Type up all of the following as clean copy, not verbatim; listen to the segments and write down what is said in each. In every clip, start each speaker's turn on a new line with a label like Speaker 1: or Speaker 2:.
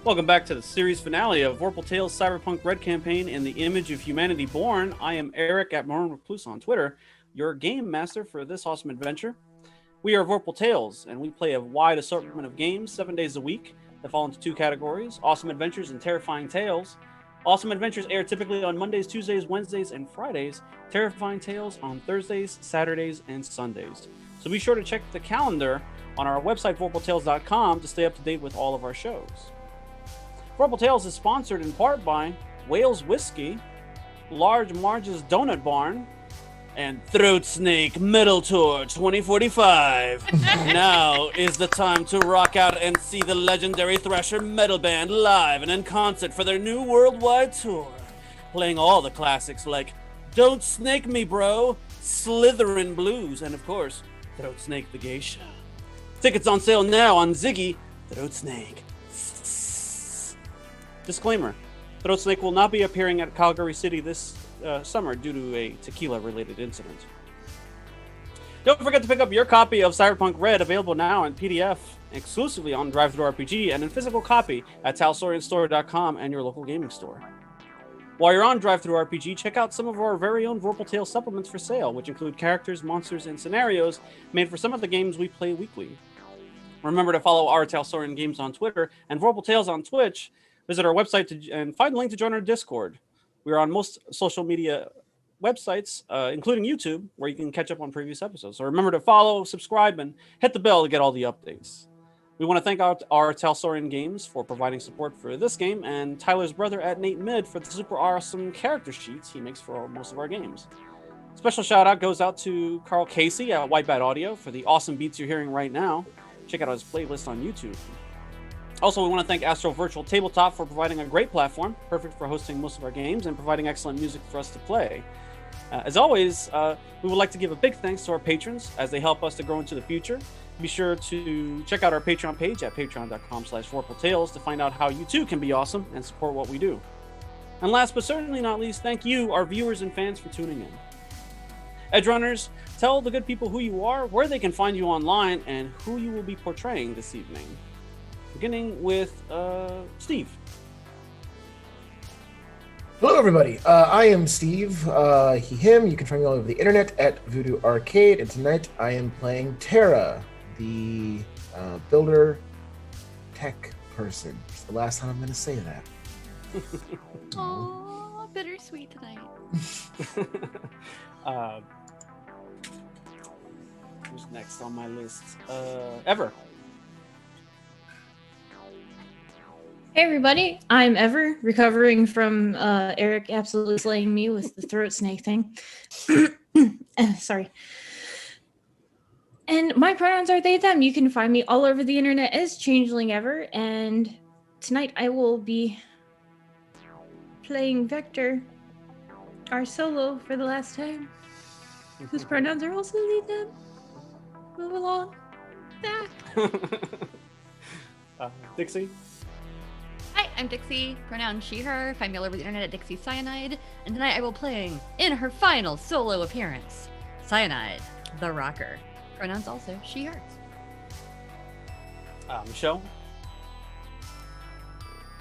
Speaker 1: Welcome back to the series finale of Vorpal Tales' Cyberpunk RED campaign in the image of humanity born. I am Eric at Maroon Recluse on Twitter, your game master for this awesome adventure. We are Vorpal Tales, and we play a wide assortment of games 7 days a week that fall into two categories: awesome adventures and terrifying tales. Awesome adventures air typically on Mondays, Tuesdays, Wednesdays, and Fridays. Terrifying tales on Thursdays, Saturdays, and Sundays. So be sure to check the calendar on our website, vorpaltales.com, to stay up to date with all of our shows. Vorpal Tales is sponsored in part by Wales Whiskey, Large Marge's Donut Barn, and Throat Snake Metal Tour 2045. Now is the time to rock out and see the legendary Thrasher metal band live and in concert for their new worldwide tour, playing all the classics like Don't Snake Me Bro, Slytherin Blues, and of course, Throat Snake the Geisha. Tickets on sale now on Ziggy Throat Snake. Disclaimer: Throat Snake will not be appearing at Calgary City this summer due to a tequila-related incident. Don't forget to pick up your copy of Cyberpunk RED, available now in PDF exclusively on DriveThruRPG and in physical copy at talsorianstore.com and your local gaming store. While you're on DriveThruRPG, check out some of our very own Vorpal Tales supplements for sale, which include characters, monsters, and scenarios made for some of the games we play weekly. Remember to follow our Talsorian Games on Twitter and Vorpal Tales on Twitch. Visit our website and find a link to join our Discord. We are on most social media websites, including YouTube, where you can catch up on previous episodes. So remember to follow, subscribe, and hit the bell to get all the updates. We want to thank our Talsorian Games for providing support for this game, and Tyler's brother at Nate Mid for the super awesome character sheets he makes for most of our games. Special shout out goes out to Karl Casey at White Bat Audio for the awesome beats you're hearing right now. Check out his playlist on YouTube. Also, we want to thank Astral Virtual Tabletop for providing a great platform, perfect for hosting most of our games and providing excellent music for us to play. As always, we would like to give a big thanks to our patrons as they help us to grow into the future. Be sure to check out our Patreon page at patreon.com/vorpaltales to find out how you too can be awesome and support what we do. And last but certainly not least, thank you, our viewers and fans, for tuning in. Edgerunners, tell the good people who you are, where they can find you online, and who you will be portraying this evening. Beginning with Steve.
Speaker 2: Hello, everybody. I am Steve, he, him. You can find me all over the internet at Voodoo Arcade. And tonight I am playing Tara, the builder tech person. It's the last time I'm going to say that.
Speaker 3: Oh, bittersweet tonight.
Speaker 1: Who's next on my list? Ever.
Speaker 4: Hey everybody, I'm Ever, recovering from Eric absolutely slaying me with the throat snake thing. Sorry. And my pronouns are they, them. You can find me all over the internet as Changeling Ever, and tonight I will be playing Vector, our solo, for the last time, whose pronouns are also they, them. Move along.
Speaker 1: Dixie.
Speaker 3: Hi, I'm Dixie, pronoun she, her. Find me all over the internet at Dixie Cyanide. And tonight I will be playing, in her final solo appearance, Cyanide, the rocker. Pronouns also she, hers.
Speaker 1: Michelle.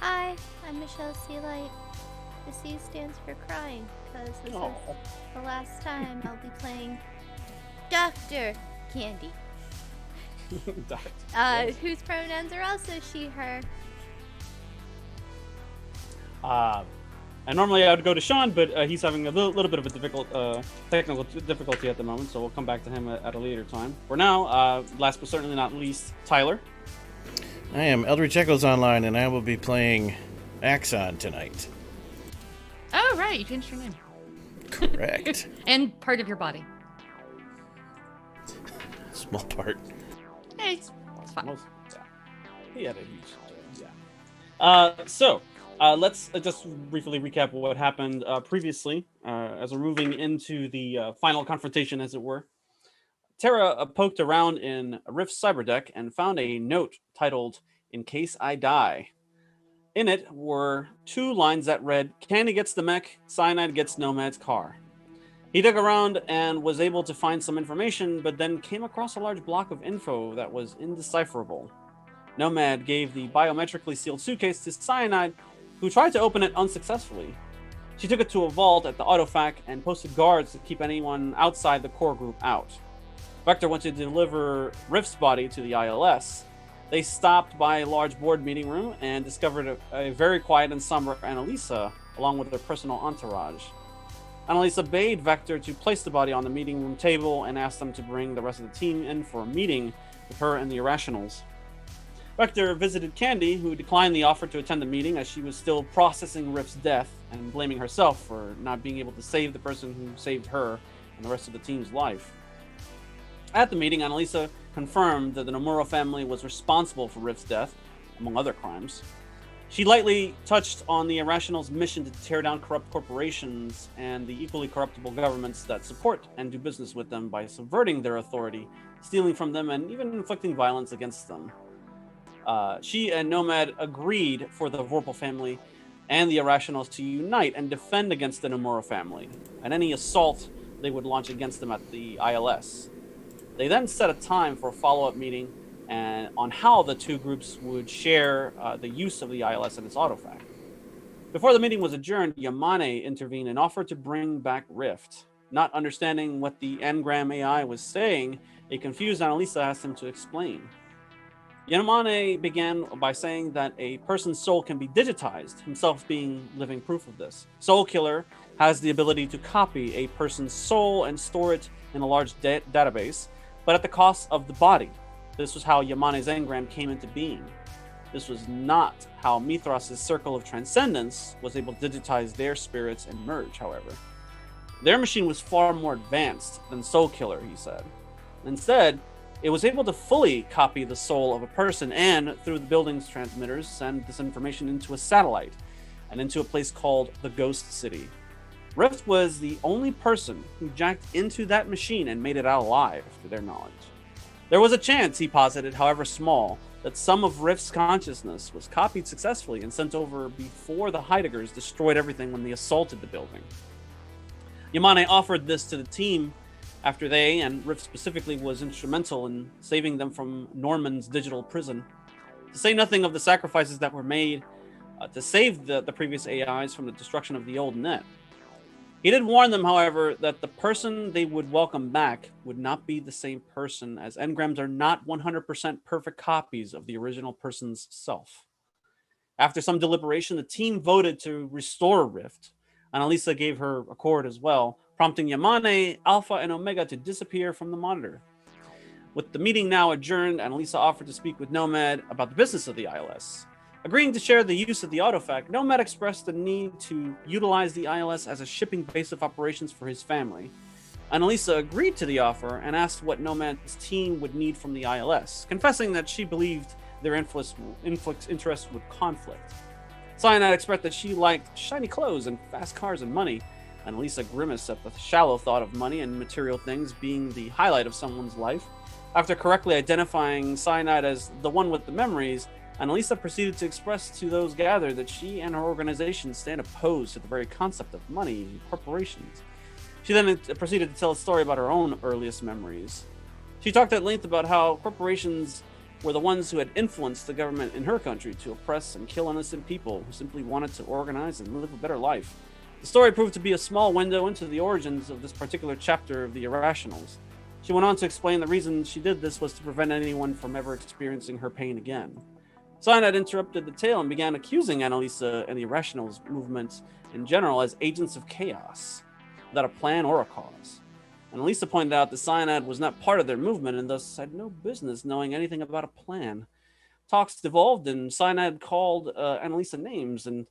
Speaker 5: Hi, I'm Michelle Sealight. The C stands for crying, because this is the last time I'll be playing Dr. Candy. Whose pronouns are also she, her.
Speaker 1: And normally I would go to Shawn, but he's having a little bit of a difficult technical difficulty at the moment, so we'll come back to him at a later time. For now, last but certainly not least, Tyler.
Speaker 6: I am Eldridge Echoes Online, and I will be playing Axon tonight.
Speaker 3: Oh, right, you changed your name.
Speaker 6: Correct.
Speaker 3: And part of your body.
Speaker 6: Small part.
Speaker 3: Hey, it's fine.
Speaker 1: He had a huge... So, let's just briefly recap what happened previously, as we're moving into the final confrontation, as it were. Tara poked around in Rift's cyberdeck and found a note titled, "In Case I Die." In it were two lines that read, "Candy gets the mech, Cyanide gets Nomad's car." He dug around and was able to find some information, but then came across a large block of info that was indecipherable. Nomad gave the biometrically sealed suitcase to Cyanide, who tried to open it unsuccessfully. She took it to a vault at the Autofac and posted guards to keep anyone outside the core group out. Vector went to deliver Rift's body to the ILS. They stopped by a large board meeting room and discovered a very quiet and somber Annalisa, along with her personal entourage. Annalisa bade Vector to place the body on the meeting room table and asked them to bring the rest of the team in for a meeting with her and the Irrationals. Vector visited Candy, who declined the offer to attend the meeting as she was still processing Rift's death and blaming herself for not being able to save the person who saved her and the rest of the team's life. At the meeting, Annalisa confirmed that the Nomura family was responsible for Rift's death, among other crimes. She lightly touched on the Irrational's mission to tear down corrupt corporations and the equally corruptible governments that support and do business with them by subverting their authority, stealing from them, and even inflicting violence against them. She and Nomad agreed for the Vorpal family and the Irrationals to unite and defend against the Nomura family and any assault they would launch against them at the ILS. They then set a time for a follow-up meeting and on how the two groups would share the use of the ILS and its autofac. Before the meeting was adjourned, Yamane intervened and offered to bring back Rift. Not understanding what the Engram AI was saying, a confused Annalisa asked him to explain. Yamane began by saying that a person's soul can be digitized, himself being living proof of this. Soul Killer has the ability to copy a person's soul and store it in a large database, but at the cost of the body. This was how Yamane's engram came into being. This was not how Mithras' Circle of Transcendence was able to digitize their spirits and merge, however. Their machine was far more advanced than Soul Killer, he said. Instead, it was able to fully copy the soul of a person and, through the building's transmitters, send this information into a satellite and into a place called the Ghost City. Rift was the only person who jacked into that machine and made it out alive, to their knowledge. There was a chance, he posited, however small, that some of Rift's consciousness was copied successfully and sent over before the Heideggers destroyed everything when they assaulted the building. Yamane offered this to the team after they, and Rift specifically, was instrumental in saving them from Norman's digital prison. To say nothing of the sacrifices that were made to save the previous AIs from the destruction of the old net. He did warn them, however, that the person they would welcome back would not be the same person, as engrams are not 100% perfect copies of the original person's self. After some deliberation, the team voted to restore Rift. Annalisa gave her accord as well, prompting Yamane, Alpha, and Omega to disappear from the monitor. With the meeting now adjourned, Annalisa offered to speak with Nomad about the business of the ILS. Agreeing to share the use of the autofac, Nomad expressed the need to utilize the ILS as a shipping base of operations for his family. Annalisa agreed to the offer and asked what Nomad's team would need from the ILS, confessing that she believed their interests would conflict. Cyanide expressed that she liked shiny clothes and fast cars and money. Annalisa grimaced at the shallow thought of money and material things being the highlight of someone's life. After correctly identifying Cyanide as the one with the memories, Annalisa proceeded to express to those gathered that she and her organization stand opposed to the very concept of money and corporations. She then proceeded to tell a story about her own earliest memories. She talked at length about how corporations were the ones who had influenced the government in her country to oppress and kill innocent people who simply wanted to organize and live a better life. The story proved to be a small window into the origins of this particular chapter of the Irrationals. She went on to explain the reason she did this was to prevent anyone from ever experiencing her pain again. Cyanide interrupted the tale and began accusing Annalisa and the Irrationals movement in general as agents of chaos, without a plan or a cause. Annalisa pointed out that Cyanide was not part of their movement and thus had no business knowing anything about a plan. Talks devolved and Cyanide called Annalisa names and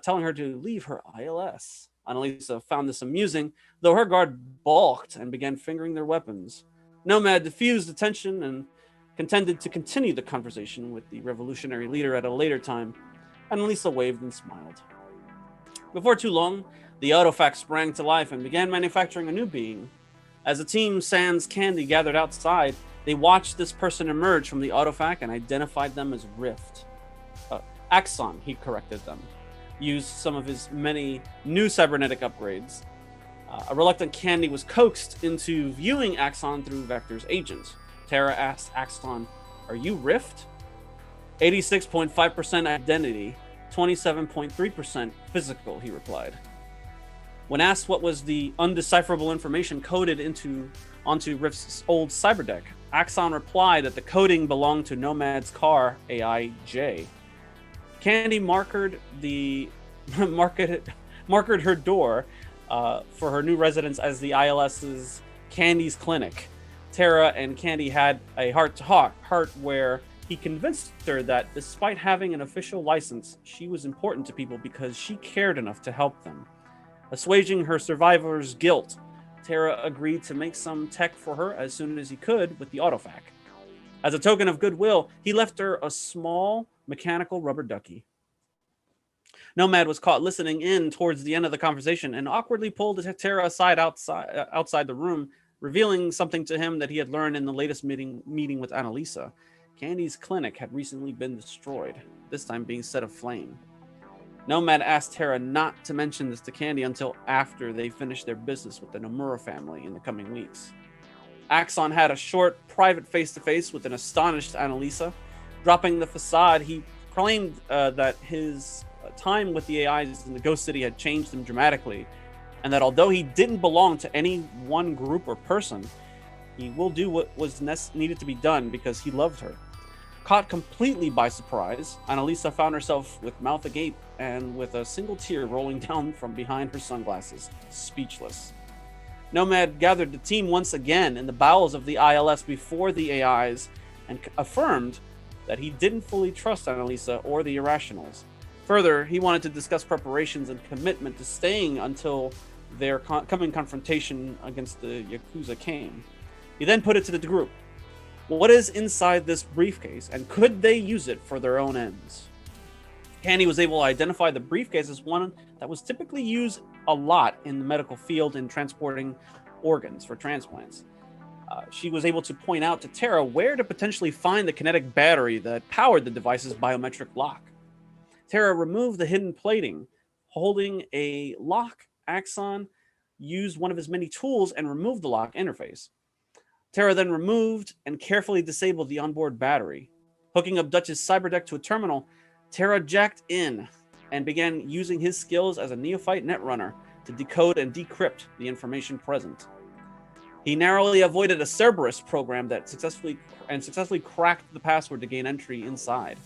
Speaker 1: telling her to leave her ILS. Annalisa found this amusing, though her guard balked and began fingering their weapons. Nomad diffused the tension and contended to continue the conversation with the revolutionary leader at a later time. Annalisa waved and smiled. Before too long, the autofac sprang to life and began manufacturing a new being. As the team sans Candy gathered outside, they watched this person emerge from the autofac and identified them as Rift. Axon, he corrected them. Used some of his many new cybernetic upgrades. A reluctant Candy was coaxed into viewing Axon through Vector's agent. Terra asked Axon, "Are you Rift?" 86.5% identity, 27.3% physical, he replied. When asked what was the undecipherable information coded onto Rift's old cyberdeck, Axon replied that the coding belonged to Nomad's car, AIJ. Candy markered her door for her new residence as the ILS's Candy's Clinic. Tara and Candy had a heart-to-heart where he convinced her that despite having an official license, she was important to people because she cared enough to help them. Assuaging her survivor's guilt, Tara agreed to make some tech for her as soon as he could with the autofac. As a token of goodwill, he left her a small mechanical rubber ducky. Nomad was caught listening in towards the end of the conversation and awkwardly pulled Tara aside outside the room, revealing something to him that he had learned in the latest meeting with Annalisa. Candy's clinic had recently been destroyed, this time being set aflame. Nomad asked Tara not to mention this to Candy until after they finished their business with the Nomura family in the coming weeks. Axon had a short, private face-to-face with an astonished Annalisa. Dropping the facade, he claimed that his time with the AIs in the Ghost City had changed him dramatically, and that although he didn't belong to any one group or person, he will do what was needed to be done because he loved her. Caught completely by surprise, Annalisa found herself with mouth agape and with a single tear rolling down from behind her sunglasses, speechless. Nomad gathered the team once again in the bowels of the ILS before the AIs and affirmed that he didn't fully trust Annalisa or the Irrationals. Further, he wanted to discuss preparations and commitment to staying until their coming confrontation against the Yakuza came. He then put it to the group. What is inside this briefcase, and could they use it for their own ends? Candy was able to identify the briefcase as one that was typically used a lot in the medical field in transporting organs for transplants. She was able to point out to Tara where to potentially find the kinetic battery that powered the device's biometric lock. Tara removed the hidden plating. Holding a lock, Axon used one of his many tools and removed the lock interface. Tara then removed and carefully disabled the onboard battery. Hooking up Dutch's cyberdeck to a terminal, Tara jacked in and began using his skills as a neophyte netrunner to decode and decrypt the information present. He narrowly avoided a Cerberus program that successfully cracked the password to gain entry inside.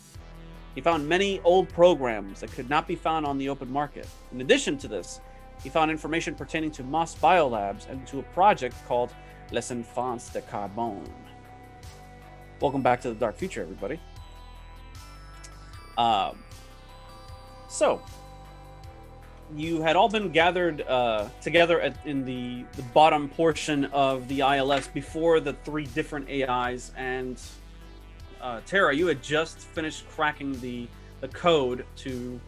Speaker 1: He found many old programs that could not be found on the open market. In addition to this, he found information pertaining to Moss Biolabs and to a project called Les Enfants de Carbone. Welcome back to the Dark Future, everybody. So, you had all been gathered together in the bottom portion of the ILS before the three different AIs, and Tara, you had just finished cracking the code to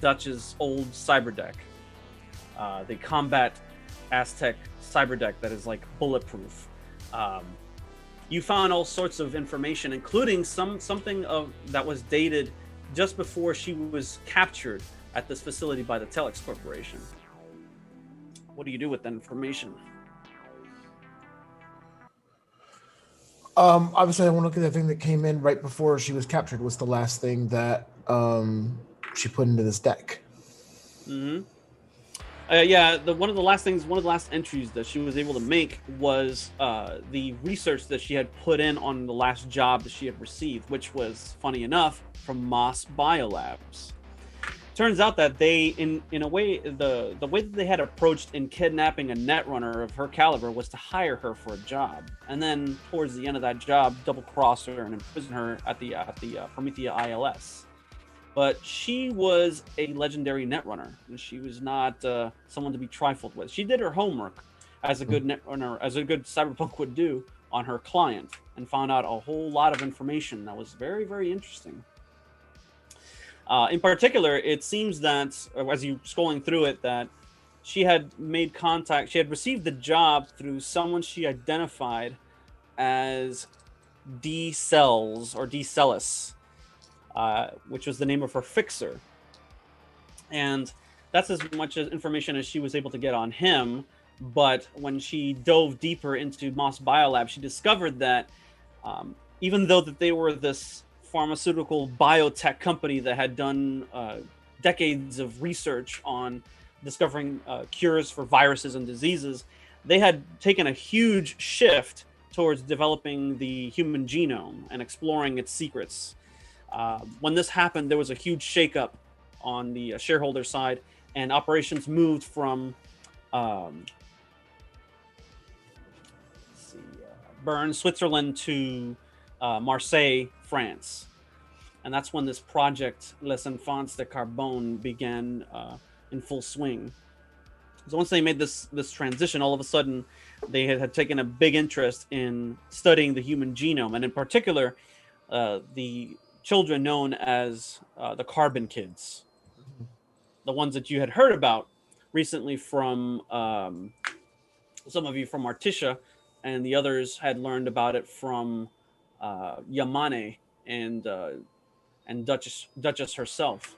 Speaker 1: Dutch's old cyberdeck, the combat Aztec cyberdeck that is like bulletproof. You found all sorts of information, including something that was dated just before she was captured at this facility by the Telex Corporation. What do you do with that information?
Speaker 2: Obviously, I want to look at the thing that came in right before she was captured. Was the last thing that she put into this deck.
Speaker 1: Mm-hmm. One of the last entries that she was able to make was the research that she had put in on the last job that she had received, which was, funny enough, from Moss Biolabs. Turns out that they, in a way, the way that they had approached in kidnapping a netrunner of her caliber was to hire her for a job, and then towards the end of that job, double-cross her and imprison her at the Promethea ILS. But she was a legendary netrunner, and she was not someone to be trifled with. She did her homework, as a good netrunner, as a good cyberpunk would do, on her client, and found out a whole lot of information that was very, very interesting. In particular, it seems that, as you scrolling through it, that she had made contact, she had received the job through someone she identified as D-Cells, or D-Cellus, which was the name of her fixer. And that's as much information as she was able to get on him. But when she dove deeper into Moss Biolab, she discovered that even though that they were this pharmaceutical biotech company that had done decades of research on discovering cures for viruses and diseases. They had taken a huge shift towards developing the human genome and exploring its secrets. When this happened, there was a huge shakeup on the shareholder side, and operations moved from Bern, Switzerland to Marseille, France. And that's when this project, Les Enfants de Carbone, began in full swing. So once they made this transition, all of a sudden, they had taken a big interest in studying the human genome, and in particular, the children known as the Carbon Kids, the ones that you had heard about recently from some of you from Artisha, and the others had learned about it from Yamane and Duchess herself.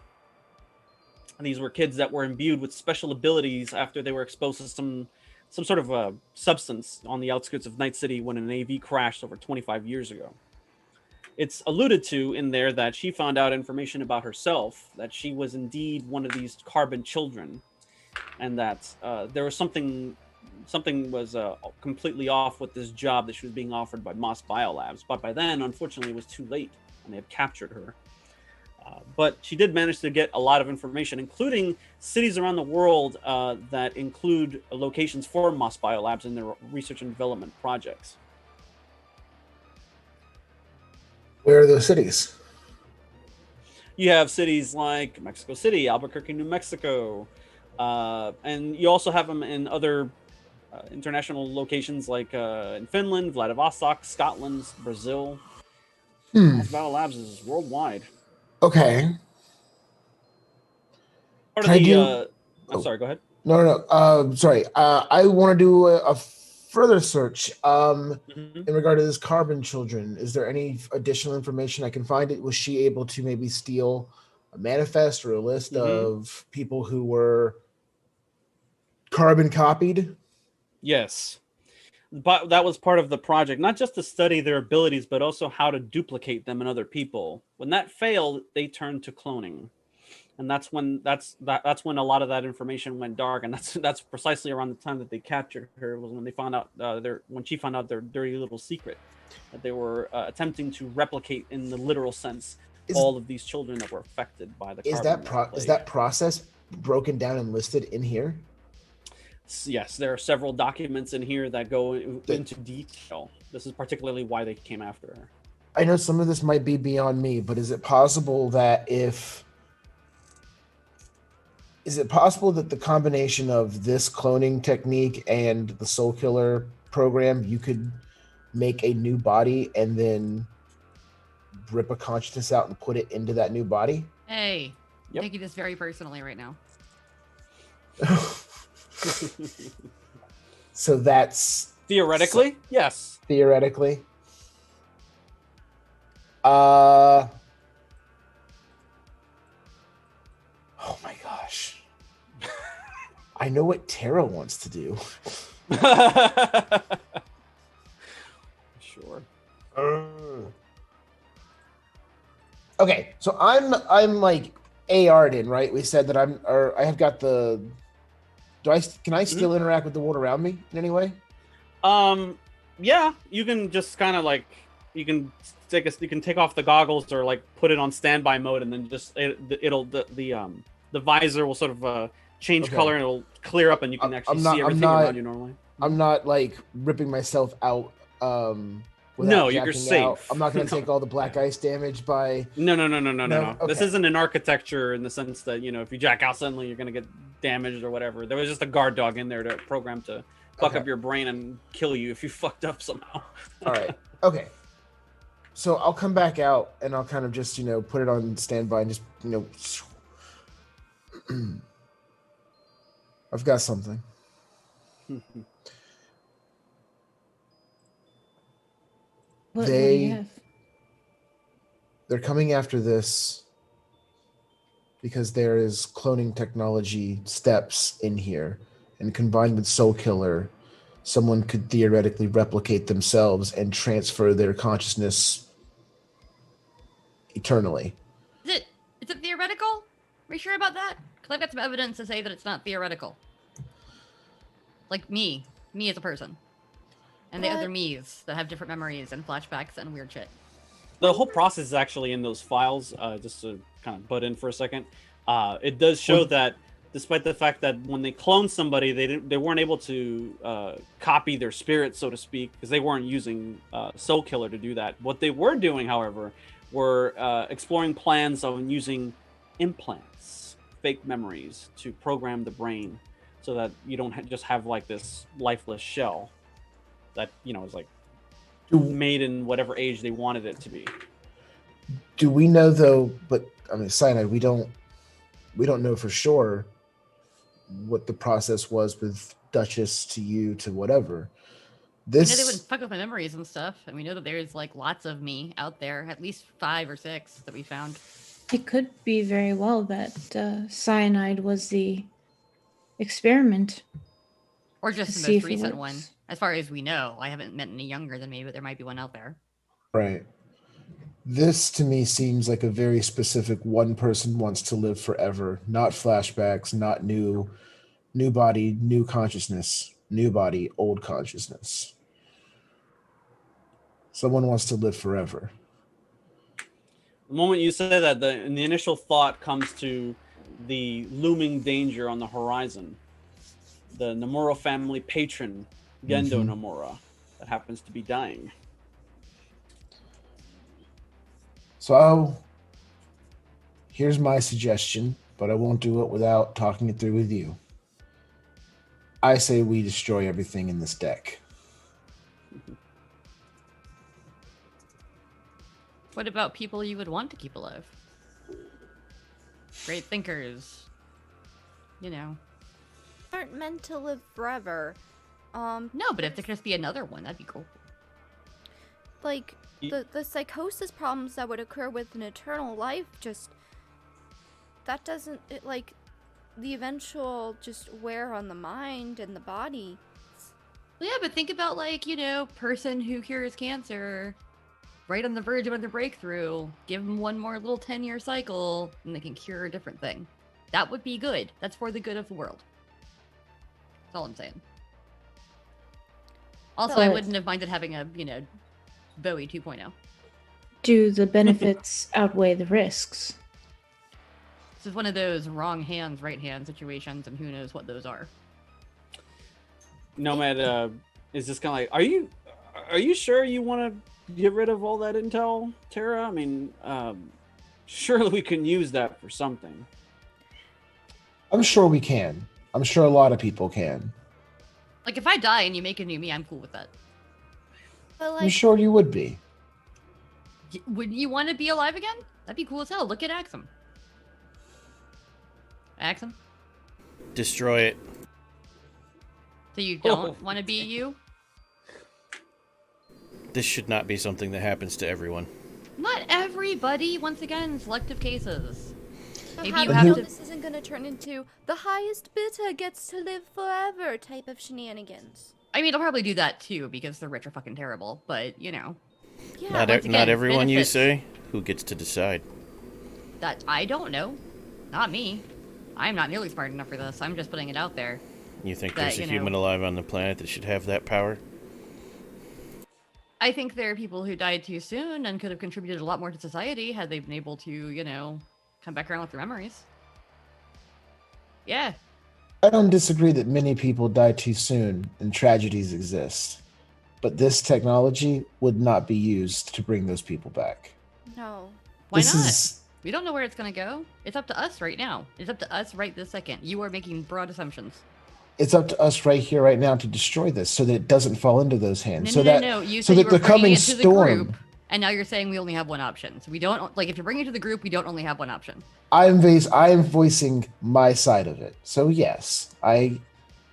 Speaker 1: And these were kids that were imbued with special abilities after they were exposed to some sort of a substance on the outskirts of Night City when an AV crashed over 25 years ago. It's alluded to in there that she found out information about herself, that she was indeed one of these carbon children, and that there was something was completely off with this job that she was being offered by Moss Biolabs. But by then, unfortunately, it was too late, and they had captured her. But she did manage to get a lot of information, including cities around the world that include locations for Moss Biolabs in their research and development projects.
Speaker 2: Where are those cities?
Speaker 1: You have cities like Mexico City, Albuquerque, New Mexico, and you also have them in other international locations like in Finland, Vladivostok, Scotland, Brazil. Moss Biolabs is worldwide.
Speaker 2: Okay.
Speaker 1: Part of the. I'm sorry. Go ahead.
Speaker 2: No. Sorry. I want to do a further search in regard to this Carbon Children. Is there any additional information I can find? Was she able to maybe steal a manifest or a list of people who were carbon copied?
Speaker 1: Yes. But that was part of the project, not just to study their abilities, but also how to duplicate them in other people. When that failed, they turned to cloning, and that's when a lot of that information went dark. And that's precisely around the time that they captured her, was when they found out when she found out their dirty little secret, that they were attempting to replicate in the literal sense all of these children that were affected by the.
Speaker 2: Is that process broken down and listed in here?
Speaker 1: Yes, there are several documents in here that go into detail. This is particularly why they came after her.
Speaker 2: I know some of this might be beyond me, but is it possible that the combination of this cloning technique and the Soul Killer program, you could make a new body and then rip a consciousness out and put it into that new body?
Speaker 3: Hey, I'm taking this very personally right now.
Speaker 2: So that's
Speaker 1: theoretically, yes.
Speaker 2: Theoretically. Oh my gosh. I know what Tara wants to do.
Speaker 1: Sure.
Speaker 2: Okay, so I'm like AR'd in, right? We said that I have got the. Can I still interact with the world around me in any way?
Speaker 1: Yeah, you can just kind of like you can take off the goggles or like put it on standby mode, and then just the visor will sort of change color and it'll clear up, and you can actually see everything around you normally.
Speaker 2: I'm not like ripping myself out.
Speaker 1: No, you're safe.
Speaker 2: Out. I'm not going to take all the black ice damage by.
Speaker 1: No.
Speaker 2: Okay.
Speaker 1: This isn't an architecture in the sense that, if you jack out suddenly, you're going to get damaged or whatever. There was just a guard dog in there to program to fuck up your brain and kill you if you fucked up somehow.
Speaker 2: All right. Okay. So I'll come back out and I'll kind of just, put it on standby and just, I've got something.
Speaker 4: What do you have?
Speaker 2: They're coming after this because there is cloning technology steps in here, and combined with Soul Killer, someone could theoretically replicate themselves and transfer their consciousness eternally.
Speaker 3: Is it theoretical? Are you sure about that? Because I've got some evidence to say that it's not theoretical. Like me as a person. And the
Speaker 5: But-
Speaker 3: other me's that have different memories and flashbacks and weird shit.
Speaker 1: The whole process is actually in those files. Just to kind of butt in for a second, it does show that despite the fact that when they cloned somebody, they weren't able to copy their spirit, so to speak, because they weren't using Soul Killer to do that. What they were doing, however, were exploring plans on using implants, fake memories, to program the brain, so that you don't just have like this lifeless shell that is like made in whatever age they wanted it to be.
Speaker 2: Do we know though? But I mean, Cyanide. We don't know for sure what the process was with Duchess to you to whatever.
Speaker 3: We know they wouldn't fuck with my memories and stuff, and we know that there's like lots of me out there, at least 5 or 6 that we found.
Speaker 4: It could be very well that cyanide was the experiment.
Speaker 3: Or just
Speaker 4: to
Speaker 3: the
Speaker 4: see
Speaker 3: most
Speaker 4: if it
Speaker 3: recent one.
Speaker 4: works.
Speaker 3: As far as we know, I haven't met any younger than me, but there might be one out there.
Speaker 2: Right. This to me seems like a very specific one person wants to live forever, not flashbacks, not new body, new consciousness, new body, old consciousness. Someone wants to live forever.
Speaker 1: The moment you say that, the initial thought comes to the looming danger on the horizon. The Nomura family patron, Gendo Nomura, that happens to be dying.
Speaker 2: So here's my suggestion, but I won't do it without talking it through with you. I say we destroy everything in this deck.
Speaker 3: What about people you would want to keep alive? Great thinkers.
Speaker 5: Aren't meant to live forever.
Speaker 3: No, but if there could just be another one, that'd be cool.
Speaker 5: Like the psychosis problems that would occur with an eternal life, just that doesn't like the eventual just wear on the mind and the body.
Speaker 3: Well, yeah, but think about person who cures cancer, right on the verge of another breakthrough. Give them one more little 10-year cycle, and they can cure a different thing. That would be good. That's for the good of the world. That's all I'm saying. Also, I
Speaker 4: But-
Speaker 3: wouldn't have minded having a, Bowie 2.0.
Speaker 4: Do the benefits outweigh the risks?
Speaker 3: This is one of those wrong hands, right hand situations, and who knows what those are.
Speaker 1: Nomad is just kind of like, are you sure you want to get rid of all that intel, Tara? I mean, surely we can use that for something.
Speaker 2: I'm sure we can. I'm sure a lot of people can.
Speaker 3: Like, if I die and you make a new me, I'm cool with that.
Speaker 5: But
Speaker 2: I'm
Speaker 5: like,
Speaker 2: sure you would be.
Speaker 3: Wouldn't you want to be alive again? That'd be cool as hell. Look at Axum. Axum?
Speaker 6: Destroy it.
Speaker 3: So you don't want to be you?
Speaker 6: This should not be something that happens to everyone.
Speaker 3: Not everybody. Once again, selective cases.
Speaker 5: so
Speaker 3: Maybe
Speaker 5: how
Speaker 3: you
Speaker 5: do
Speaker 3: have
Speaker 5: we know
Speaker 3: to-
Speaker 5: this isn't going to turn into the highest bidder gets to live forever type of shenanigans?
Speaker 3: I mean, I'll probably do that too because the rich are fucking terrible. But
Speaker 5: Yeah.
Speaker 6: Not
Speaker 3: once again,
Speaker 6: everyone, you
Speaker 3: benefits.
Speaker 6: say? Who gets to decide?
Speaker 3: That I don't know. Not me. I'm not nearly smart enough for this. I'm just putting it out there.
Speaker 6: You think
Speaker 3: That,
Speaker 6: there's a human alive on the planet that should have that power?
Speaker 3: I think there are people who died too soon and could have contributed a lot more to society had they been able to, come back around with their memories. Yeah.
Speaker 2: I don't disagree that many people die too soon and tragedies exist, but this technology would not be used to bring those people back.
Speaker 5: No.
Speaker 3: Why
Speaker 2: This
Speaker 3: not?
Speaker 2: is
Speaker 3: We don't know where it's going to go. It's up to us right now. It's up to us right this second. You are making broad assumptions.
Speaker 2: it's up to us right here, right now, to destroy this so that it doesn't fall into those hands.
Speaker 3: No. You
Speaker 2: so
Speaker 3: said you
Speaker 2: that
Speaker 3: were
Speaker 2: the
Speaker 3: bringing
Speaker 2: coming
Speaker 3: it to the
Speaker 2: storm.
Speaker 3: group, and now you're saying we only have one option. So we don't if you're bringing it to the group, we don't only have one option.
Speaker 2: I am voicing my side of it. So yes, I'm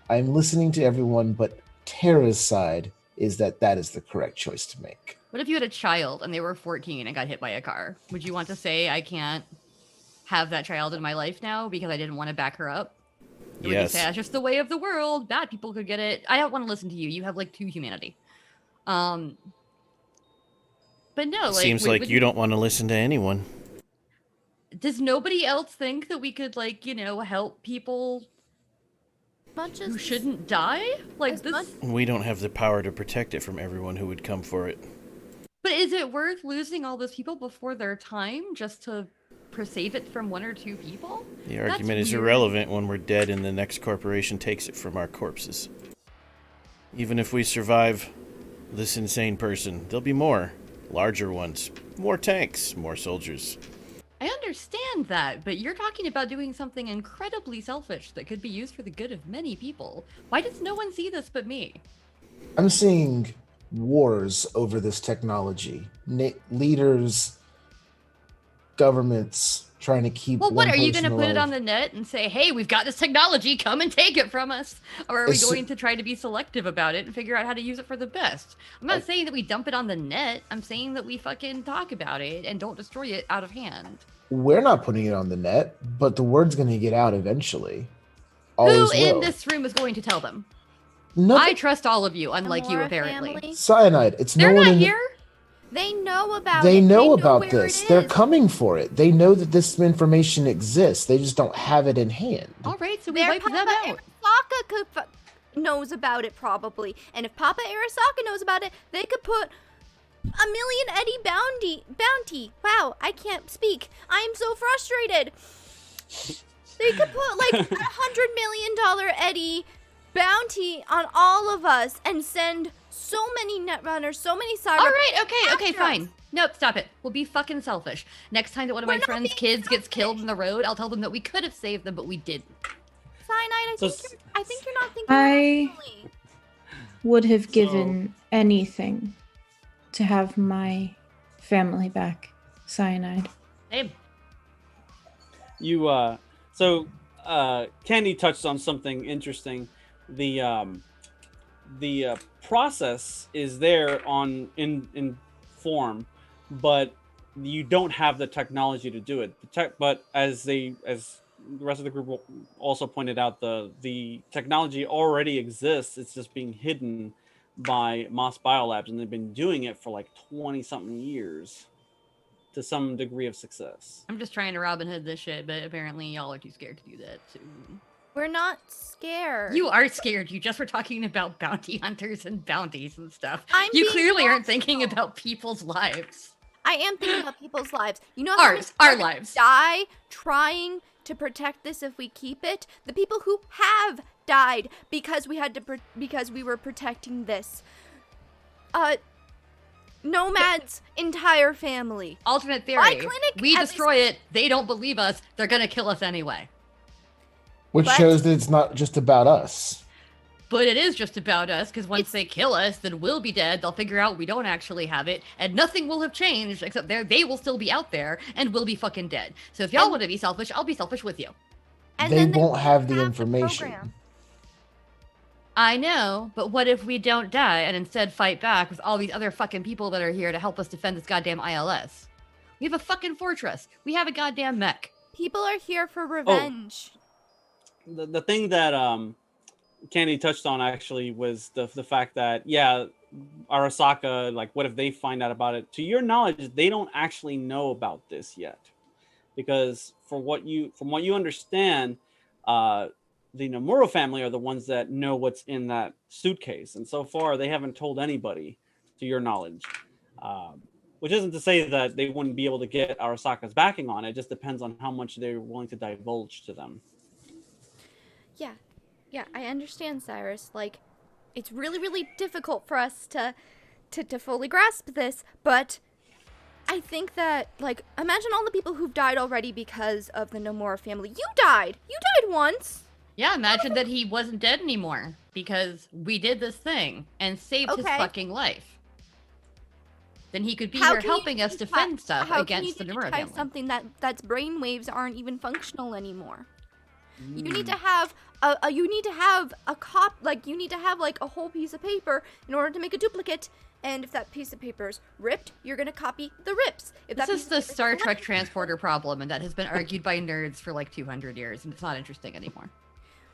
Speaker 2: listening to everyone, but Tara's side is that is the correct choice to make.
Speaker 3: What if you had a child and they were 14 and got hit by a car? Would you want to say I can't have that child in my life now because I didn't want to back her up? Or would you
Speaker 6: Yes.
Speaker 3: say that's just the way of the world? Bad people could get it. I don't want to listen to you. You have like 2 humanity. But no,
Speaker 6: Seems like you don't want to listen to anyone.
Speaker 3: Does nobody else think that we could, like, help people
Speaker 5: Much as
Speaker 3: who shouldn't die? Like
Speaker 5: as
Speaker 3: this.
Speaker 5: much-
Speaker 6: We don't have the power to protect it from everyone who would come for it.
Speaker 3: But is it worth losing all those people before their time just to save it from 1 or 2 people?
Speaker 6: The
Speaker 3: That's
Speaker 6: argument is
Speaker 3: weird.
Speaker 6: irrelevant when we're dead and the next corporation takes it from our corpses. Even if we survive this insane person, there'll be more. Larger ones. More tanks. More soldiers.
Speaker 3: I understand that, but you're talking about doing something incredibly selfish that could be used for the good of many people. Why does no one see this but me?
Speaker 2: I'm seeing wars over this technology. Leaders, governments trying to keep.
Speaker 3: Well, what,
Speaker 2: one
Speaker 3: are you
Speaker 2: person
Speaker 3: going to put it
Speaker 2: alive.
Speaker 3: on the net and say, hey, we've got this technology, come and take it from us? Or are we
Speaker 2: It's-
Speaker 3: going to try to be selective about it and figure out how to use it for the best? I'm not saying that we dump it on the net. I'm saying that we fucking talk about it and don't destroy it out of hand.
Speaker 2: We're not putting it on the net, but the word's going to get out eventually.
Speaker 3: Who
Speaker 2: Always
Speaker 3: in
Speaker 2: will.
Speaker 3: this room is going to tell them?
Speaker 2: No,
Speaker 3: I trust all of you, unlike you,
Speaker 5: Amora
Speaker 3: apparently.
Speaker 5: family,
Speaker 2: cyanide. It's
Speaker 3: They're
Speaker 2: no one
Speaker 3: not
Speaker 2: in the-
Speaker 3: here?
Speaker 5: they know about
Speaker 2: They
Speaker 5: it.
Speaker 2: know about
Speaker 5: where
Speaker 2: this.
Speaker 5: it
Speaker 2: They're
Speaker 5: is.
Speaker 2: coming for it. They know that this information exists. They just don't have it in hand.
Speaker 3: All right, so we
Speaker 5: Their
Speaker 3: wiped them
Speaker 5: Papa
Speaker 3: out.
Speaker 5: Arasaka knows about it probably, and if Papa Arasaka knows about it, they could put a million Eddie bounty. Wow, I can't speak. I'm so frustrated. They could put like $100 million Eddie bounty on all of us and send so many netrunners, so many cyber.
Speaker 3: All right, okay,
Speaker 5: after
Speaker 3: fine.
Speaker 5: us.
Speaker 3: Nope, stop it. We'll be fucking selfish. Next time that one of
Speaker 5: We're
Speaker 3: my
Speaker 5: not
Speaker 3: friend's
Speaker 5: being
Speaker 3: kids gets
Speaker 5: selfish.
Speaker 3: killed in the road, I'll tell them that we could have saved them, but we didn't.
Speaker 5: Cyanide,
Speaker 1: So
Speaker 5: I think you're not thinking
Speaker 4: I-
Speaker 5: rationally.
Speaker 4: Would have given anything to have my family back. Cyanide.
Speaker 3: Same.
Speaker 1: You Candy touched on something interesting. The process is there in form, but you don't have the technology to do it. But as the rest of the group also pointed out, the technology already exists. It's just being hidden by Moss Biolabs, and they've been doing it for like 20-something years to some degree of success.
Speaker 3: I'm just trying to Robin Hood this shit, but apparently y'all are too scared to do that. So.
Speaker 5: We're not scared.
Speaker 3: You are scared. You just were talking about bounty hunters and bounties and stuff.
Speaker 5: I'm
Speaker 3: You
Speaker 5: being
Speaker 3: clearly aren't thinking
Speaker 5: rational.
Speaker 3: about people's lives.
Speaker 5: I am thinking about people's lives. You know how many
Speaker 3: Ours,
Speaker 5: people
Speaker 3: our
Speaker 5: are gonna
Speaker 3: lives.
Speaker 5: die trying to protect this if we keep it. The people who have died because we had to because we were protecting this. Nomad's entire family.
Speaker 3: Alternate theory.
Speaker 5: My clinic
Speaker 3: We
Speaker 5: at
Speaker 3: destroy it. They don't believe us. They're gonna kill us anyway.
Speaker 2: Which
Speaker 5: But-
Speaker 2: shows that it's not just about us.
Speaker 3: But it is just about us, because once they kill us, then we'll be dead. They'll figure out we don't actually have it, and nothing will have changed except they will still be out there, and we'll be fucking dead. So if y'all
Speaker 5: And-
Speaker 3: want to be selfish, I'll be selfish with you.
Speaker 5: And
Speaker 2: They
Speaker 5: then
Speaker 2: won't have the
Speaker 5: program.
Speaker 2: information.
Speaker 3: I know, but what if we don't die and instead fight back with all these other fucking people that are here to help us defend this goddamn ILS? We have a fucking fortress. We have a goddamn mech.
Speaker 5: People are here for revenge.
Speaker 1: The thing that Candy touched on actually was the fact that Arasaka, like, what if they find out about it? To your knowledge, they don't actually know about this yet, because from what you understand, the Nomura family are the ones that know what's in that suitcase, and so far they haven't told anybody, to your knowledge. Which isn't to say that they wouldn't be able to get Arasaka's backing on it. It just depends on how much they're willing to divulge to them.
Speaker 5: Yeah, I understand, Cyrus. Like, it's really, really difficult for us to fully grasp this, but I think that, like, imagine all the people who've died already because of the Nomura family. You died! You died once!
Speaker 3: Yeah, imagine that he wasn't dead anymore because we did this thing and saved his
Speaker 5: Okay.
Speaker 3: fucking life. Then he could be
Speaker 5: How
Speaker 3: here
Speaker 5: can you
Speaker 3: helping us
Speaker 5: digitize-
Speaker 3: defend stuff
Speaker 5: how
Speaker 3: against the
Speaker 5: can you
Speaker 3: Nomura
Speaker 5: digitize
Speaker 3: family.
Speaker 5: something that's brainwaves aren't even functional anymore? You
Speaker 3: Hmm.
Speaker 5: need to have a you need to have a whole piece of paper in order to make a duplicate. And if that piece of paper's ripped, you're gonna copy the rips. If
Speaker 3: This
Speaker 5: that
Speaker 3: is
Speaker 5: piece
Speaker 3: the
Speaker 5: of paper's
Speaker 3: Star Trek
Speaker 5: ripped-
Speaker 3: transporter problem, and that has been argued by nerds for like 200 years, and it's not interesting anymore.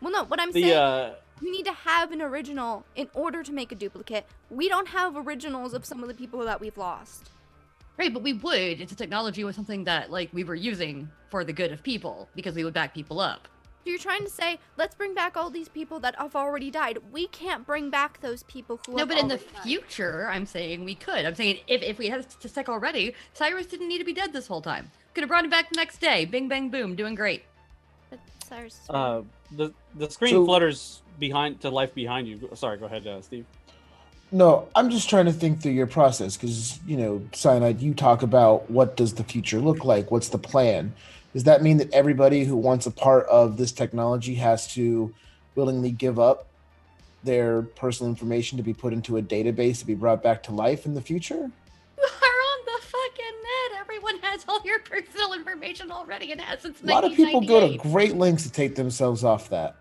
Speaker 5: Well, no, what I'm
Speaker 1: The
Speaker 5: saying, you need to have an original in order to make a duplicate. We don't have originals of some of the people that we've lost.
Speaker 3: Right, but we would if the technology was something that, like, we were using for the good of people, because we would back people up.
Speaker 5: So you're trying to say, let's bring back all these people that have already died. We can't bring back those people who
Speaker 3: No,
Speaker 5: have
Speaker 3: but in the
Speaker 5: already died.
Speaker 3: future, I'm saying we could. I'm saying if we had to stick already, Cyrus didn't need to be dead this whole time. Could have brought him back the next day. Bing, bang, boom, doing great.
Speaker 5: But Cyrus is
Speaker 1: The screen
Speaker 2: So-
Speaker 1: flutters to life behind you. Sorry, go ahead, Steve.
Speaker 2: No, I'm just trying to think through your process because, Cyanide, you talk about what does the future look like? What's the plan? Does that mean that everybody who wants a part of this technology has to willingly give up their personal information to be put into a database to be brought back to life in the future?
Speaker 3: You are on the fucking net. Everyone has all your personal information already and has since
Speaker 2: A lot of people go to
Speaker 3: 1998.
Speaker 2: great lengths to take themselves off that.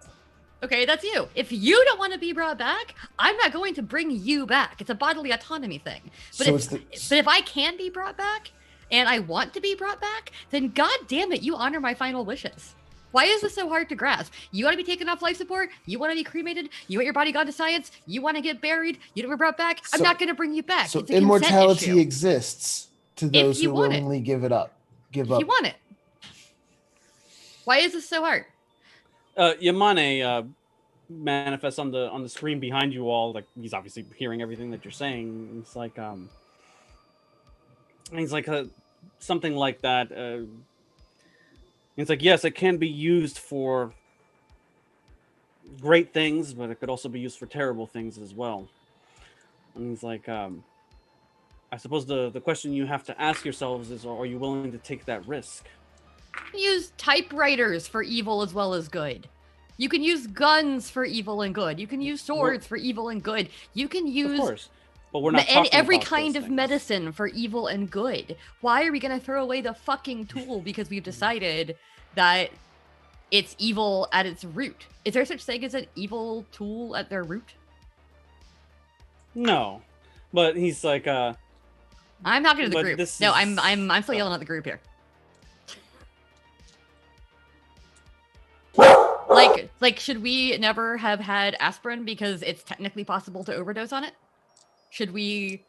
Speaker 3: Okay, that's you. If you don't want to be brought back, I'm not going to bring you back. It's a bodily autonomy thing. But
Speaker 2: So
Speaker 3: if I can be brought back and I want to be brought back, then god damn it, you honor my final wishes. Why is this so hard to grasp? You want to be taken off life support? You want to be cremated? You want your body gone to science? You want to get buried? You don't be brought back? I'm
Speaker 2: So-
Speaker 3: not going to bring you back.
Speaker 2: So
Speaker 3: It's a consent
Speaker 2: immortality
Speaker 3: issue.
Speaker 2: exists to those
Speaker 3: you
Speaker 2: who
Speaker 3: want it.
Speaker 2: willingly give it up. Give
Speaker 3: If
Speaker 2: up.
Speaker 3: you want it. Why is this so hard?
Speaker 1: Yamane manifests on the screen behind you all. Like, he's obviously hearing everything that you're saying. It's like something like that. It's like, yes, it can be used for great things, but it could also be used for terrible things as well. And it's like, I suppose the question you have to ask yourselves is, are you willing to take that risk?
Speaker 3: Use typewriters for evil as well as good. You can use guns for evil and good. You can use swords for evil and good. You can
Speaker 1: Of
Speaker 3: use
Speaker 1: course, but we're not talking
Speaker 3: every
Speaker 1: about
Speaker 3: kind
Speaker 1: those
Speaker 3: of
Speaker 1: things.
Speaker 3: medicine for evil and good. Why are we going to throw away the fucking tool because we've decided that it's evil at its root? Is there such thing as an evil tool at their root?
Speaker 1: No, but he's like,
Speaker 3: I'm talking to the
Speaker 1: But
Speaker 3: group.
Speaker 1: this
Speaker 3: No,
Speaker 1: is-
Speaker 3: I'm still yelling at the group here. Like, should we never have had aspirin because it's technically possible to overdose on it? Should we,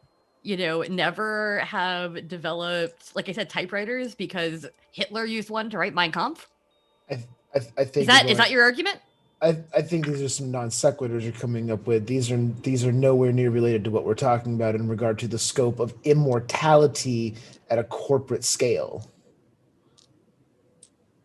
Speaker 3: never have developed, like I said, typewriters because Hitler used one to write Mein Kampf?
Speaker 2: I think
Speaker 3: Is that your argument?
Speaker 2: I think these are some non sequiturs you're coming up with. These are nowhere near related to what we're talking about in regard to the scope of immortality at a corporate scale.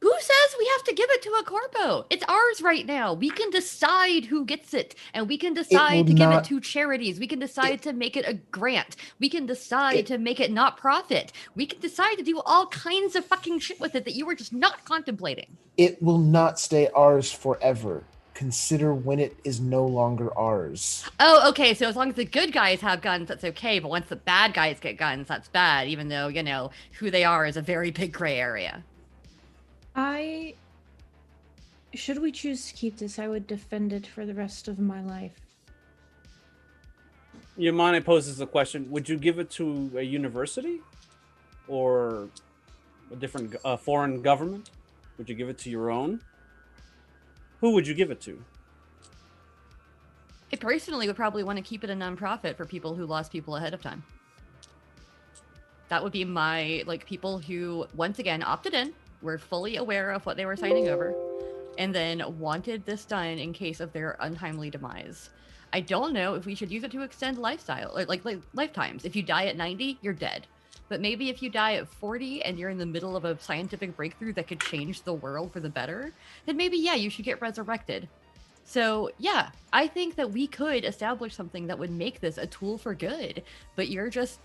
Speaker 3: Who says we have to give it to a corpo? It's ours right now. We can decide who gets it, and we can decide to give it to charities. We can decide to make it a grant. We can decide to make it not profit. We can decide to do all kinds of fucking shit with it that you were just not contemplating.
Speaker 2: It will not stay ours forever. Consider when it is no longer ours.
Speaker 3: Oh, okay. So as long as the good guys have guns, that's okay. But once the bad guys get guns, that's bad. Even though, who they are is a very big gray area.
Speaker 4: Should we choose to keep this, I would defend it for the rest of my life.
Speaker 1: Yamane poses the question: would you give it to a university or a different foreign government? Would you give it to your own? Who would you give it to?
Speaker 3: I personally would probably want to keep it a nonprofit for people who lost people ahead of time. That would be my, people who, once again, opted in, were fully aware of what they were signing over, and then wanted this done in case of their untimely demise. I don't know if we should use it to extend lifestyle, or like lifetimes. If you die at 90, you're dead. But maybe if you die at 40 and you're in the middle of a scientific breakthrough that could change the world for the better, then maybe, yeah, you should get resurrected. So, yeah, I think that we could establish something that would make this a tool for good, but you're just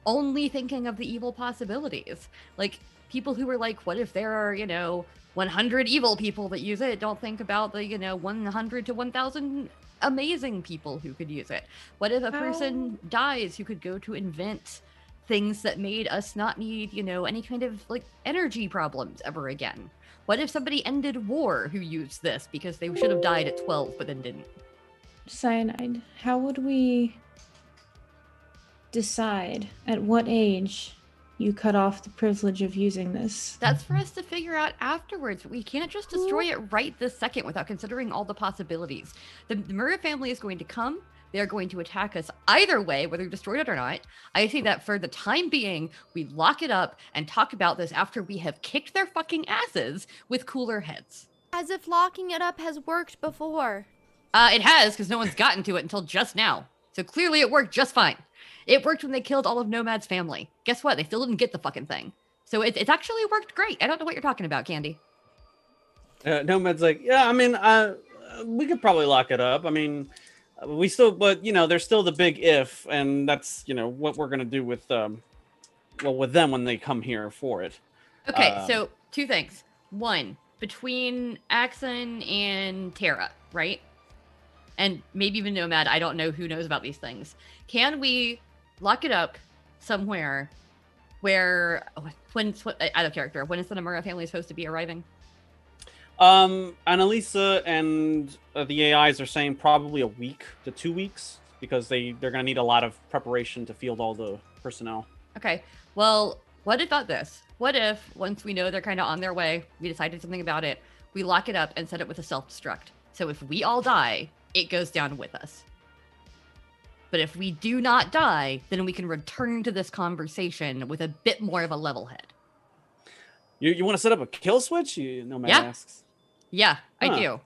Speaker 3: only thinking of the evil possibilities. Like, people who are like, what if there are, 100 evil people that use it? Don't think about the, 100 to 1,000 amazing people who could use it. What if a person dies who could go to invent things that made us not need, any kind of energy problems ever again? What if somebody ended war who used this because they should have died at 12 but then didn't?
Speaker 4: Cyanide, how would we decide at what age you cut off the privilege of using this?
Speaker 3: That's for us to figure out afterwards. We can't just destroy it right this second without considering all the possibilities. The Murrah family is going to come. they are going to attack us either way, whether we destroyed it or not. I say that for the time being, we lock it up and talk about this after we have kicked their fucking asses with cooler heads.
Speaker 5: As if locking it up has worked before.
Speaker 3: It has, because no one's gotten to it until just now. So clearly it worked just fine. It worked when they killed all of Nomad's family. Guess what? They still didn't get the fucking thing. So it's actually worked great. I don't know what you're talking about, Candy.
Speaker 1: Nomad's like, yeah, I mean, we could probably lock it up. I mean, we still, but there's still the big if, and that's what we're gonna do with with them when they come here for it.
Speaker 3: Okay, so 2 things. 1, between Axon and Terra, right? And maybe even Nomad, I don't know who knows about these things. Can we lock it up somewhere where, when out of character, when is the Nomura family supposed to be arriving?
Speaker 1: Annalisa and the AIs are saying probably a week to 2 weeks because they're gonna need a lot of preparation to field all the personnel.
Speaker 3: Okay, well, what about this? What if, once we know they're kind of on their way, we decided something about it, we lock it up and set it with a self-destruct. So if we all die, it goes down with us. But if we do not die, then we can return to this conversation with a bit more of a level head.
Speaker 1: You want to set up a kill switch? Nomad asks.
Speaker 3: Yeah, I do.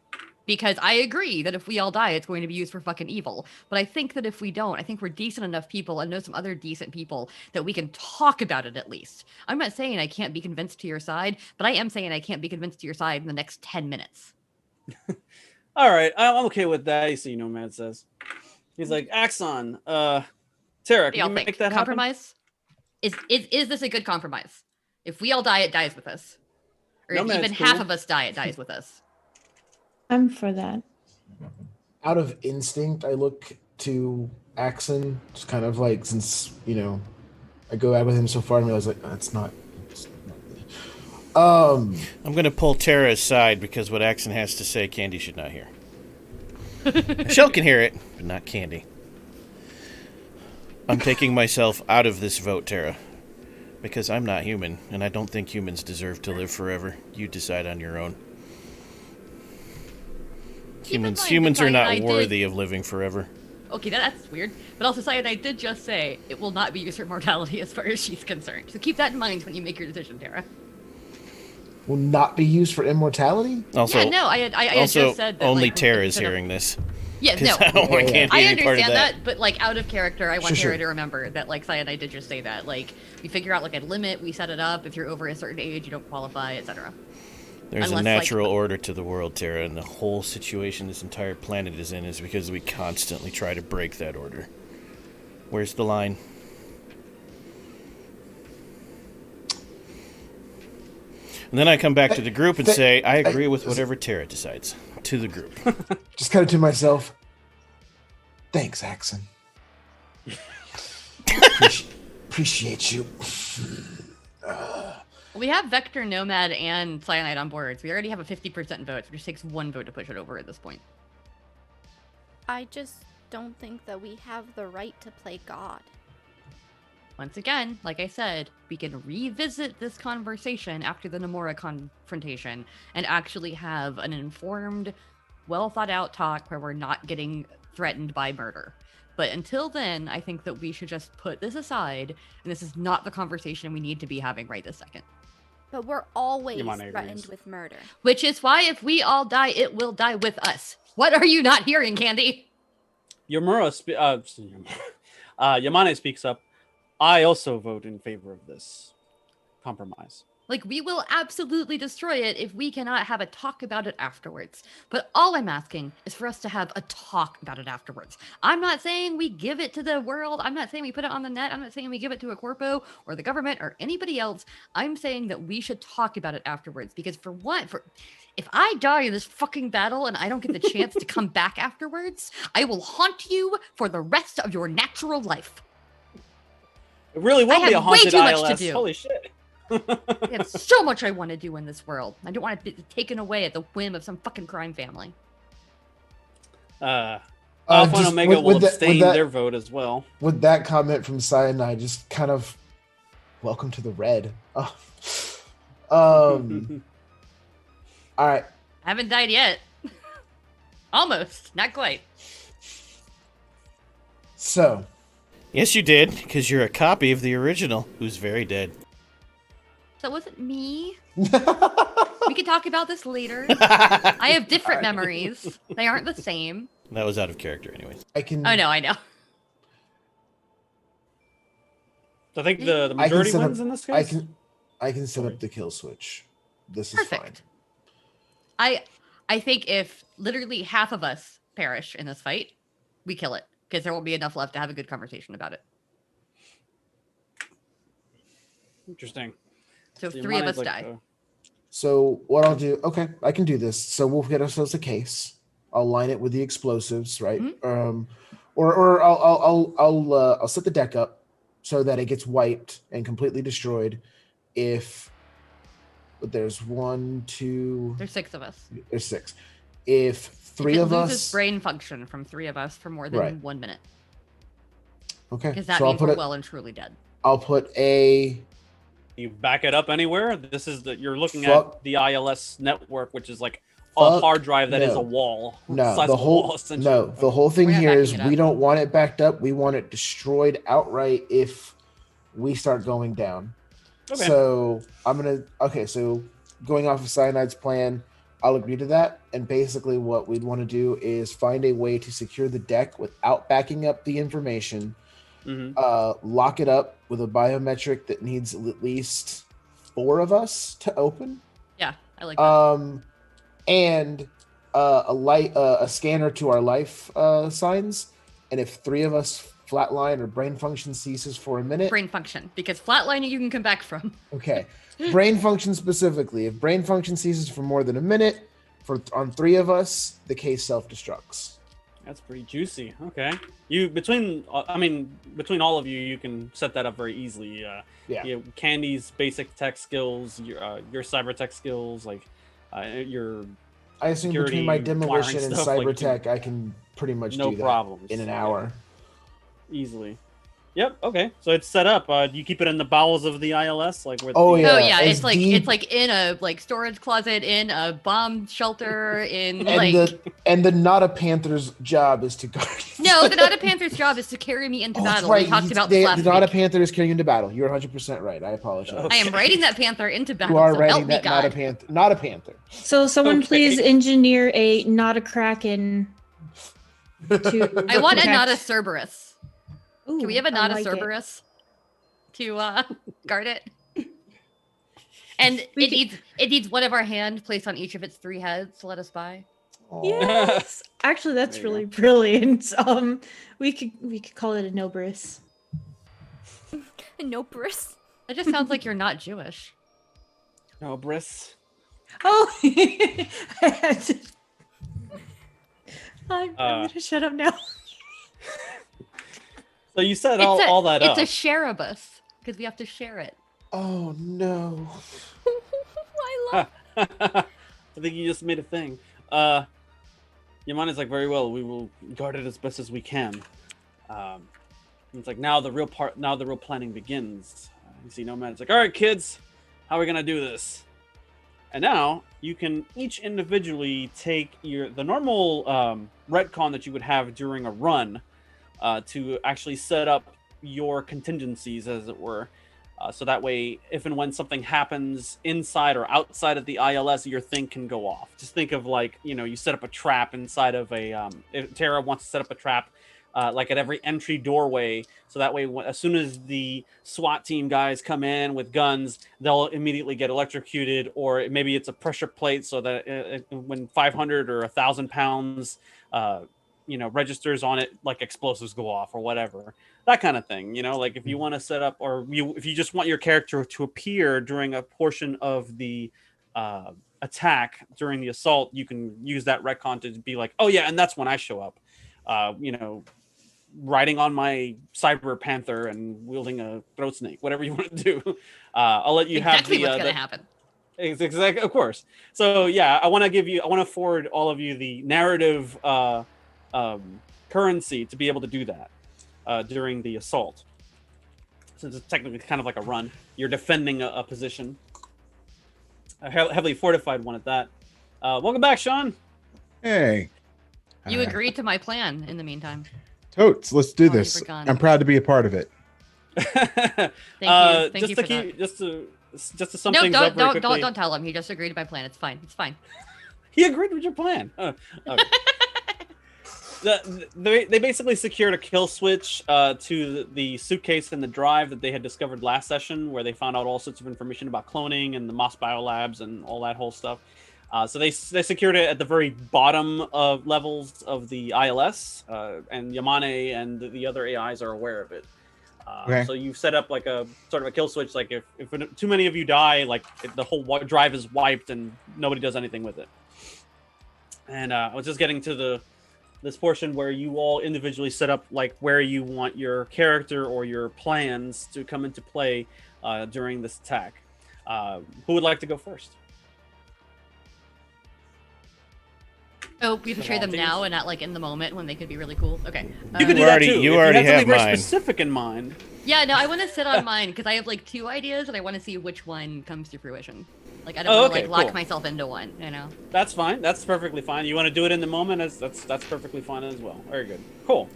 Speaker 3: Because I agree that if we all die, it's going to be used for fucking evil. But I think that if we don't, I think we're decent enough people and know some other decent people that we can talk about it at least. I'm not saying I can't be convinced to your side, but I am saying I can't be convinced to your side in the next 10 minutes.
Speaker 1: All right, I'm okay with that. You see, Nomad says. He's like, Axon, Tara, can you make that
Speaker 3: compromise? Is this a good compromise? If we all die, it dies with us. Or if even half of us die, it dies with us.
Speaker 4: I'm for that.
Speaker 2: Out of instinct, I look to Axon, just kind of like, since, I go out with him so far and realize, like, that's not
Speaker 6: I'm going to pull Tara aside because what Axon has to say, Candy should not hear. Michelle can hear it, but not Candy. I'm taking myself out of this vote, Tara, because I'm not human, and I don't think humans deserve to live forever. You decide on your own. Humans are not worthy of living forever.
Speaker 3: Okay, that's weird. But also, Cyanide did just say it will not be used for mortality as far as she's concerned. So keep that in mind when you make your decision, Tara.
Speaker 2: Will not be used for immortality?
Speaker 3: Also, yeah, no, I had just said that
Speaker 6: only Tara is hearing this.
Speaker 3: Yeah, no.
Speaker 6: I
Speaker 3: understand that, but out of character, I want Tara to remember that Cyanide did just say that. We figure out a limit, we set it up. If you're over a certain age, you don't qualify, etc.
Speaker 6: There's a natural order to the world, Tara, and the whole situation this entire planet is in is because we constantly try to break that order. Where's the line? And then I come back to the group and say, I agree with whatever Tara decides. To the group.
Speaker 2: Just kind of to myself, thanks, Axon. Appreciate you.
Speaker 3: We have Vector, Nomad, and Cyanide on board, so we already have a 50% vote. So it just takes 1 vote to push it over at this point.
Speaker 5: I just don't think that we have the right to play God.
Speaker 3: Once again, like I said, we can revisit this conversation after the Nomura confrontation and actually have an informed, well-thought-out talk where we're not getting threatened by murder. But until then, I think that we should just put this aside, and this is not the conversation we need to be having right this second.
Speaker 5: But we're always threatened with murder.
Speaker 3: Which is why if we all die, it will die with us. What are you not hearing, Candy?
Speaker 1: Yamane speaks up. I also vote in favor of this compromise.
Speaker 3: We will absolutely destroy it if we cannot have a talk about it afterwards. But all I'm asking is for us to have a talk about it afterwards. I'm not saying we give it to the world. I'm not saying we put it on the net. I'm not saying we give it to a corpo or the government or anybody else. I'm saying that we should talk about it afterwards. Because if I die in this fucking battle and I don't get the chance to come back afterwards, I will haunt you for the rest of your natural life.
Speaker 1: It really will be a haunted
Speaker 3: ILS.
Speaker 1: Much to do. Holy shit.
Speaker 3: I have so much I want to do in this world. I don't want to be taken away at the whim of some fucking crime family.
Speaker 1: Alpha and Omega will abstain their vote as well.
Speaker 2: With that comment from Cyanide, just kind of welcome to the red. Oh. All right.
Speaker 3: I haven't died yet. Almost. Not quite.
Speaker 2: So,
Speaker 6: Yes, you did, because you're a copy of the original, who's very dead.
Speaker 3: So it wasn't me. We can talk about this later. I have different memories. They aren't the same.
Speaker 6: That was out of character, anyways.
Speaker 2: I can.
Speaker 3: Oh no, I know.
Speaker 1: I think the
Speaker 2: I can
Speaker 1: majority
Speaker 2: set
Speaker 1: wins
Speaker 2: up,
Speaker 1: in this case.
Speaker 2: I can set up the kill switch. This is
Speaker 3: Perfect. I think if literally half of us perish in this fight, we kill it because there won't be enough left to have a good conversation about it.
Speaker 1: Interesting.
Speaker 3: So if
Speaker 1: So
Speaker 3: 3 of
Speaker 1: mine
Speaker 3: us
Speaker 1: is
Speaker 3: die.
Speaker 2: fine. So what I'll do? Okay, I can do this. So we'll get ourselves a case. I'll line it with the explosives, right? Or I'll set the deck up so that it gets wiped and completely destroyed. But there's 1, 2.
Speaker 3: There's 6 of us.
Speaker 2: There's 6. If 3
Speaker 3: if it
Speaker 2: of
Speaker 3: loses
Speaker 2: us,
Speaker 3: brain function from 3 of us for more than
Speaker 2: Right.
Speaker 3: 1 minute,
Speaker 2: okay.
Speaker 3: because that
Speaker 2: so
Speaker 3: means we're well and truly dead.
Speaker 2: I'll put a.
Speaker 1: You back it up anywhere. This is you're looking
Speaker 2: Fuck.
Speaker 1: at the ILS network, which is like a
Speaker 2: Fuck
Speaker 1: hard drive that is
Speaker 2: no.
Speaker 1: a wall.
Speaker 2: No,
Speaker 1: size
Speaker 2: the
Speaker 1: of a
Speaker 2: whole
Speaker 1: wall, essentially.
Speaker 2: the whole thing
Speaker 3: We're not
Speaker 2: here is
Speaker 3: backing it
Speaker 2: we
Speaker 3: up.
Speaker 2: don't want it backed up. We want it destroyed outright if we start going down.
Speaker 1: Okay.
Speaker 2: So so going off of Cyanide's plan, I'll agree to that. And basically what we'd want to do is find a way to secure the deck without backing up the information, lock it up with a biometric that needs at least 4 of us to open.
Speaker 3: Yeah, I like that.
Speaker 2: And a scanner to our life signs, and if 3 of us flatline or brain function ceases for a minute.
Speaker 3: Brain function, because flatlining you can come back from.
Speaker 2: Okay, brain function specifically. If brain function ceases for more than a minute, on 3 of us, the case self-destructs.
Speaker 1: That's pretty juicy. Okay. Between all of you, you can set that up very easily. Candy's basic tech skills, your cyber tech skills, like your.
Speaker 2: I assume
Speaker 1: security,
Speaker 2: between my demolition
Speaker 1: wiring
Speaker 2: and
Speaker 1: stuff,
Speaker 2: cyber
Speaker 1: like,
Speaker 2: tech, I can pretty much
Speaker 1: no
Speaker 2: do that
Speaker 1: problems
Speaker 2: in an hour.
Speaker 1: Easily. Yep. Okay. So it's set up. Do you keep it in the bowels of the ILS, like where?
Speaker 2: Oh,
Speaker 1: the,
Speaker 2: yeah.
Speaker 3: Oh yeah,
Speaker 2: as
Speaker 3: it's like
Speaker 2: deep-
Speaker 3: it's like in a storage closet, in a bomb shelter, in
Speaker 2: And the Not a Panther's job is to guard.
Speaker 3: No, the Not a Panther's job is to carry me into
Speaker 2: That's
Speaker 3: battle.
Speaker 2: right.
Speaker 3: We talked about
Speaker 2: the
Speaker 3: this last
Speaker 2: Not a
Speaker 3: week.
Speaker 2: Panther is carrying you into battle. You're 100% right. I apologize.
Speaker 3: I am writing that panther into battle.
Speaker 2: You are
Speaker 3: so
Speaker 2: writing
Speaker 3: help me
Speaker 2: that
Speaker 3: God.
Speaker 2: Not a Panther.
Speaker 4: So someone
Speaker 1: Okay.
Speaker 4: please engineer a not a kraken. To
Speaker 3: I want a
Speaker 4: protect-
Speaker 3: not a Cerberus.
Speaker 4: Ooh,
Speaker 3: Can we have a
Speaker 4: I
Speaker 3: not a
Speaker 4: like it.
Speaker 3: Cerberus to guard it? And it needs one of our hand placed on each of its 3 heads to let us by.
Speaker 4: Yes. Actually, that's
Speaker 1: There you
Speaker 4: really brilliant. We could call it a Nobris.
Speaker 5: No bris.
Speaker 3: It just sounds like you're not Jewish.
Speaker 1: No, Briss.
Speaker 4: Oh, I had to. I'm gonna shut up now.
Speaker 1: So you set all that up.
Speaker 3: It's a shareabus because we have to share it.
Speaker 2: Oh no.
Speaker 5: I love.
Speaker 1: I think you just made a thing. Yamana's like, very well, we will guard it as best as we can. It's like now the real planning begins. You see Nomad's like, all right, kids, how are we gonna do this? And now you can each individually take the normal retcon that you would have during a run to actually set up your contingencies, as it were. So that way, if and when something happens inside or outside of the ILS, your thing can go off. Just think of you set up a trap inside of if Terra wants to set up a trap, like at every entry doorway. So that way, as soon as the SWAT team guys come in with guns, they'll immediately get electrocuted, or maybe it's a pressure plate so that when 500 or 1,000 pounds, registers on it, like explosives go off or whatever. That kind of thing, like if you want to set up, or if you just want your character to appear during a portion of the attack during the assault, you can use that retcon to be like, oh yeah, and that's when I show up, riding on my cyber panther and wielding a throat snake, whatever you want to do. I'll let you
Speaker 3: Exactly
Speaker 1: have
Speaker 3: what's gonna happen.
Speaker 1: Exactly, of course. So yeah, I want to forward all of you the narrative currency to be able to do that during the assault. Since it's technically kind of like a run, you're defending a position. A heavily fortified one at that. Welcome back, Shawn.
Speaker 7: Hey.
Speaker 3: You agreed to my plan in the meantime.
Speaker 7: Totes, let's do
Speaker 3: Already
Speaker 7: this.
Speaker 3: forgone.
Speaker 7: I'm proud to be a part of it.
Speaker 3: Thank you
Speaker 1: just
Speaker 3: for
Speaker 1: to keep, just to sum
Speaker 3: No,
Speaker 1: things up very
Speaker 3: don't
Speaker 1: quickly.
Speaker 3: tell him. He just agreed to my plan. It's fine. It's fine.
Speaker 1: He agreed with your plan. Okay. They basically secured a kill switch to the suitcase and the drive that they had discovered last session, where they found out all sorts of information about cloning and the Moss Biolabs and all that whole stuff. So they secured it at the very bottom of levels of the ILS, and Yamane and the other AIs are aware of it.
Speaker 7: Okay.
Speaker 1: So you've set up like a sort of a kill switch. Like if too many of you die, like the whole drive is wiped and nobody does anything with it. And I was just getting to this portion where you all individually set up like where you want your character or your plans to come into play during this attack. Who would like to go first?
Speaker 3: Oh, we betray them now and not like in the moment when they could be really cool. Okay.
Speaker 1: You could do
Speaker 6: You
Speaker 1: that
Speaker 6: already-
Speaker 1: too.
Speaker 6: you
Speaker 1: If
Speaker 6: already
Speaker 1: have something
Speaker 6: have
Speaker 1: very
Speaker 6: mine.
Speaker 1: specific in mind.
Speaker 3: Yeah, no, I want to sit on mine because I have like 2 ideas and I want to see which one comes to fruition. Like I don't
Speaker 1: Oh,
Speaker 3: want to
Speaker 1: okay,
Speaker 3: like lock
Speaker 1: cool.
Speaker 3: myself into one, you know.
Speaker 1: That's fine. That's perfectly fine. You want to do it in the moment? That's perfectly fine as well. Very good. Cool.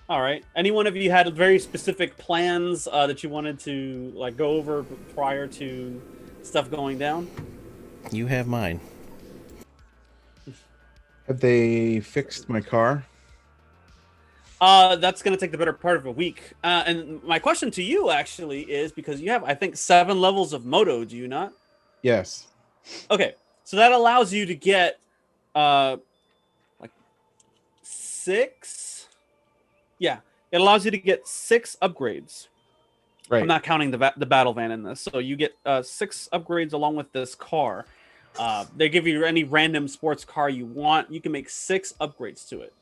Speaker 1: All right. Any one of you had very specific plans that you wanted to like go over prior to stuff going down?
Speaker 6: You have mine.
Speaker 7: Have they fixed my car?
Speaker 1: That's going to take the better part of a week. And my question to you actually is because you have, I think, 7 levels of moto, do you not?
Speaker 7: Yes.
Speaker 1: Okay, so that allows you to get like 6. Yeah, it allows you to get 6 upgrades.
Speaker 7: Right.
Speaker 1: I'm not counting the battle van in this. So you get 6 upgrades along with this car. They give you any random sports car you want. You can make 6 upgrades to it.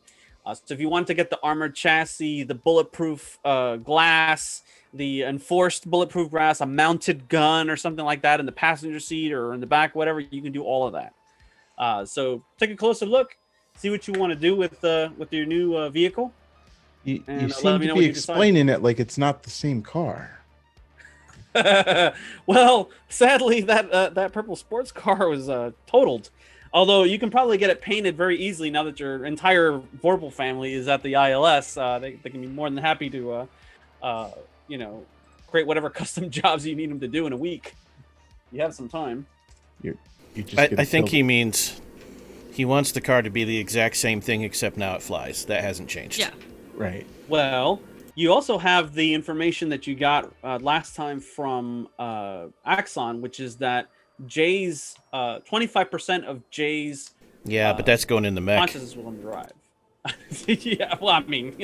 Speaker 1: So if you want to get the armored chassis, the bulletproof glass, the enforced bulletproof glass, a mounted gun or something like that in the passenger seat or in the back, whatever, you can do all of that. So take a closer look, see what you want to do with your new vehicle.
Speaker 7: You
Speaker 1: And, let
Speaker 7: seem
Speaker 1: me know
Speaker 7: to
Speaker 1: what
Speaker 7: be
Speaker 1: you decide.
Speaker 7: explaining it like it's not the same car.
Speaker 1: Well, sadly, that purple sports car was totaled. Although you can probably get it painted very easily now that your entire Vorpal family is at the ILS. They can be more than happy to, create whatever custom jobs you need them to do in a week. You have some time.
Speaker 7: You just
Speaker 6: I think he means he wants the car to be the exact same thing, except now it flies. That hasn't changed.
Speaker 3: Yeah.
Speaker 7: right.
Speaker 1: Well, you also have the information that you got last time from Axon, which is that Jay's 25% of Jay's
Speaker 6: Yeah, but that's going in the mech.
Speaker 1: consciousness will drive. Yeah, well, I mean,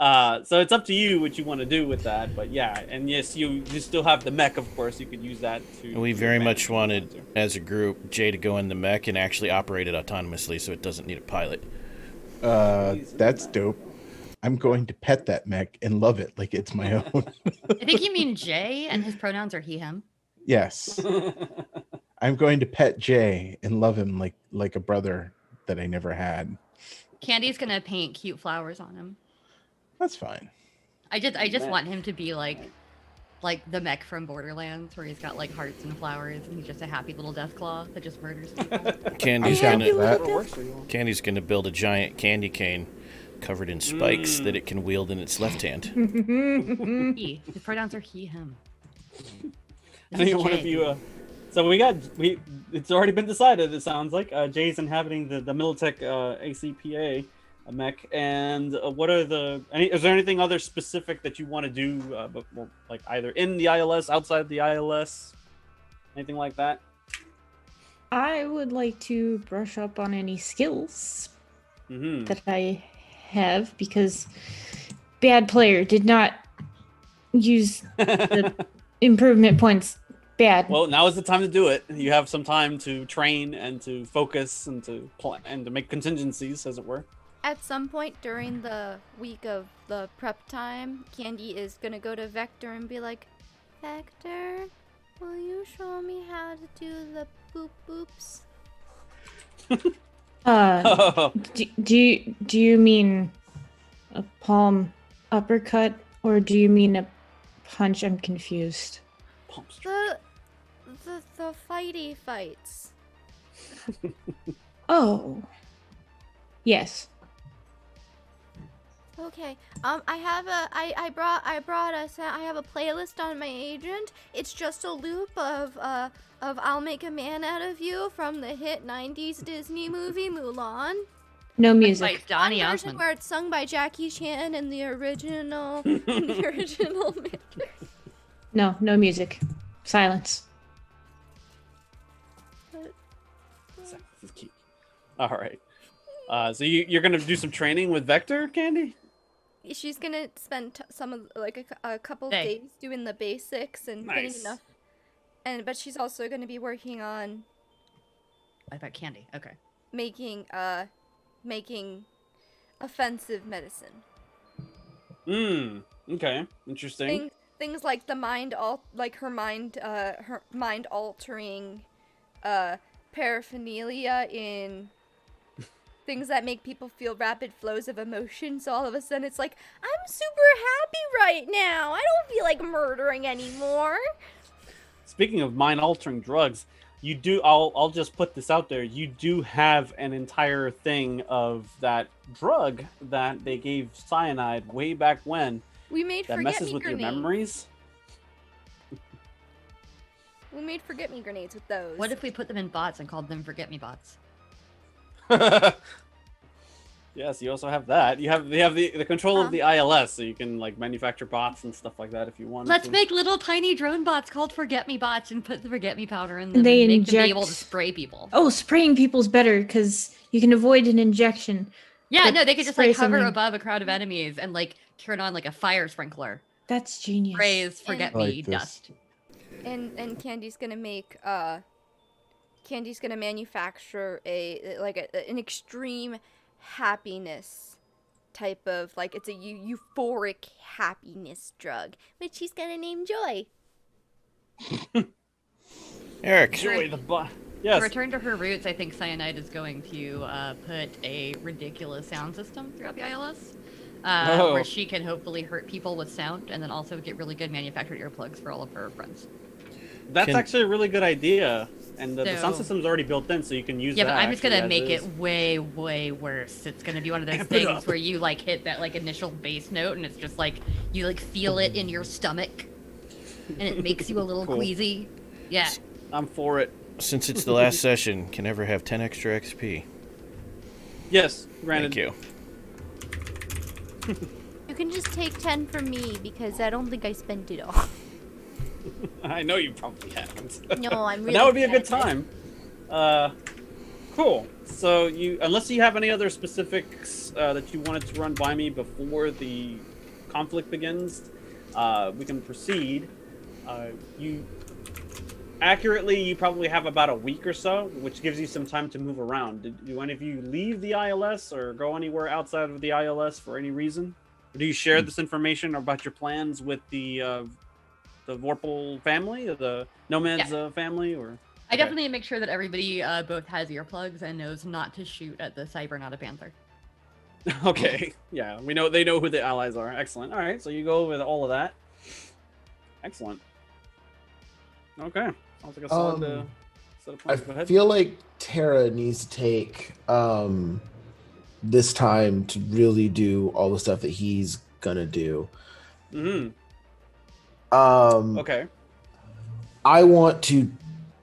Speaker 1: so it's up to you what you want to do with that. But yeah, and yes, you still have the mech, of course. You could use that to.
Speaker 6: We
Speaker 1: to
Speaker 6: very
Speaker 1: advantage
Speaker 6: much
Speaker 1: if you wanted
Speaker 6: wanted, as a group, Jay to go in the mech and actually operate it autonomously, so it doesn't need a pilot.
Speaker 7: That's dope. I'm going to pet that mech and love it like it's my own.
Speaker 3: I think you mean Jay, and his pronouns are he, him.
Speaker 7: Yes. I'm going to pet Jay and love him like a brother that I never had.
Speaker 3: Candy's gonna paint cute flowers on him.
Speaker 7: That's fine.
Speaker 3: I just want him to be like the mech from Borderlands, where he's got like hearts and flowers, and he's just a happy little deathclaw that just murders people.
Speaker 6: Candy's
Speaker 7: I'm
Speaker 6: gonna
Speaker 7: down for that.
Speaker 1: Whatever works for you.
Speaker 6: Candy's gonna build a giant candy cane covered in spikes that it can wield in its left hand.
Speaker 3: He. His pronouns are he, him.
Speaker 1: Any one of you. So it's already been decided. It sounds like Jay's inhabiting the Militech ACPA mech. And what are is there anything other specific that you want to do? Like either in the ILS, outside the ILS, anything like that?
Speaker 4: I would like to brush up on any skills
Speaker 1: Mm-hmm.
Speaker 4: that I have because bad player did not use the improvement points bad.
Speaker 1: Well, now is the time to do it. You have some time to train and to focus and to plan and to make contingencies, as it were.
Speaker 5: At some point during the week of the prep time, Candy is gonna go to Vector and be like, Vector, will you show me how to do the boop boops?
Speaker 4: Do you mean a palm uppercut or do you mean a punch? I'm confused.
Speaker 5: The fighty fights.
Speaker 4: Oh. Yes.
Speaker 5: Okay. I have a playlist on my agent. It's just a loop of I'll Make a Man Out of You from the hit 90s Disney movie Mulan.
Speaker 4: No
Speaker 3: By
Speaker 4: music.
Speaker 3: Donny
Speaker 5: One version
Speaker 3: Osmond.
Speaker 5: where it's sung by Jackie Chan in the original manner.
Speaker 4: No music. Silence.
Speaker 1: Silence is key. All right. So you're gonna do some training with Vector, Candy?
Speaker 5: She's gonna spend some of a couple
Speaker 3: Day.
Speaker 5: days doing the basics and getting
Speaker 1: Nice.
Speaker 5: enough. But she's also gonna be working on
Speaker 3: I thought candy. Okay.
Speaker 5: making offensive medicine.
Speaker 1: Okay. Interesting.
Speaker 5: Things like her mind altering paraphernalia in things that make people feel rapid flows of emotion. So all of a sudden it's like, I'm super happy right now. I don't feel like murdering anymore.
Speaker 1: Speaking of mind-altering drugs, you do. I'll just put this out there. You do have an entire thing of that drug that they gave Cyanide way back when.
Speaker 5: We made
Speaker 1: That
Speaker 5: forget
Speaker 1: messes
Speaker 5: me
Speaker 1: with your
Speaker 5: grenades.
Speaker 1: memories.
Speaker 5: We made forget me grenades with those.
Speaker 3: What if we put them in bots and called them forget me bots?
Speaker 1: Yes, you also have that. You have the control of the ILS, so you can like manufacture bots and stuff like that if you want.
Speaker 3: Let's
Speaker 1: to.
Speaker 3: make little tiny drone bots called forget me bots and put the forget me powder in them
Speaker 4: They
Speaker 3: and make them be
Speaker 4: inject-
Speaker 3: able to spray people.
Speaker 4: Oh, spraying people's better because you can avoid an injection.
Speaker 3: Yeah,
Speaker 4: Like,
Speaker 3: no, they could just
Speaker 4: spray
Speaker 3: like hover
Speaker 4: something.
Speaker 3: above a crowd of enemies and like turn on like a fire sprinkler.
Speaker 4: That's genius.
Speaker 3: Sprays forget
Speaker 7: I like
Speaker 3: me
Speaker 7: this.
Speaker 3: dust.
Speaker 5: And Candy's gonna make Candy's gonna manufacture an extreme happiness type of it's a euphoric happiness drug, which she's gonna name Joy.
Speaker 6: Eric,
Speaker 1: Joy the bot.
Speaker 3: To
Speaker 1: Yes.
Speaker 3: return to her roots, I think Cyanide is going to put a ridiculous sound system throughout the ILS,
Speaker 1: Oh.
Speaker 3: where she can hopefully hurt people with sound, and then also get really good manufactured earplugs for all of her friends.
Speaker 1: That's
Speaker 6: Can-
Speaker 1: actually a really good idea, and the sound
Speaker 3: So-
Speaker 1: system's already built in, so you can use
Speaker 3: Yeah,
Speaker 1: that.
Speaker 3: but I'm just
Speaker 1: actually
Speaker 3: gonna
Speaker 1: as
Speaker 3: make
Speaker 1: is.
Speaker 3: it way, way worse. It's gonna be one of those
Speaker 1: Amp it
Speaker 3: things
Speaker 1: up.
Speaker 3: where you like hit that like initial bass note, and it's just like you like feel it in your stomach, and it makes you a little
Speaker 1: Cool.
Speaker 3: queasy. Yeah.
Speaker 1: I'm for it.
Speaker 6: since it's the last session, can ever have 10 extra XP.
Speaker 1: Yes, granted.
Speaker 6: Thank you.
Speaker 5: You can just take 10 from me because I don't think I spent it all.
Speaker 1: I know you probably haven't.
Speaker 5: No, I'm
Speaker 1: But
Speaker 5: really.
Speaker 1: that would be a
Speaker 5: bad
Speaker 1: good
Speaker 5: at it.
Speaker 1: time. Cool. So unless you have any other specifics that you wanted to run by me before the conflict begins, we can proceed. You probably have about a week or so, which gives you some time to move around. Do any of you leave the ILS or go anywhere outside of the ILS for any reason? Or do you share this information about your plans with the Vorpal family, or the Nomads family, or?
Speaker 3: I definitely make sure that everybody both has earplugs and knows not to shoot at the cyber, not a panther.
Speaker 1: Okay, yeah, they know who the allies are. Excellent. All right, so you go with all of that. Excellent. Okay, sounds like a solid set of
Speaker 2: I
Speaker 1: plans. Go ahead.
Speaker 2: feel like Tara needs to take this time to really do all the stuff that he's gonna do.
Speaker 1: Okay.
Speaker 2: I want to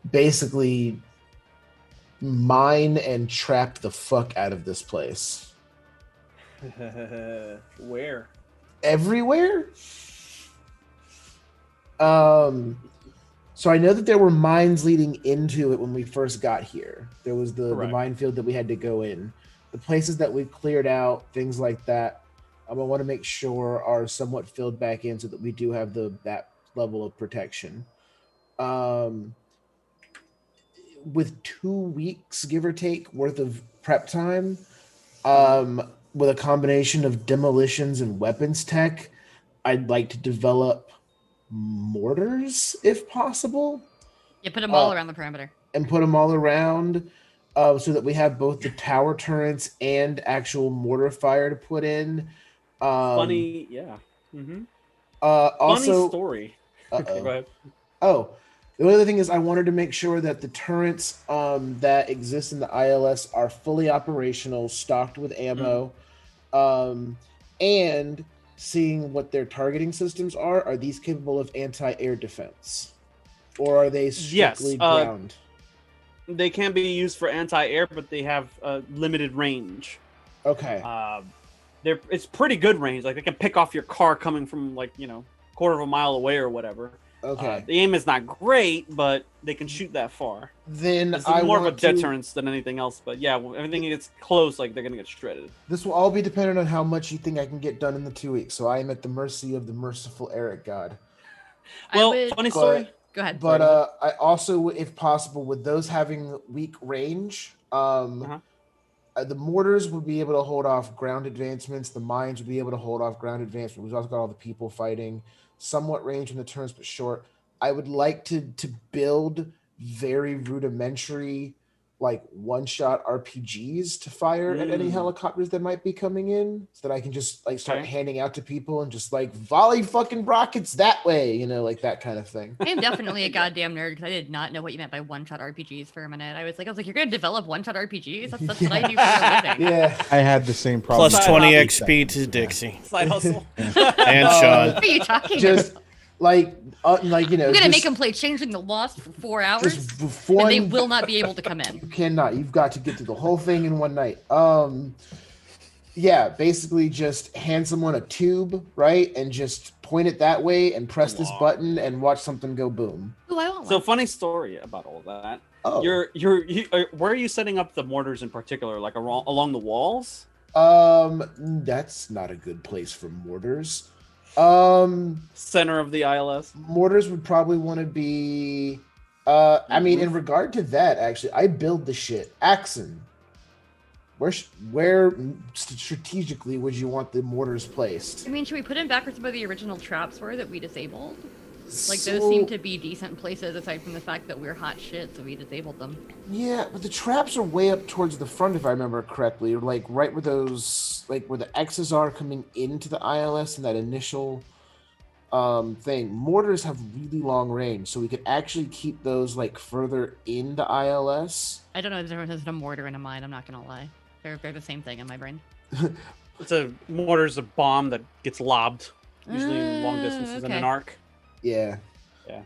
Speaker 2: basically mine and trap the fuck out of this place.
Speaker 1: Where?
Speaker 2: Everywhere? So I know that there were mines leading into it when we first got here. There was the
Speaker 1: Correct.
Speaker 2: minefield that we had to go in. The places that we've cleared out, things like that, I want to make sure are somewhat filled back in so that we do have that level of protection. With 2 weeks, give or take, worth of prep time, with a combination of demolitions and weapons tech, I'd like to develop mortars, if possible,
Speaker 3: You put them all around the perimeter.
Speaker 2: and put them all around so that we have both the tower turrets and actual mortar fire to put in.
Speaker 1: Funny, yeah.
Speaker 2: Also,
Speaker 1: Funny story.
Speaker 2: uh-oh.
Speaker 1: Okay, go ahead.
Speaker 2: Oh, the other thing is I wanted to make sure that the turrets that exist in the ILS are fully operational, stocked with ammo, and seeing what their targeting systems are. Are these capable of anti-air defense, or are they strictly ground?
Speaker 1: They can be used for anti-air, but they have limited range.
Speaker 2: Okay.
Speaker 1: It's pretty good range. Like they can pick off your car coming from quarter of a mile away or whatever.
Speaker 2: Okay.
Speaker 1: The aim is not great, but they can shoot that far.
Speaker 2: Then
Speaker 1: It's
Speaker 2: I
Speaker 1: more of a
Speaker 2: want to-
Speaker 1: deterrence than anything else. But yeah, when everything gets close, like they're gonna get shredded.
Speaker 2: This will all be dependent on how much you think I can get done in the 2 weeks. So I am at the mercy of the merciful Eric God.
Speaker 1: Well,
Speaker 3: I would...
Speaker 1: funny story.
Speaker 3: Go ahead.
Speaker 2: But I also, if possible, with those having weak range, the mortars would be able to hold off ground advancements. The mines would be able to hold off ground advancements. We've also got all the people fighting, somewhat range in the turns, but short. I would like to build very rudimentary, like one-shot RPGs to fire at any helicopters that might be coming in, so that I can just like start handing out to people and just like volley fucking rockets that way, like that kind of thing.
Speaker 3: I am definitely a goddamn nerd because I did not know what you meant by one-shot RPGs for a minute. I was like, you're gonna develop one-shot RPGs? That's what I do for a living.
Speaker 2: Yeah,
Speaker 7: I had the same problem.
Speaker 6: Plus 20 XP to Dixie
Speaker 1: Side hustle.
Speaker 6: and Shawn.
Speaker 3: What are you talking
Speaker 2: just
Speaker 3: about?
Speaker 2: I'm
Speaker 3: I'm gonna
Speaker 2: just-
Speaker 3: make them play Changing the Lost for 4 hours,
Speaker 2: just before
Speaker 3: and they will not be able to come in.
Speaker 2: You cannot. You've got to get through the whole thing in one night. Yeah, basically just hand someone a tube, right, and just point it that way and press this button and watch something go boom.
Speaker 3: Ooh, I want
Speaker 1: So
Speaker 3: one.
Speaker 1: funny story about all that.
Speaker 2: Oh.
Speaker 1: Where are you setting up the mortars in particular? Like along the walls?
Speaker 2: That's not a good place for mortars.
Speaker 1: Center of the ILS.
Speaker 2: Mortars would probably want to be. I mean, in regard to that, actually, I build the shit. Axon. Where strategically would you want the mortars placed?
Speaker 3: I mean, should we put in back where some of the original traps were that we disabled? Like,
Speaker 2: So-
Speaker 3: those seem to be decent places aside from the fact that we're hot shit, so we disabled them.
Speaker 2: Yeah, but the traps are way up towards the front, if I remember correctly, or like right where those, like where the X's are coming into the ILS and that initial thing. Mortars have really long range, so we could actually keep those like further in the ILS.
Speaker 3: I don't know the difference between a mortar and a mine, I'm not gonna lie. They're the same thing in my brain.
Speaker 1: Mortar's a bomb that gets lobbed, usually long distances in
Speaker 3: okay.
Speaker 1: an arc.
Speaker 2: Yeah.
Speaker 1: Yeah.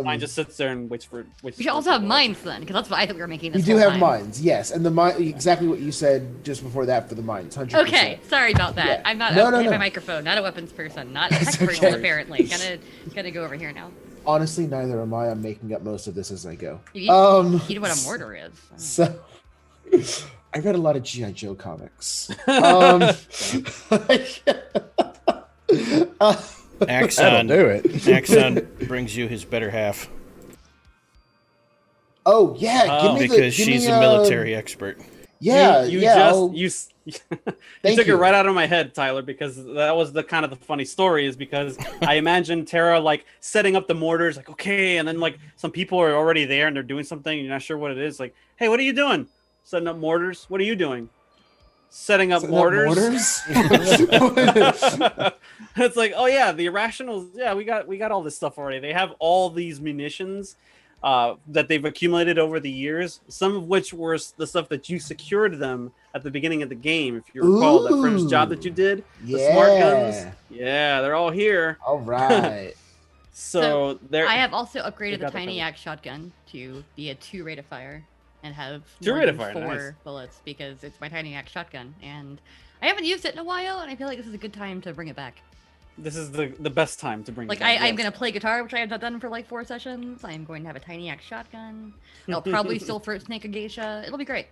Speaker 1: Mine just sits there and waits for.
Speaker 3: We should also have mines then, because that's what I thought we were making
Speaker 2: We
Speaker 3: this
Speaker 2: do
Speaker 3: whole
Speaker 2: have
Speaker 3: time.
Speaker 2: mines, yes, and the mine exactly what you said just before that for the mines. 100%.
Speaker 3: Okay, sorry about that.
Speaker 2: Yeah.
Speaker 3: I'm not
Speaker 2: No,
Speaker 3: up
Speaker 2: no,
Speaker 3: to
Speaker 2: no.
Speaker 3: my microphone, not a weapons person, not a tech
Speaker 2: It's
Speaker 3: person
Speaker 2: okay.
Speaker 3: apparently. Gotta go over here now.
Speaker 2: Honestly, neither am I. I'm making up most of this as I go.
Speaker 3: You know what a mortar is.
Speaker 2: So, I read a lot of G.I. Joe comics.
Speaker 7: That'll
Speaker 6: Axon.
Speaker 7: do it.
Speaker 6: Axon brings you his better half
Speaker 2: Oh yeah, give me
Speaker 6: because
Speaker 2: give
Speaker 6: she's
Speaker 2: me,
Speaker 6: a military expert.
Speaker 2: Yeah,
Speaker 1: you
Speaker 2: yeah.
Speaker 1: just
Speaker 2: I'll-
Speaker 1: you
Speaker 2: Thank
Speaker 1: took
Speaker 2: you.
Speaker 1: it right out of my head, Tyler, because that was the kind of the funny story. Is because I imagine Tara like setting up the mortars, like okay, and then like some people are already there and they're doing something. You're not sure what it is. Like, hey, what are you doing? Setting up mortars. What are you doing? Setting up
Speaker 2: Setting up
Speaker 1: mortars.
Speaker 2: mortars?
Speaker 1: It's like, oh yeah, the irrationals. Yeah, we got all this stuff already. They have all these munitions that they've accumulated over the years. Some of which were the stuff that you secured them at the beginning of the game, if you recall that first job that you did. The smart guns. Yeah, they're all here.
Speaker 2: All right.
Speaker 1: So there.
Speaker 3: I have also upgraded
Speaker 1: They
Speaker 3: the
Speaker 1: got the
Speaker 3: tiny
Speaker 1: cover.
Speaker 3: axe shotgun to be a 2 rate of fire and have
Speaker 1: Two
Speaker 3: more
Speaker 1: rate
Speaker 3: than
Speaker 1: of fire,
Speaker 3: 4
Speaker 1: nice.
Speaker 3: bullets because it's my tiny axe shotgun and I haven't used it in a while and I feel like this is a good time to bring it back.
Speaker 1: This is the best time to bring.
Speaker 3: Like
Speaker 1: it back,
Speaker 3: I'm
Speaker 1: yes.
Speaker 3: gonna play guitar, which I have not done for like 4 sessions. I'm going to have a tiny axe shotgun. I'll probably still throat snake a geisha. It'll be great.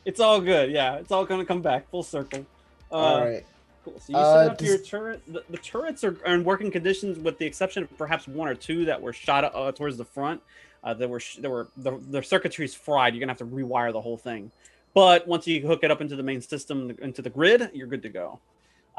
Speaker 1: It's all good. Yeah, it's all gonna come back full circle.
Speaker 2: All right.
Speaker 1: Cool. So you set up
Speaker 2: does-
Speaker 1: your turret. The turrets are in working conditions, with the exception of perhaps 1 or 2 that were shot towards the front. Their circuitry's fried. You're gonna have to rewire the whole thing. But once you hook it up into the main system, into the grid, you're good to go.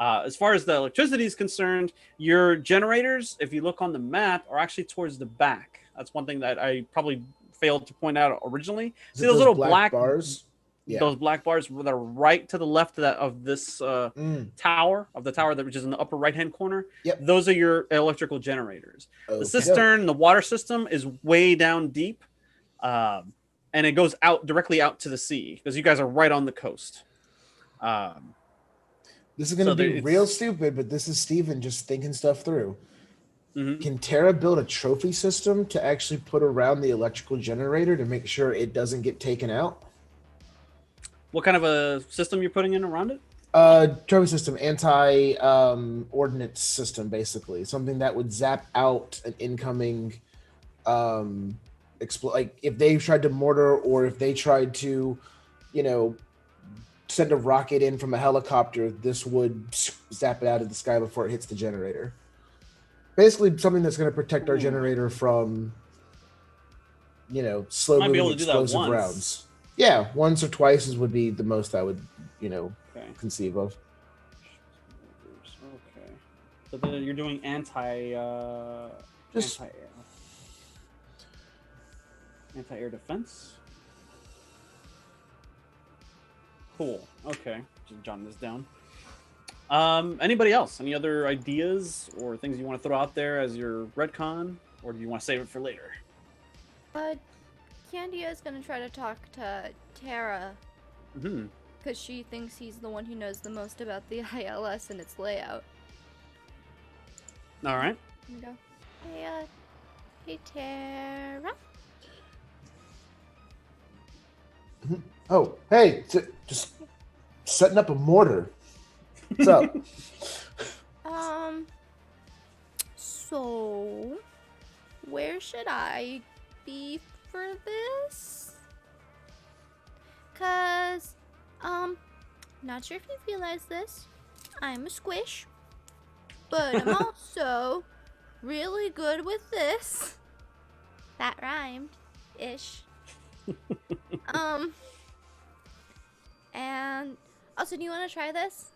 Speaker 1: As far as the electricity is concerned, your generators, if you look on the map, are actually towards the back. That's one thing that I probably failed to point out originally.
Speaker 2: Is
Speaker 1: See
Speaker 2: it
Speaker 1: those little
Speaker 2: black bars? Yeah.
Speaker 1: Those black bars that are right to the left of this tower, which is in the upper right-hand corner.
Speaker 2: Yep.
Speaker 1: Those are your electrical generators. The
Speaker 2: Okey-doke.
Speaker 1: cistern, the water system, is way down deep, and it goes directly out to the sea because you guys are right on the coast.
Speaker 2: This is going to
Speaker 1: So
Speaker 2: be real stupid, but this is Steven just thinking stuff through.
Speaker 1: Mhm.
Speaker 2: Can Terra build a trophy system to actually put around the electrical generator to make sure it doesn't get taken out?
Speaker 1: What kind of a system you're putting in around it?
Speaker 2: Trophy system, anti-ordnance system, basically. Something that would zap out an incoming like if they tried to mortar or if they tried to, send a rocket in from a helicopter, this would zap it out of the sky before it hits the generator. Basically, something that's going to protect our generator from, slow-moving explosive rounds. Yeah, once or twice would be the most I would, conceive of.
Speaker 1: Okay. So then you're doing anti-air defense. Cool. Okay. Just jotting this down. Anybody else? Any other ideas or things you want to throw out there as your retcon, or do you want to save it for later?
Speaker 5: Candia is gonna try to talk to Terra
Speaker 1: Mm-hmm.
Speaker 5: because she thinks he's the one who knows the most about the ILS and its layout.
Speaker 1: All right.
Speaker 5: And go, hey Terra.
Speaker 2: Oh, hey, just setting up a mortar. What's up?
Speaker 5: So where should I be for this? Cause, not sure if you realize this, I'm a squish, but I'm also really good with this. That rhymed, ish. And also, do you want to try this?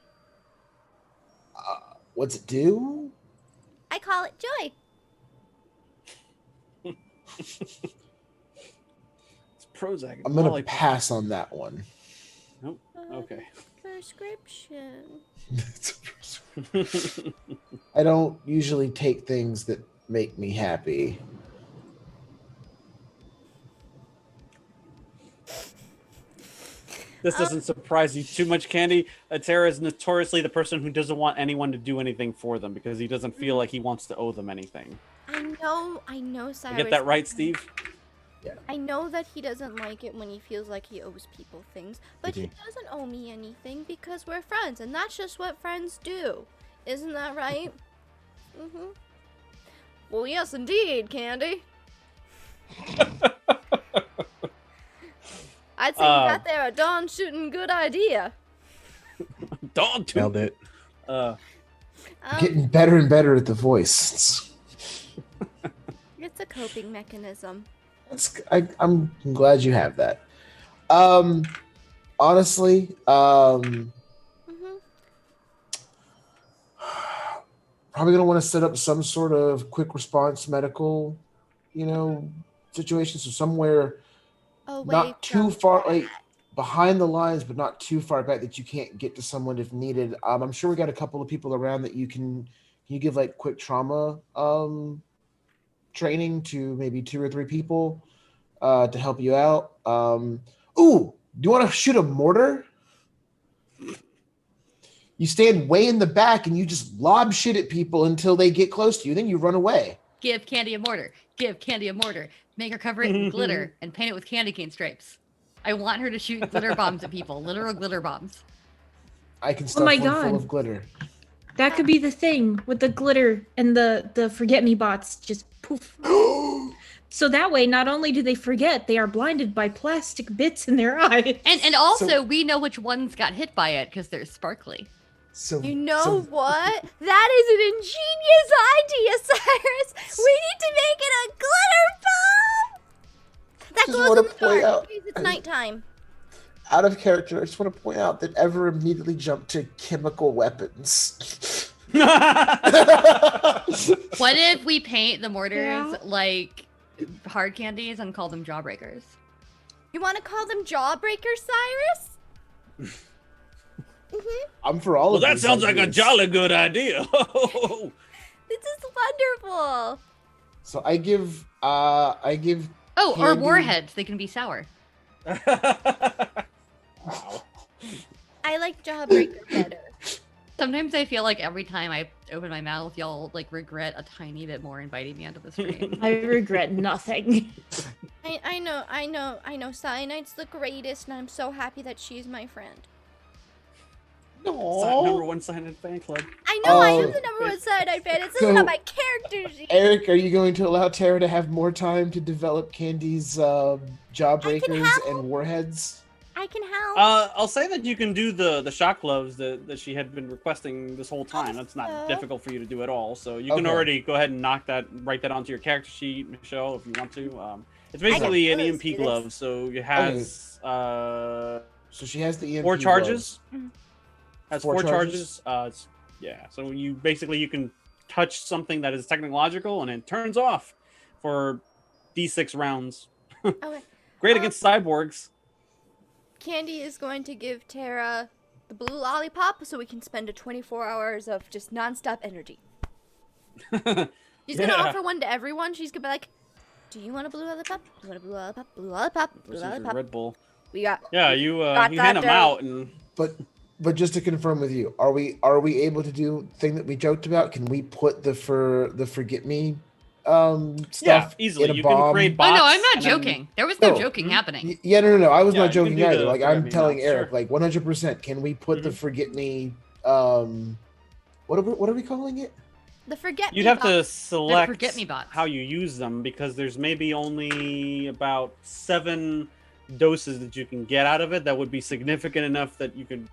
Speaker 2: What's it do?
Speaker 5: I call it joy.
Speaker 1: It's Prozac.
Speaker 2: I'm gonna pass on that one.
Speaker 1: Nope. Okay.
Speaker 5: Prescription.
Speaker 2: I don't usually take things that make me happy.
Speaker 1: This doesn't surprise you too much, Candy. Terra is notoriously the person who doesn't want anyone to do anything for them because he doesn't feel like he wants to owe them anything.
Speaker 5: I know, Cyrus.
Speaker 1: I get that right, Steve?
Speaker 2: Yeah.
Speaker 5: I know that he doesn't like it when he feels like he owes people things, but he doesn't owe me anything because we're friends, and that's just what friends do. Isn't that right? Mm-hmm. Well, yes, indeed, Candy. I'd say you got there a darn shooting good idea.
Speaker 1: Darn
Speaker 7: Nailed it.
Speaker 2: Getting better and better at the voice.
Speaker 5: It's a coping mechanism.
Speaker 2: I'm glad you have that. Honestly, probably gonna want to set up some sort of quick response medical, situation. So somewhere not too far, like behind the lines, but not too far back that you can't get to someone if needed. I'm sure we got a couple of people around that you give like quick trauma training to maybe 2 or 3 people to help you out. Ooh, do you want to shoot a mortar? You stand way in the back and you just lob shit at people until they get close to you. Then you run away.
Speaker 3: Give Candy a mortar. Give Candy a mortar. Make her cover it in glitter and paint it with candy cane stripes. I want her to shoot glitter bombs at people. Literal glitter bombs.
Speaker 2: I can stuff one full of glitter.
Speaker 4: That could be the thing with the glitter and the forget me bots just poof. So that way, not only do they forget, they are blinded by plastic bits in their eyes.
Speaker 3: And also, we know which ones got hit by it because they're sparkly.
Speaker 2: So
Speaker 5: you know what? That is an ingenious idea, Cyrus. We need to make it a glitter bomb. That goes in the dark in case it's nighttime.
Speaker 2: Out of character, I just want to point out that Ever immediately jumped to chemical weapons.
Speaker 3: What if we paint the mortars like hard candies and call them jawbreakers?
Speaker 5: You want to call them jawbreakers, Cyrus?
Speaker 2: I'm for all of
Speaker 1: that
Speaker 2: these
Speaker 1: sounds like a
Speaker 2: ideas.
Speaker 1: jolly good idea.
Speaker 5: This is wonderful.
Speaker 2: So I give
Speaker 3: Oh, or
Speaker 2: Candy-
Speaker 3: warheads. They can be sour.
Speaker 5: I like jawbreaker better.
Speaker 3: sometimes I feel like every time I open my mouth, y'all like regret a tiny bit more inviting me onto the stream.
Speaker 4: I regret nothing.
Speaker 5: I know. Cyanide's the greatest, and I'm so happy that she's my friend.
Speaker 1: Number one Cyanide fan club.
Speaker 5: I know, I
Speaker 2: Oh.
Speaker 5: am the number one Cyanide fan. It's
Speaker 2: So-
Speaker 5: not my character sheet.
Speaker 2: Eric, are you going to allow Tara to have more time to develop Candy's jawbreakers
Speaker 5: help.
Speaker 2: and warheads?
Speaker 5: I can help.
Speaker 1: I'll say that you can do the shock gloves that she had been requesting this whole time. That's not
Speaker 5: Okay.
Speaker 1: difficult for you to do at all. So you can
Speaker 2: Okay.
Speaker 1: already go ahead and write that onto your character sheet, Michelle, if you want to. It's basically an
Speaker 5: Let's
Speaker 1: EMP
Speaker 5: do this.
Speaker 1: glove, so it has
Speaker 2: So she has the EMP
Speaker 1: 4 charges.
Speaker 5: Mhm.
Speaker 1: Has
Speaker 2: Four
Speaker 1: 4
Speaker 2: charges?
Speaker 1: charges. Yeah. So you can touch something that is technological and it turns off for D6 rounds.
Speaker 5: Okay.
Speaker 1: Great against cyborgs.
Speaker 5: Candy is going to give Tara the blue lollipop so we can spend a 24 hours of just nonstop energy. She's gonna
Speaker 1: Yeah.
Speaker 5: offer one to everyone. She's gonna be like, "Do you want a blue lollipop? Do you want a blue lollipop? Blue lollipop? Blue
Speaker 1: Versus your
Speaker 5: lollipop?"
Speaker 1: Red Bull.
Speaker 5: We got.
Speaker 1: Yeah, you
Speaker 5: Got
Speaker 1: you hand
Speaker 5: that
Speaker 1: them out and
Speaker 2: But just to confirm with you, are we able to do the thing that we joked about? Can we put the forget me stuff
Speaker 1: yeah, easily.
Speaker 2: in a
Speaker 1: You
Speaker 2: bomb?
Speaker 1: can create
Speaker 3: Oh
Speaker 1: bots.
Speaker 3: no, I'm not
Speaker 1: and then-
Speaker 3: joking. There was no
Speaker 2: No.
Speaker 3: joking happening.
Speaker 2: Yeah, no. I was
Speaker 1: Yeah,
Speaker 2: not
Speaker 1: you can
Speaker 2: joking
Speaker 1: do
Speaker 2: either.
Speaker 1: the
Speaker 2: Like
Speaker 1: forget
Speaker 2: I'm
Speaker 1: me
Speaker 2: telling
Speaker 1: nots,
Speaker 2: Eric,
Speaker 1: sure.
Speaker 2: like 100%. Can we put the forget me? What are we calling it?
Speaker 5: The forget
Speaker 1: You'd
Speaker 5: me
Speaker 1: have to
Speaker 5: box.
Speaker 1: select
Speaker 3: forget me bots.
Speaker 1: how you use them because there's maybe only about 7 doses that you can get out of it that would be significant enough that you could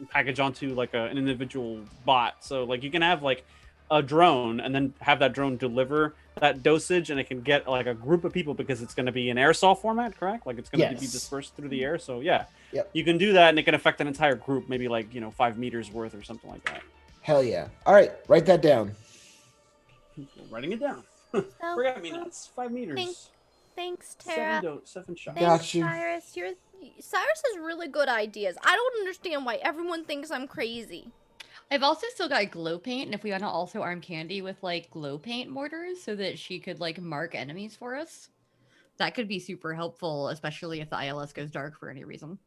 Speaker 1: package onto like an individual bot. So like you can have like a drone and then have that drone deliver that dosage and it can get like a group of people because it's going to be in aerosol format, correct? Like it's going to be
Speaker 2: Yes.
Speaker 1: dispersed through the air. So yeah,
Speaker 2: Yep.
Speaker 1: you can do that and it can affect an entire group, maybe like 5 meters worth or something like that.
Speaker 2: Hell yeah! All right, write that down.
Speaker 1: Writing it down.
Speaker 5: So,
Speaker 1: Forget me nots. 5 meters.
Speaker 5: Thanks, Tara.
Speaker 1: 7 shots.
Speaker 2: Yeah.
Speaker 5: Thanks,
Speaker 2: Got you.
Speaker 5: Cyrus. Cyrus has really good ideas. I don't understand why everyone thinks I'm crazy.
Speaker 3: I've also still got glow paint, and if we want to also arm Candy with like glow paint mortars so that she could like mark enemies for us, that could be super helpful, especially if the ILS goes dark for any reason.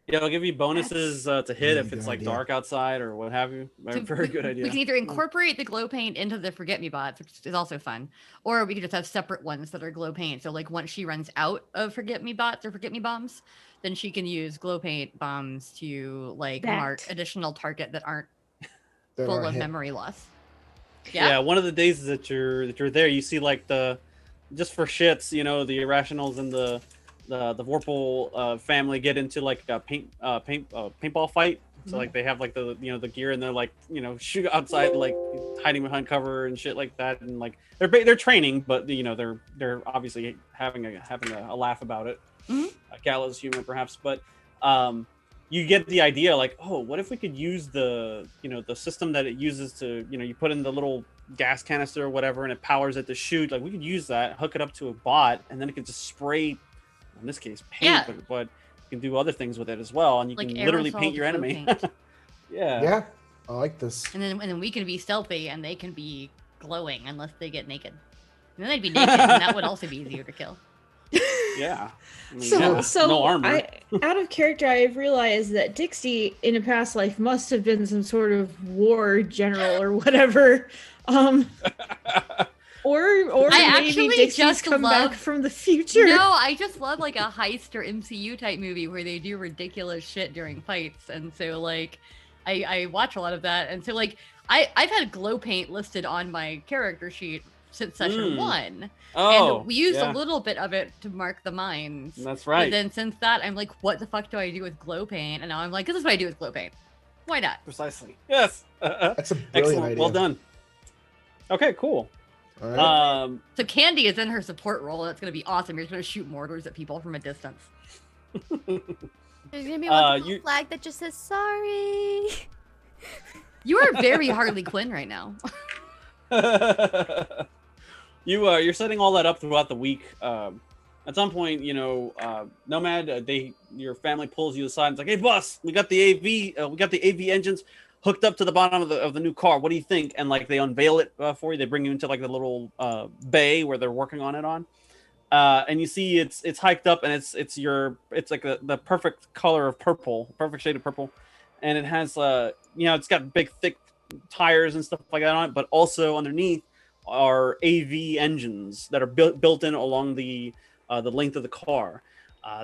Speaker 1: Yeah, it'll give you bonuses to hit
Speaker 2: really
Speaker 1: if it's
Speaker 2: good
Speaker 1: like
Speaker 2: idea.
Speaker 1: dark outside or what have you.
Speaker 3: So
Speaker 1: Very good idea.
Speaker 3: We can either incorporate the glow paint into the forget me bots, which is also fun, or we could just have separate ones that are glow paint. So like once she runs out of forget me bots or forget me bombs, then she can use glow paint bombs to like mark
Speaker 4: That.
Speaker 3: additional target that aren't
Speaker 2: That
Speaker 3: full
Speaker 2: are
Speaker 3: of
Speaker 2: hit.
Speaker 3: memory loss.
Speaker 1: Yeah, one of the days that you're there, you see like just for shits, the irrationals and the Vorpal family get into like a paintball fight. So like they have like the the gear and they're like shoot outside like hiding behind cover and shit like that, and like they're training, but they're obviously having a laugh about it, gallows humor perhaps, but you get the idea like, oh, what if we could use the the system that it uses to you put in the little gas canister or whatever and it powers it to shoot, like we could use that, hook it up to a bot, and then it could just spray, in this case paint,
Speaker 3: Yeah.
Speaker 1: but you can do other things with it as well, and you
Speaker 3: Like
Speaker 1: can literally
Speaker 3: aerosol
Speaker 1: paint your
Speaker 3: glow
Speaker 1: enemy.
Speaker 3: paint.
Speaker 1: Yeah.
Speaker 2: Yeah, I like this.
Speaker 3: And then we can be stealthy and they can be glowing unless they get naked. And then they'd be naked, and that would also be easier to kill.
Speaker 1: Yeah. I mean,
Speaker 4: So,
Speaker 1: yeah,
Speaker 4: so
Speaker 1: no armor.
Speaker 4: out of character, I've realized that Dixie in a past life must have been some sort of war general or whatever. Or
Speaker 3: I
Speaker 4: maybe
Speaker 3: actually
Speaker 4: Dixie's
Speaker 3: just
Speaker 4: come
Speaker 3: love-
Speaker 4: back from the future.
Speaker 3: No, I just love like a heist or MCU type movie where they do ridiculous shit during fights, and so like I watch a lot of that, and so like I've had glow paint listed on my character sheet since session 1,
Speaker 1: Oh,
Speaker 3: and we used
Speaker 1: yeah.
Speaker 3: a little bit of it to mark the mines.
Speaker 1: That's
Speaker 3: But
Speaker 1: right.
Speaker 3: then since that, I'm like, what the fuck do I do with glow paint? And now I'm like, this is what I do with glow paint. Why not?
Speaker 1: Precisely. Yes.
Speaker 2: That's a brilliant
Speaker 1: Excellent.
Speaker 2: idea.
Speaker 1: Well done. Okay, cool.
Speaker 2: All right.
Speaker 3: So Candy is in her support role, and it's gonna be awesome. You're just gonna shoot mortars at people from a distance.
Speaker 5: There's gonna be one little
Speaker 1: you-
Speaker 5: flag that just says sorry.
Speaker 3: You are very Harley Quinn right now.
Speaker 1: You're setting all that up throughout the week. At some point, Nomad, your family pulls you aside and it's like, "Hey, boss, we got the AV engines hooked up to the bottom of the new car. What do you think?" And like they unveil it for you. They bring you into like the little bay where they're working on it and you see it's hiked up and it's like the perfect color of purple, perfect shade of purple. and it has it's got big thick tires and stuff like that on it, but also underneath are AV engines that are built in along the length of the car.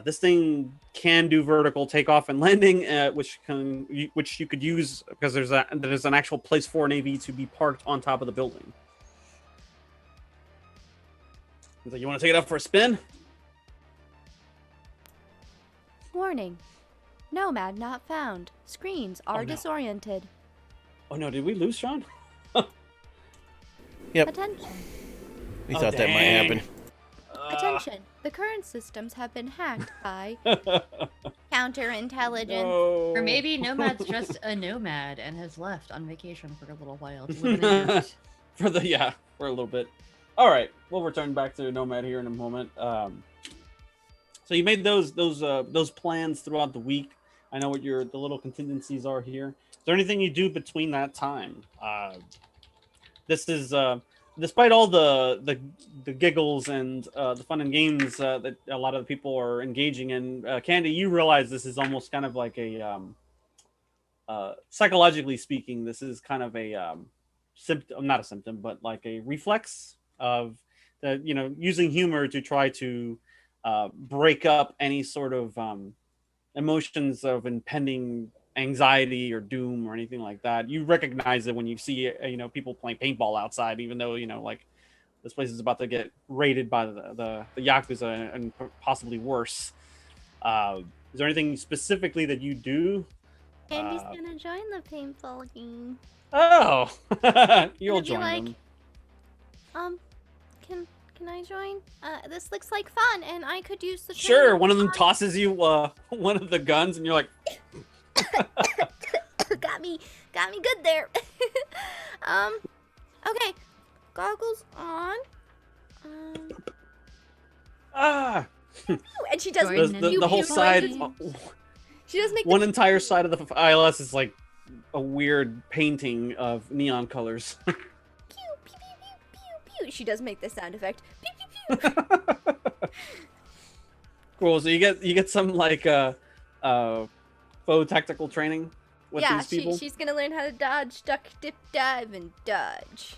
Speaker 1: This thing can do vertical takeoff and landing, which you could use because there's an actual place for an AV to be parked on top of the building. So you want to take it up for a spin?
Speaker 5: Warning. Nomad not found. Screens are
Speaker 1: no.
Speaker 5: disoriented.
Speaker 1: Oh no, did we lose Shawn?
Speaker 6: Yep.
Speaker 5: Attention.
Speaker 6: We thought that might happen.
Speaker 5: Attention. The current systems have been hacked by counterintelligence.
Speaker 1: No.
Speaker 3: Or maybe Nomad's just a nomad and has left on vacation for a little while to live in a nest.
Speaker 1: for a little bit. All right, we'll return back to Nomad here in a moment. So you made those plans throughout the week. I know what the little contingencies are here. Is there anything you do between that time? This is despite all the giggles and the fun and games that a lot of the people are engaging in. Candy, you realize this is almost kind of like a psychologically speaking, this is kind of a symptom, not a symptom, but like a reflex of using humor to try to break up any sort of emotions of impending anxiety or doom or anything like that. You recognize it when you see people playing paintball outside, even though like this place is about to get raided by the Yakuza and possibly worse. Is there anything specifically that you do?
Speaker 5: Andy's gonna join the paintball game.
Speaker 1: Oh, you'll
Speaker 5: Gonna be
Speaker 1: join them.
Speaker 5: Can I join? This looks like fun, and I could use the.
Speaker 1: Sure.
Speaker 5: training
Speaker 1: One of them
Speaker 5: on-
Speaker 1: tosses you one of the guns, and you're like,
Speaker 5: got me good there. Okay, goggles on. And she does
Speaker 3: Join
Speaker 5: make
Speaker 3: the-
Speaker 5: pew,
Speaker 1: the whole
Speaker 5: pew,
Speaker 1: side.
Speaker 5: pew. She does make
Speaker 1: One
Speaker 5: the
Speaker 1: entire side of the ILS is like a weird painting of neon colors.
Speaker 5: pew, pew, pew, pew, pew, pew. She does make the sound effect. Pew, pew, pew.
Speaker 1: Cool. So you get some like faux tactical training with
Speaker 5: Yeah,
Speaker 1: these people.
Speaker 5: she's gonna learn how to dodge, duck, dip, dive, and dodge.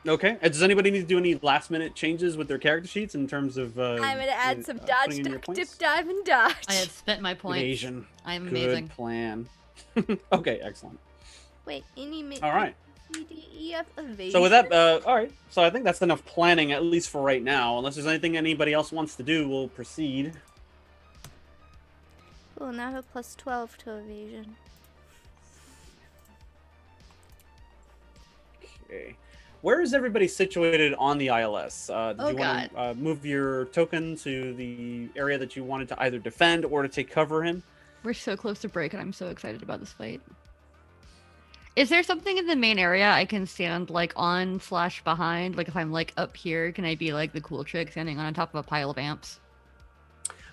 Speaker 1: Okay. Does anybody need to do any last minute changes with their character sheets in terms of?
Speaker 5: I'm gonna add some
Speaker 1: putting
Speaker 5: dodge,
Speaker 1: in your
Speaker 5: duck,
Speaker 1: points?
Speaker 5: dip, dive, and dodge.
Speaker 3: I have spent my points.
Speaker 1: Evasion.
Speaker 3: I'm
Speaker 1: Good
Speaker 3: amazing.
Speaker 1: plan. Okay, excellent.
Speaker 5: Wait, any
Speaker 1: All right.
Speaker 5: EDEF evasion?
Speaker 1: So with that, all right. So I think that's enough planning, at least for right now. Unless there's anything anybody else wants to do, we'll proceed.
Speaker 5: Cool, now I have plus 12 to evasion.
Speaker 1: Okay. Where is everybody situated on the ILS? Did
Speaker 3: Oh,
Speaker 1: you want to move your token to the area that you wanted to either defend or to take cover in?
Speaker 3: We're so close to break, and I'm so excited about this fight. Is there something in the main area I can stand like on/behind? Like if I'm like up here, can I be like the cool chick standing on top of a pile of amps?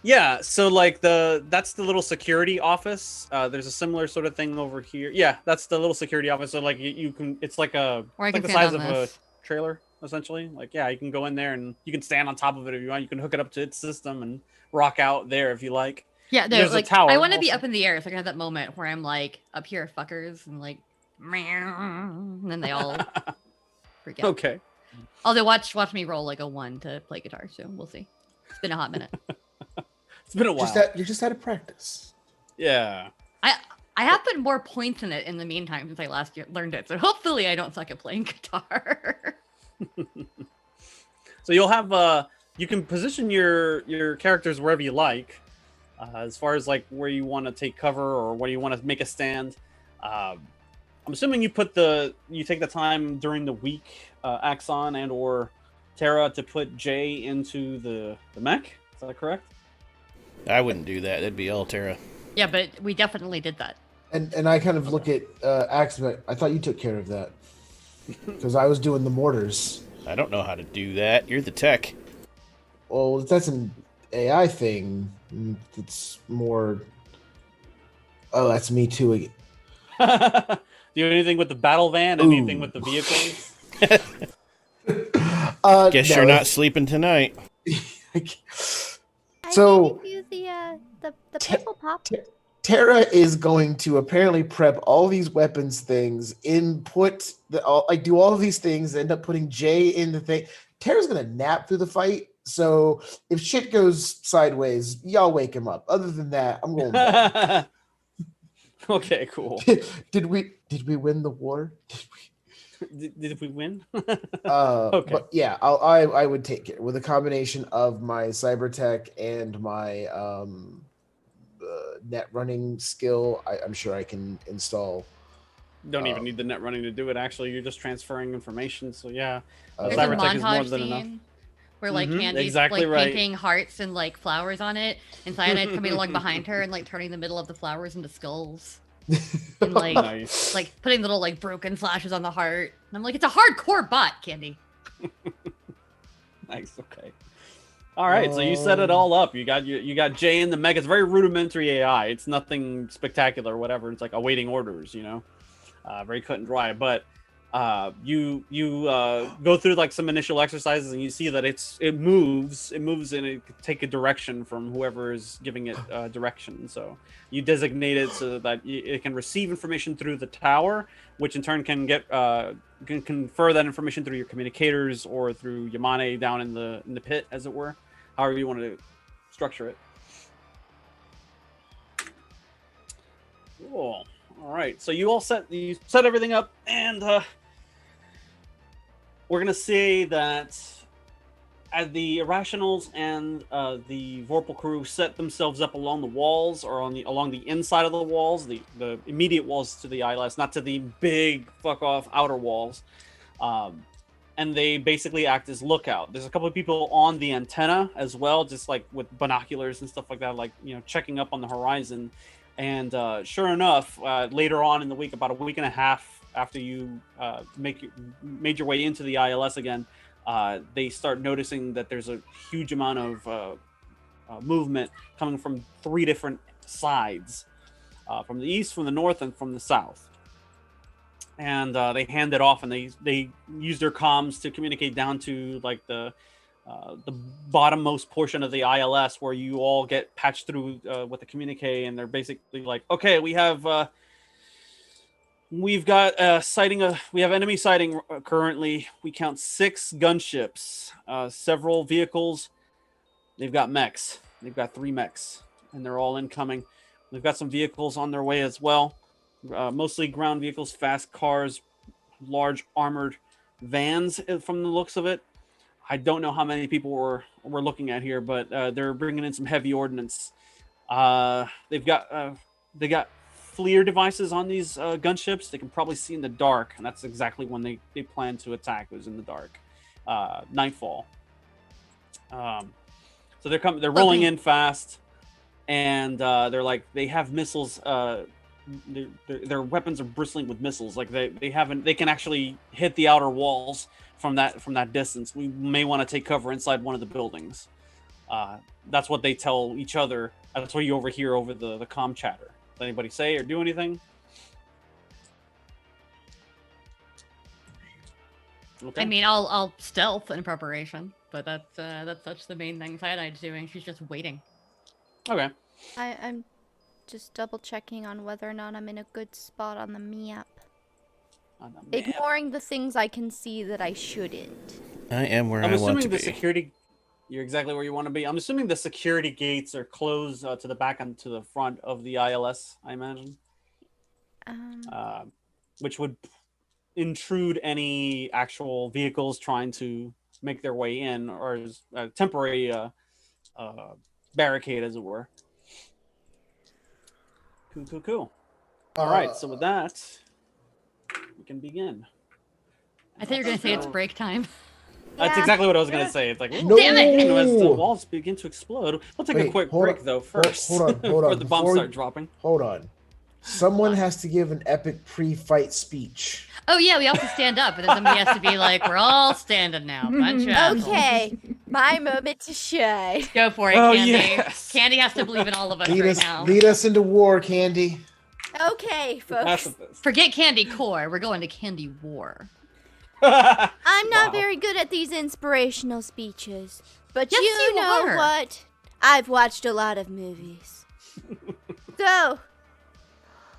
Speaker 1: Yeah, so like that's the little security office. There's a similar sort of thing over here. Yeah, that's the little security office. So like you can, it's like
Speaker 3: Or I
Speaker 1: it's
Speaker 3: can
Speaker 1: like the
Speaker 3: stand
Speaker 1: size
Speaker 3: on
Speaker 1: of
Speaker 3: this.
Speaker 1: a trailer essentially. Like yeah, you can go in there and you can stand on top of it if you want. You can hook it up to its system and rock out there if you like.
Speaker 3: Yeah, no,
Speaker 1: There's a
Speaker 3: like
Speaker 1: tower
Speaker 3: I want to be
Speaker 1: also.
Speaker 3: up in the air so I can have that moment where I'm like up here, fuckers, and like, meow, and then they all freak out.
Speaker 1: Okay.
Speaker 3: Although watch me roll like a 1 to play guitar, so we'll see. It's been a hot minute.
Speaker 1: It's been a while.
Speaker 2: You're just out of practice.
Speaker 1: Yeah.
Speaker 3: I have put more points in it in the meantime since I last learned it, so hopefully I don't suck at playing guitar.
Speaker 1: So you'll have you can position your characters wherever you like, as far as like where you want to take cover or where you want to make a stand. I'm assuming you take the time during the week, Axon and or Terra, to put Jay into the mech. Is that correct?
Speaker 6: I wouldn't do that. That'd be all Terra.
Speaker 3: Yeah, but we definitely did that.
Speaker 2: And I kind of look at Axe, but I thought you took care of that because I was doing the mortars.
Speaker 6: I don't know how to do that. You're the tech.
Speaker 2: Well, if that's an AI thing, it's more. Oh, that's me too.
Speaker 1: Do anything with the battle van? Anything
Speaker 2: Ooh.
Speaker 1: with the vehicles?
Speaker 6: Guess you're not sleeping tonight.
Speaker 2: So-
Speaker 5: I gave you the
Speaker 2: Te-
Speaker 5: purple pop.
Speaker 2: Tara is going to apparently prep all these weapons things, do all of these things, end up putting Jay in the thing. Tara's gonna nap through the fight, so if shit goes sideways, y'all wake him up. Other than that, I'm going back.
Speaker 1: Okay, cool.
Speaker 2: Did we win the war?
Speaker 1: Did we win?
Speaker 2: Okay. But yeah, I would take it with a combination of my cyber tech and my net running skill. I'm sure I can install.
Speaker 1: Don't even need the net running to do it. Actually, you're just transferring information. So yeah,
Speaker 3: There's a
Speaker 1: cyber tech is more
Speaker 3: montage
Speaker 1: than enough.
Speaker 3: scene where like Candy's
Speaker 1: exactly
Speaker 3: like
Speaker 1: right.
Speaker 3: painting hearts and like flowers on it, and Cyanide's coming along behind her and like turning the middle of the flowers into skulls. And like
Speaker 1: Nice.
Speaker 3: like putting little like broken flashes on the heart. And I'm like, it's a hardcore bot, Candy.
Speaker 1: Nice. Okay. All right. So you set it all up. You got Jay in the mech. It's very rudimentary AI. It's nothing spectacular or whatever. It's like awaiting orders. Very cut and dry. But you go through like some initial exercises and you see that it moves and it can take a direction from whoever is giving it direction. So you designate it so that it can receive information through the tower, which in turn can get can confer that information through your communicators or through Yamane down in the pit, as it were, however you want to structure it. Cool. All right, so you set everything up, and we're gonna say that as the Irrationals and the Vorpal crew set themselves up along the walls or along the inside of the walls, the immediate walls to the ILS, not to the big fuck off outer walls, and they basically act as lookout. There's a couple of people on the antenna as well, just like with binoculars and stuff like that, like checking up on the horizon. And sure enough, later on in the week, about a week and a half after you made your way into the ILS again, they start noticing that there's a huge amount of movement coming from 3 different sides, from the east, from the north, and from the south. And they hand it off, and they use their comms to communicate down to like the bottommost portion of the ILS, where you all get patched through with the communique, and they're basically like, okay, we've got we have enemy sighting currently. We count 6 gunships, several vehicles. They've got mechs. They've got 3 mechs, and they're all incoming. They've got some vehicles on their way as well, mostly ground vehicles, fast cars, large armored vans from the looks of it. I don't know how many people we're looking at here, but they're bringing in some heavy ordnance. They got FLIR devices on these gunships. They can probably see in the dark, and that's exactly when they plan to attack. It was in the dark, nightfall. So they're rolling in fast, and they have missiles. Their weapons are bristling with missiles. Like they can actually hit the outer walls from that distance. We may want to take cover inside one of the buildings. That's what they tell each other. That's what you overhear over the comm chatter. Does anybody say or do anything? Okay.
Speaker 3: I mean, I'll stealth in preparation, but that's the main thing Cyanide's doing. She's just waiting.
Speaker 1: Okay.
Speaker 5: I'm just double checking on whether or not I'm in a good spot on the map. Ignoring the things I can see that I shouldn't.
Speaker 6: I am where
Speaker 1: I'm
Speaker 6: I want
Speaker 1: assuming
Speaker 6: to
Speaker 1: the
Speaker 6: be.
Speaker 1: security. You're exactly where you want to be. I'm assuming the security gates are closed to the back and to the front of the ILS. I imagine, which would intrude any actual vehicles trying to make their way in, or as a temporary barricade, as it were. Cool. All right. So with that, we can begin.
Speaker 3: I thought you were gonna say it's break time.
Speaker 1: That's exactly what I was going to say. It's like,
Speaker 2: No!
Speaker 3: Damn it!
Speaker 1: as the walls begin to explode. We'll take a quick break, though, first.
Speaker 2: Hold on.
Speaker 1: Before the bombs start dropping.
Speaker 2: Hold on. Someone has to give an epic pre-fight speech.
Speaker 3: Oh yeah, we all have to stand up, and then somebody has to be like, "We're all standing now." Bunch of assholes.
Speaker 5: Okay, my moment to shine.
Speaker 3: Go for it,
Speaker 1: Oh,
Speaker 3: Candy.
Speaker 1: yes.
Speaker 3: Candy has to believe in all of us now.
Speaker 2: Lead us into war, Candy.
Speaker 5: Okay, folks.
Speaker 1: Pacifist.
Speaker 3: Forget Candy Core. We're going to Candy War.
Speaker 5: I'm not
Speaker 1: Wow.
Speaker 5: very good at these inspirational speeches, but
Speaker 3: Yes, you
Speaker 5: know
Speaker 3: are.
Speaker 5: what? I've watched a lot of movies. So,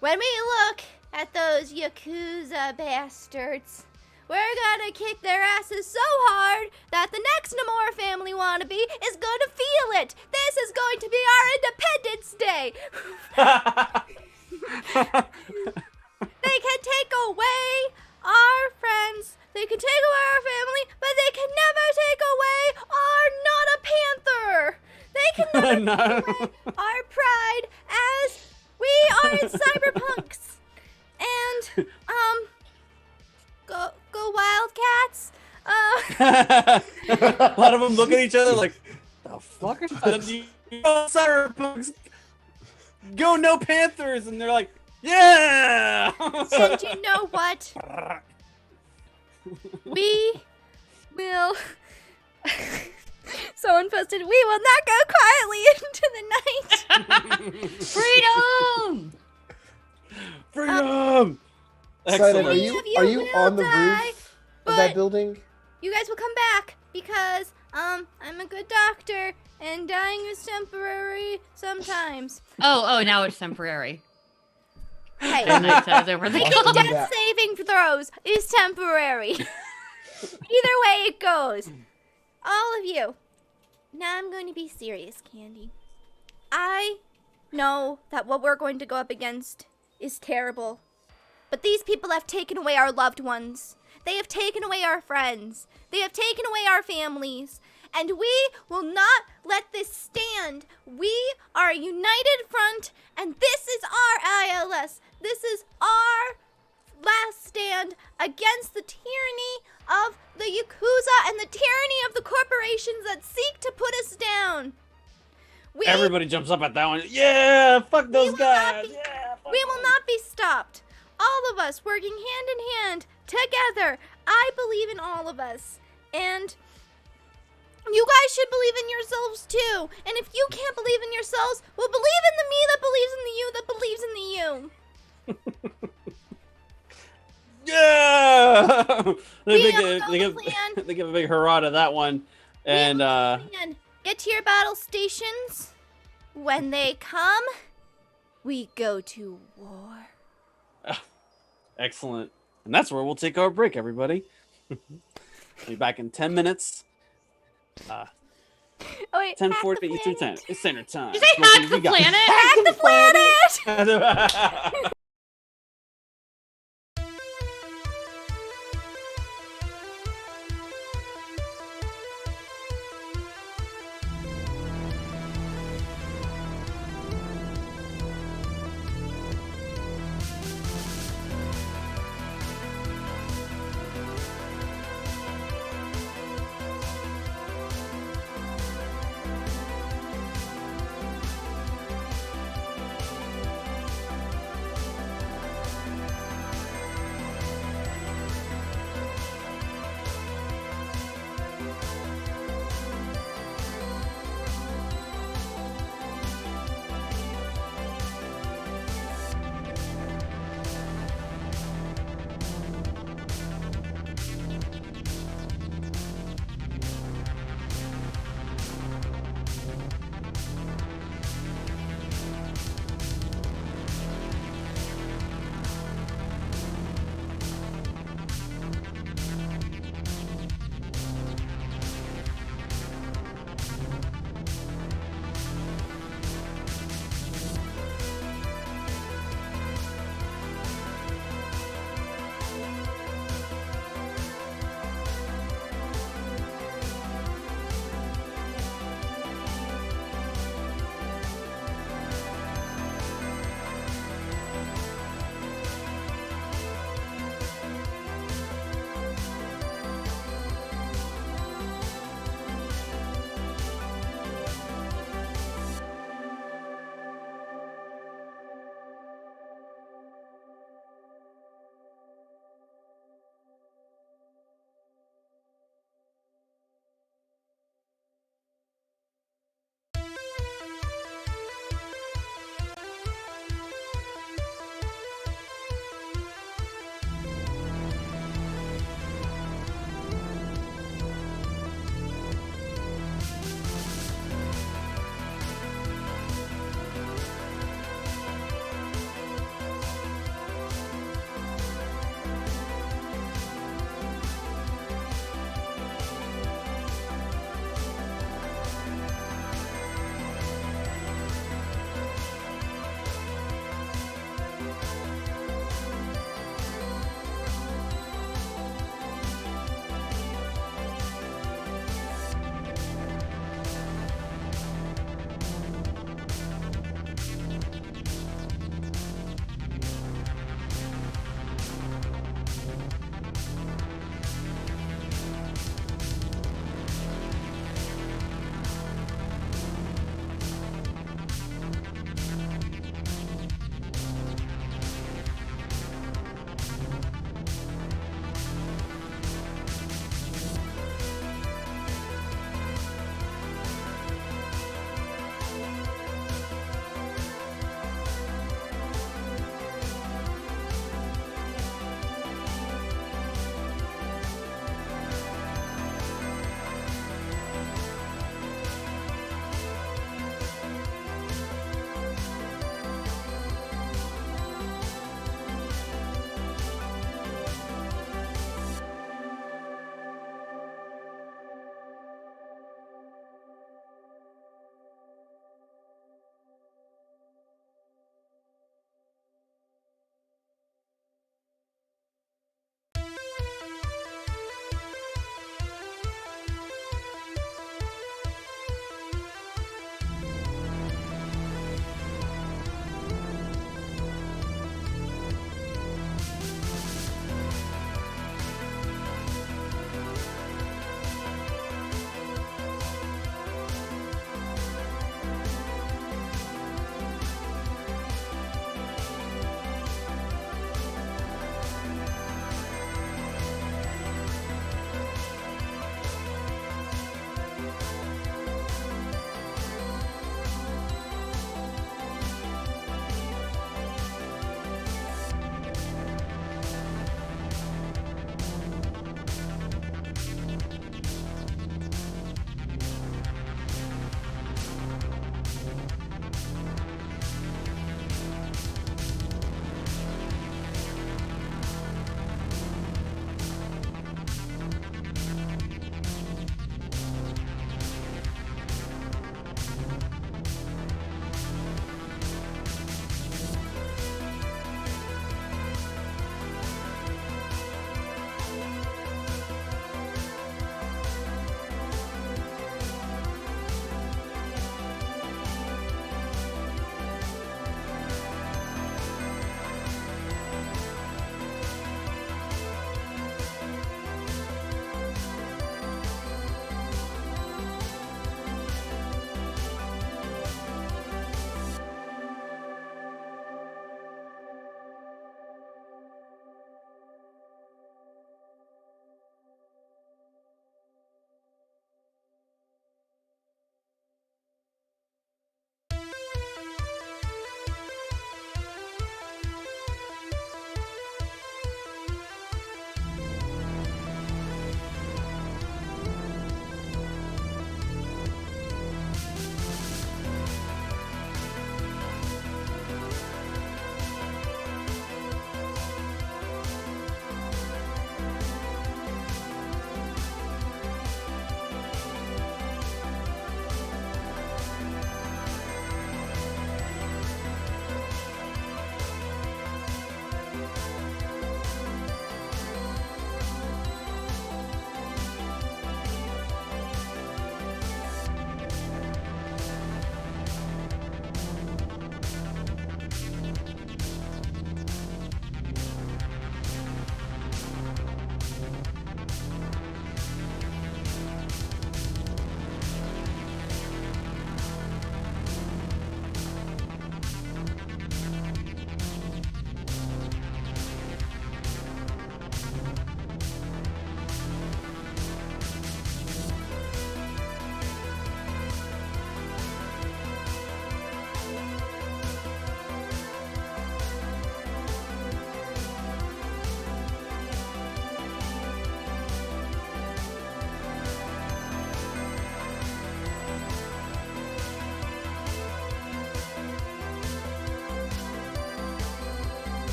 Speaker 5: when we look at those Yakuza bastards, we're gonna kick their asses so hard that the next Nomura family wannabe is gonna feel it. This is going to be our Independence Day. They can take away our friends, they can take away our family, but they can never take away our not a panther. They can never take away our pride as we are in cyberpunks. And go Wildcats.
Speaker 1: A lot of them look at each other like, the fuck are you? Cyberpunks. Go no Panthers, and they're like, yeah.
Speaker 5: And you know what? We will. Someone posted, we will not go quietly into the night.
Speaker 3: Freedom!
Speaker 1: Freedom!
Speaker 2: Excited. Are
Speaker 1: Excellent.
Speaker 2: you on the
Speaker 5: die,
Speaker 2: roof of that building?
Speaker 5: You guys will come back because I'm a good doctor and dying is temporary sometimes.
Speaker 3: Oh, now it's temporary.
Speaker 5: Hey,
Speaker 3: And I said over the
Speaker 5: making
Speaker 2: Yeah.
Speaker 5: death saving throws is temporary. Either way it goes. All of you. Now I'm going to be serious, Candy. I know that what we're going to go up against is terrible. But these people have taken away our loved ones. They have taken away our friends. They have taken away our families. And we will not let this stand. We are a united front, and this is our ILS. This is our last stand against the tyranny of the Yakuza and the tyranny of the corporations that seek to put us down.
Speaker 1: Everybody jumps up at that one. Yeah, fuck those guys.
Speaker 5: We will not be stopped. All of us working hand in hand together. I believe in all of us. And you guys should believe in yourselves too. And if you can't believe in yourselves, well, believe in the me that believes in the you that believes in the you.
Speaker 1: Yeah!
Speaker 5: We all know the plan.
Speaker 1: They give a big hurrah to that one. And
Speaker 5: And get to your battle stations. When they come, we go to war.
Speaker 1: excellent. And that's where we'll take our break, everybody. Be back in 10 minutes.
Speaker 5: Oh wait,
Speaker 1: 10:40 Eastern Time. It's Standard Time.
Speaker 3: Did they hack the planet?
Speaker 5: Hack the planet!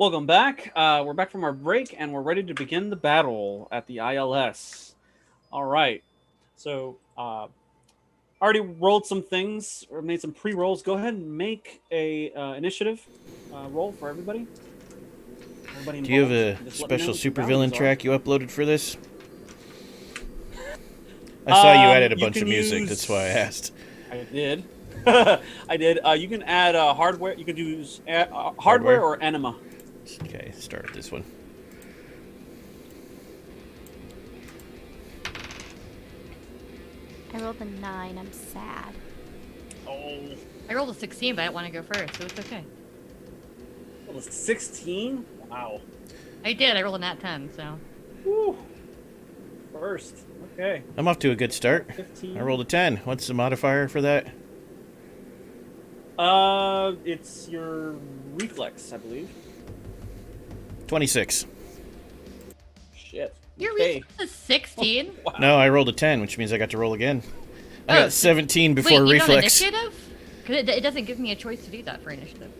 Speaker 1: Welcome back. We're back from our break, and we're ready to begin the battle at the ILS. All right. So, already rolled some things, or made some pre-rolls. Go ahead and make a initiative roll for everybody.
Speaker 6: Do you have a special supervillain track you uploaded for this? I saw you added a bunch of music. That's why I asked.
Speaker 1: I did. I did. You can add hardware. You can use hardware or enema.
Speaker 6: Okay, start with this one.
Speaker 5: I rolled a 9. I'm sad.
Speaker 1: Oh.
Speaker 3: I rolled a 16, but I didn't want to go first, so it's okay.
Speaker 1: It was 16? Wow.
Speaker 3: I did. I rolled a nat 10, so.
Speaker 1: Woo. First. Okay.
Speaker 6: I'm off to a good start.
Speaker 1: 15.
Speaker 6: I rolled a 10. What's the modifier for that?
Speaker 1: It's your reflex, I believe.
Speaker 6: 26.
Speaker 1: Shit.
Speaker 3: Your
Speaker 1: Okay.
Speaker 3: reflex is 16?
Speaker 1: Wow.
Speaker 6: No, I rolled a 10, which means I got to roll again. I
Speaker 3: Oh,
Speaker 6: got 17 before
Speaker 3: Wait,
Speaker 6: reflex.
Speaker 3: You got initiative? Because it doesn't give me a choice to do that for initiative.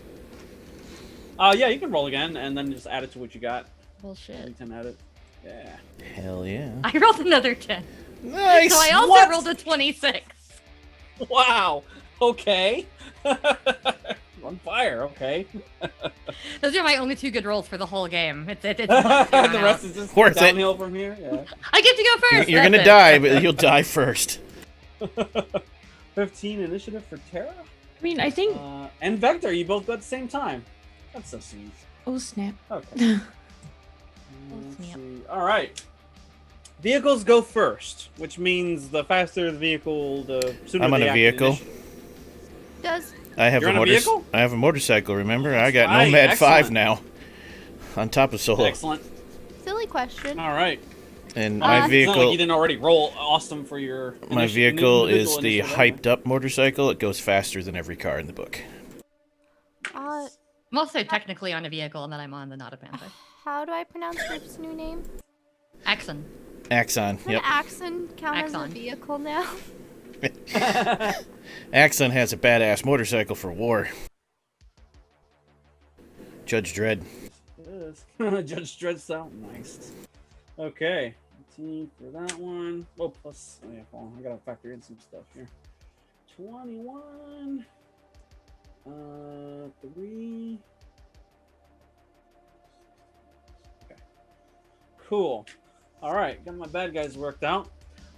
Speaker 1: Yeah, you can roll again and then just add it to what you got.
Speaker 3: Bullshit.
Speaker 1: 10 add it. Yeah.
Speaker 6: Hell yeah.
Speaker 3: I rolled another 10.
Speaker 6: Nice!
Speaker 3: So I also
Speaker 1: What?
Speaker 3: rolled a 26.
Speaker 1: Wow. Okay. On fire. Okay.
Speaker 3: Those are my only 2 good rolls for the whole game. It's
Speaker 1: The rest is just
Speaker 6: Worth it.
Speaker 1: downhill from here. Yeah.
Speaker 3: I get to go first.
Speaker 6: You're gonna
Speaker 3: that's it.
Speaker 6: die, but you'll die first.
Speaker 1: 15 initiative for Terra.
Speaker 4: I mean, I think.
Speaker 1: And Vector, you both got at the same time. That's so sweet.
Speaker 4: Oh snap!
Speaker 1: Okay. Let's see. All right. Vehicles go first, which means the faster the vehicle, the sooner
Speaker 6: I'm on
Speaker 1: they
Speaker 6: a
Speaker 1: act in
Speaker 6: vehicle.
Speaker 1: initiative.
Speaker 5: Does
Speaker 6: I have
Speaker 1: You're on a vehicle?
Speaker 6: I have a motorcycle, remember? I got
Speaker 1: right,
Speaker 6: Nomad 5
Speaker 1: excellent.
Speaker 6: now. On top of Solo.
Speaker 1: Excellent.
Speaker 5: silly question.
Speaker 1: All right.
Speaker 6: And
Speaker 5: Uh,
Speaker 6: my
Speaker 1: It's not like
Speaker 6: vehicle
Speaker 1: you didn't already roll awesome for your.
Speaker 6: my vehicle is
Speaker 1: individual
Speaker 6: the
Speaker 1: initiative,
Speaker 6: hyped up motorcycle. It goes faster than every car in the book.
Speaker 3: I'm also technically on a vehicle, and then I'm on the Not a Panther.
Speaker 5: How do I pronounce Rip's new name?
Speaker 3: Axon.
Speaker 6: Axon.
Speaker 5: Can
Speaker 6: Yep.
Speaker 5: Axon count as a
Speaker 3: Axon.
Speaker 5: vehicle now?
Speaker 6: Axon has a badass motorcycle for war. Judge Dredd.
Speaker 1: Yes. Judge Dredd sound nice. Okay. 18 for that one. Oh, plus. Oh, yeah, hold on. I gotta factor in some stuff here. 21. 3. Okay. Cool. All right, got my bad guys worked out.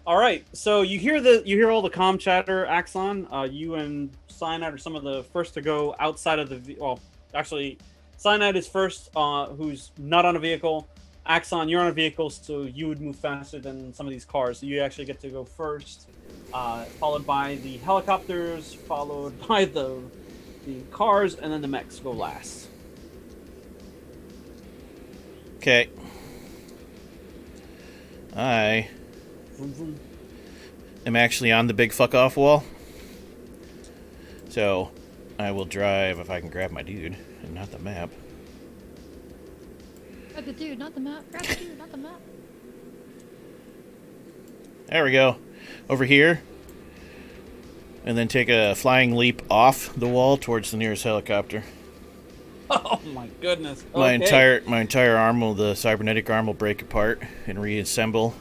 Speaker 1: All right, so you hear all the comm chatter, Axon. You and Cyanide are some of the first to go outside of the. Well, actually, Cyanide is first, who's not on a vehicle. Axon, you're on a vehicle, so you would move faster than some of these cars. So you actually get to go first, followed by the helicopters, followed by the cars, and then the mechs go last.
Speaker 6: Okay. I
Speaker 1: Vroom, vroom.
Speaker 6: am actually on the big fuck off wall. So I will drive if I can grab my dude and not the map.
Speaker 3: Grab the dude, not the map. Grab the dude, not the map.
Speaker 6: There we go. Over here. And then take a flying leap off the wall towards the nearest helicopter.
Speaker 1: Oh my goodness.
Speaker 6: My
Speaker 1: Okay.
Speaker 6: entire arm will, the cybernetic arm will break apart and reassemble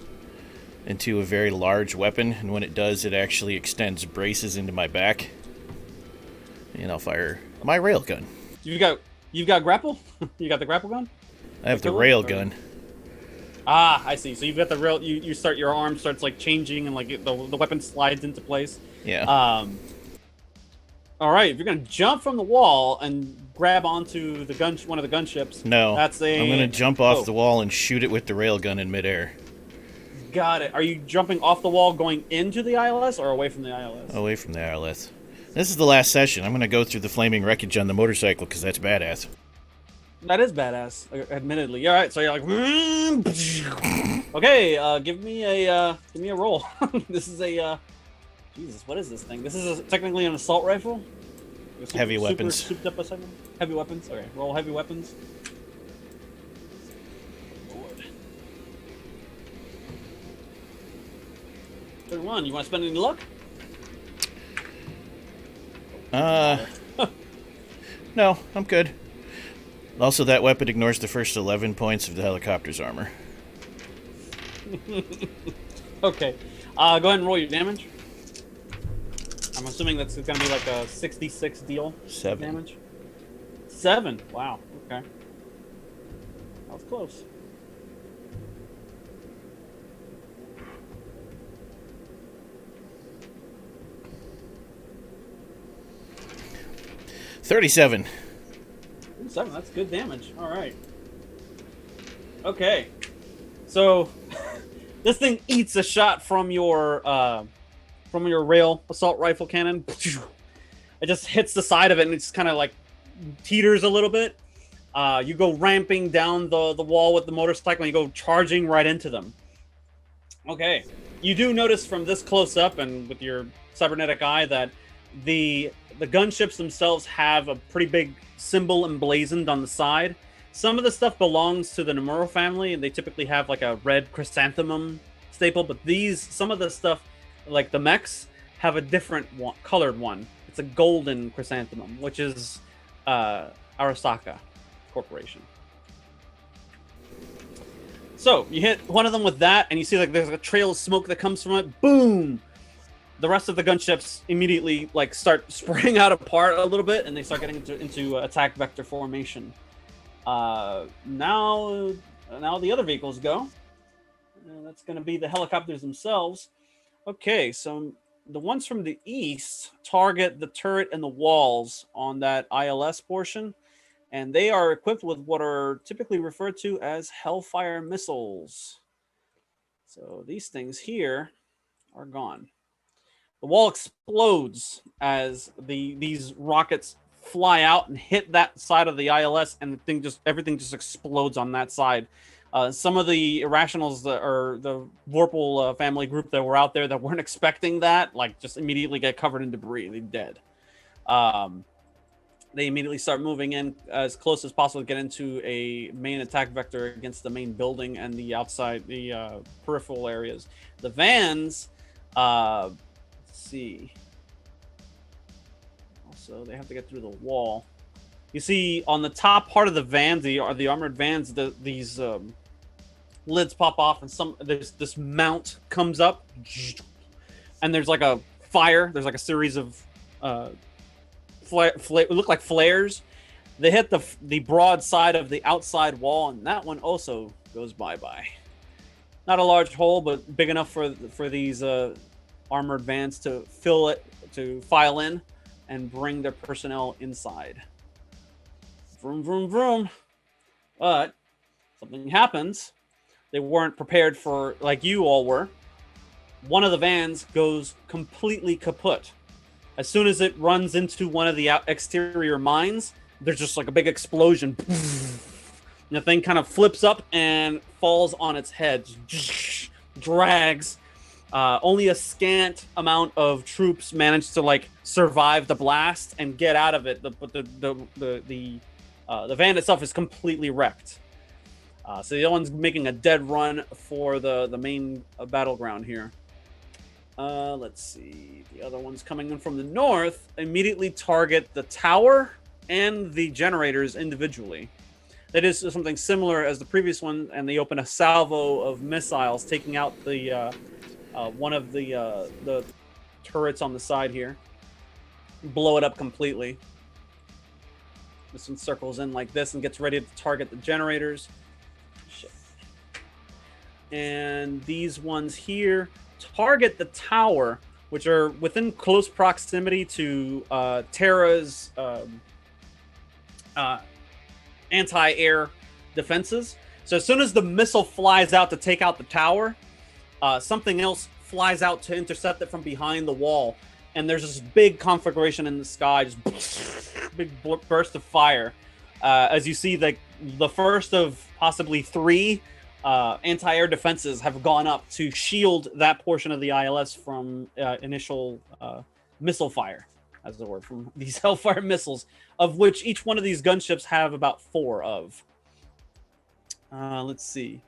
Speaker 6: into a very large weapon, and when it does, it actually extends braces into my back. And I'll fire my railgun.
Speaker 1: You've got grapple? You got the grapple gun?
Speaker 6: I have the
Speaker 1: Killer?
Speaker 6: railgun.
Speaker 1: Ah, I see. So you've got the rail. You start, your arm starts like changing, and like the weapon slides into place.
Speaker 6: Yeah.
Speaker 1: All right. If you're gonna jump from the wall and grab onto the gun, one of the gunships.
Speaker 6: No.
Speaker 1: That's
Speaker 6: I'm gonna jump off
Speaker 1: Oh.
Speaker 6: the wall and shoot it with the railgun in midair.
Speaker 1: Got it. Are you jumping off the wall, going into the ILS, or away from the ILS?
Speaker 6: Away from the ILS. This is the last session. I'm gonna go through the flaming wreckage on the motorcycle because that's badass.
Speaker 1: That is badass, admittedly. All right, so you're like, okay, give me a roll. This is a, Jesus, what is this thing? This is technically an assault rifle.
Speaker 6: Heavy weapons.
Speaker 1: Souped up a second. Heavy weapons. Okay, roll heavy weapons. Lord. 31. You want to spend any luck?
Speaker 6: No, I'm good. Also, that weapon ignores the first 11 points of the helicopter's armor.
Speaker 1: Okay. Go ahead and roll your damage. I'm assuming that's going to be like a 66 deal
Speaker 6: 7.
Speaker 1: damage. 7. Wow. Okay. That was close.
Speaker 6: $37.
Speaker 1: 7. That's good damage. All right. Okay. So this thing eats a shot from your rail assault rifle cannon. It just hits the side of it and it's kind of like teeters a little bit. You go ramping down the wall with the motorcycle and you go charging right into them. Okay. You do notice from this close up and with your cybernetic eye that the gunships themselves have a pretty big symbol emblazoned on the side. Some of the stuff belongs to the Nomura family, and they typically have like a red chrysanthemum staple, but some of the stuff, like the mechs, have a different colored one. It's a golden chrysanthemum, which is Arasaka Corporation. So, you hit one of them with that, and you see like there's a trail of smoke that comes from it. Boom! The rest of the gunships immediately like start spraying out apart a little bit, and they start getting into attack vector formation. Now the other vehicles go. That's going to be the helicopters themselves. Okay, so the ones from the east target the turret and the walls on that ILS portion, and they are equipped with what are typically referred to as Hellfire missiles. So these things here are gone. The wall explodes as these rockets fly out and hit that side of the ILS, and everything just explodes on that side. Some of the Irrationals or the Vorpal family group that were out there that weren't expecting that, like, just immediately get covered in debris. They're dead. They immediately start moving in as close as possible to get into a main attack vector against the main building and the outside, the peripheral areas. The vans, let's see. Also, they have to get through the wall. You see on the top part of the vans, the armored vans, these lids pop off, and there's this mount comes up, and there's like a fire. There's like a series of look like flares. They hit the broad side of the outside wall, and that one also goes bye-bye. Not a large hole, but big enough for these armored vans to fill it, to file in and bring their personnel inside. Vroom, vroom, vroom. But something happens. They weren't prepared for, like you all were. One of the vans goes completely kaput. As soon as it runs into one of the exterior mines, there's just like a big explosion. And the thing kind of flips up and falls on its head. Drags. Only a scant amount of troops managed to like survive the blast and get out of it. But the van itself is completely wrecked. So the other one's making a dead run for the main battleground here. Let's see. The other ones coming in from the north immediately target the tower and the generators individually. That is something similar as the previous one, and they open a salvo of missiles, taking out the one of the turrets on the side here. Blow it up completely. This one circles in like this and gets ready to target the generators. Shit. And these ones here target the tower, which are within close proximity to Terra's anti-air defenses. So as soon as the missile flies out to take out the tower, something else flies out to intercept it from behind the wall. And there's this big conflagration in the sky, just big burst of fire. As you see, the first of possibly 3 anti-air defenses have gone up to shield that portion of the ILS from initial missile fire, as it were, from these Hellfire missiles, of which each one of these gunships have about 4 of. Let's see.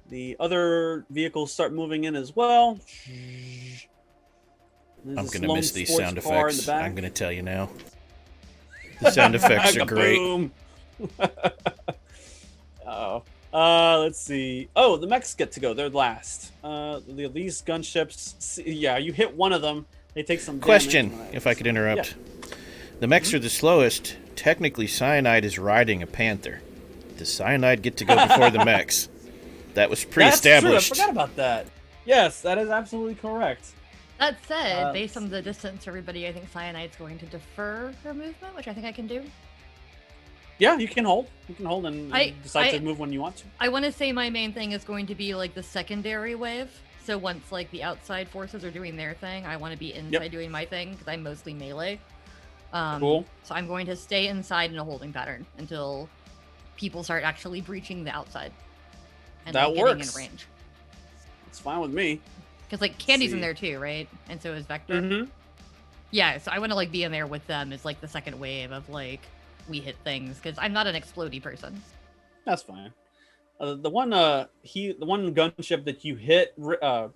Speaker 1: The other vehicles start moving in as well.
Speaker 6: I'm going to miss these sound effects. I'm going to tell you now. The sound effects are great.
Speaker 1: Oh. Let's see. Oh, the mechs get to go. They're last. These gunships. Yeah, you hit one of them. They take some
Speaker 6: Question,
Speaker 1: damage.
Speaker 6: if I could interrupt.
Speaker 1: Yeah.
Speaker 6: The mechs are the slowest. Technically, Cyanide is riding a panther. Does Cyanide get to go before the mechs? That was pre-established.
Speaker 1: That's true. I forgot about that. Yes, that is absolutely correct.
Speaker 3: That said, based on the distance to everybody, I think Cyanide's going to defer her movement, which I think I can do.
Speaker 1: Yeah, you can hold. You can hold and decide to move when you want to.
Speaker 3: I want to say my main thing is going to be like the secondary wave. So once like the outside forces are doing their thing, I want to be inside doing my thing because I'm mostly melee.
Speaker 1: Cool.
Speaker 3: So I'm going to stay inside in a holding pattern until people start actually breaching the outside. And
Speaker 1: that
Speaker 3: like,
Speaker 1: works.
Speaker 3: getting in range.
Speaker 1: It's fine with me.
Speaker 3: Because like Candy's in there too, right? And so is Vector.
Speaker 1: Mm-hmm.
Speaker 3: Yeah, so I want to like be in there with them as like the second wave of like we hit things because I'm not an explodey person.
Speaker 1: That's fine. The one gunship that you hit,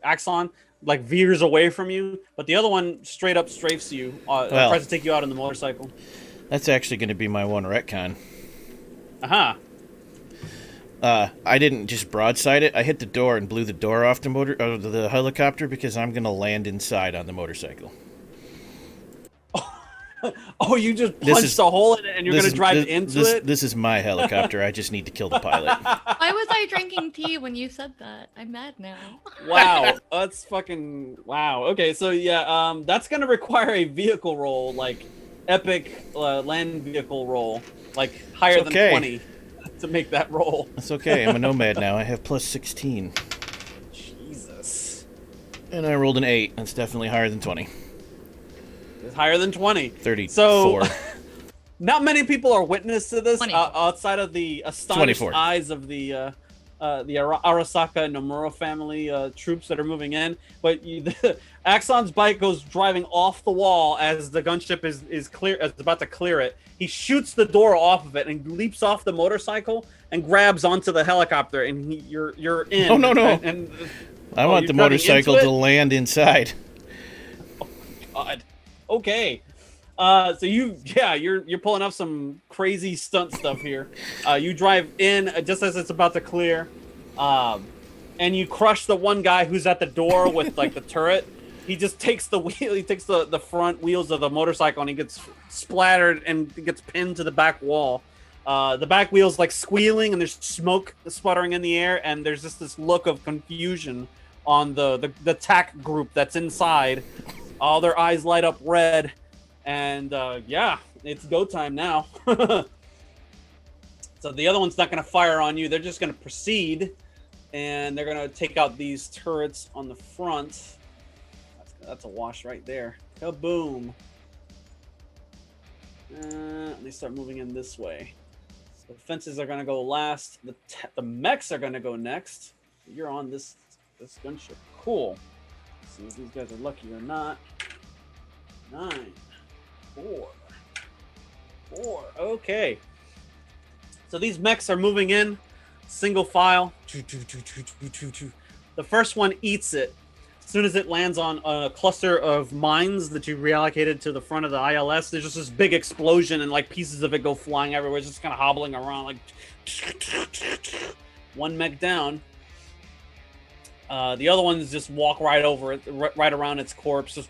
Speaker 1: Axon, like veers away from you, but the other one straight up strafes you, tries to take you out on the motorcycle.
Speaker 6: That's actually going to be my one retcon.
Speaker 1: Aha.
Speaker 6: I didn't just broadside it. I hit the door and blew the door off the helicopter because I'm going to land inside on the motorcycle.
Speaker 1: Oh, you just punched a hole in it and you're going to drive into it?
Speaker 6: This is my helicopter. I just need to kill the pilot.
Speaker 3: Why was I drinking tea when you said that? I'm mad now.
Speaker 1: Wow. That's fucking... Wow. Okay, so yeah, that's going to require a vehicle roll, like epic land vehicle roll, like higher than 20 to make that roll.
Speaker 6: That's okay. I'm a nomad now. I have plus 16.
Speaker 1: Jesus.
Speaker 6: And I rolled an 8. That's definitely higher than 20.
Speaker 1: It's higher than 20.
Speaker 6: 34.
Speaker 1: So, not many people are witness to this outside of the astonished
Speaker 6: 24.
Speaker 1: eyes of the Arasaka and Nomura family troops that are moving in. But Axon's bike goes driving off the wall as the gunship is about to clear it. He shoots the door off of it and leaps off the motorcycle and grabs onto the helicopter. And you're in.
Speaker 6: Oh no!
Speaker 1: And
Speaker 6: I want the motorcycle to land inside.
Speaker 1: Oh God. Okay. So you're pulling off some crazy stunt stuff here. You drive in just as it's about to clear, and you crush the one guy who's at the door with like the turret. He just takes the wheel. He takes the front wheels of the motorcycle and he gets splattered and gets pinned to the back wall. The back wheel's like squealing and there's smoke sputtering in the air and there's just this look of confusion on the TAC group that's inside. All their eyes light up red. And it's go time now. So the other one's not going to fire on you. They're just going to proceed. And they're going to take out these turrets on the front. That's a wash right there. Kaboom. They start moving in this way. The fences are going to go last. The mechs are going to go next. You're on this gunship. Cool. Let's see if these guys are lucky or not. 9, 4. Okay. So these mechs are moving in, single file. The first one eats it. As soon as it lands on a cluster of mines that you reallocated to the front of the ILS, there's just this big explosion and like pieces of it go flying everywhere. It's just kind of hobbling around like one mech down. The other ones just walk right over it, right around its corpse. Just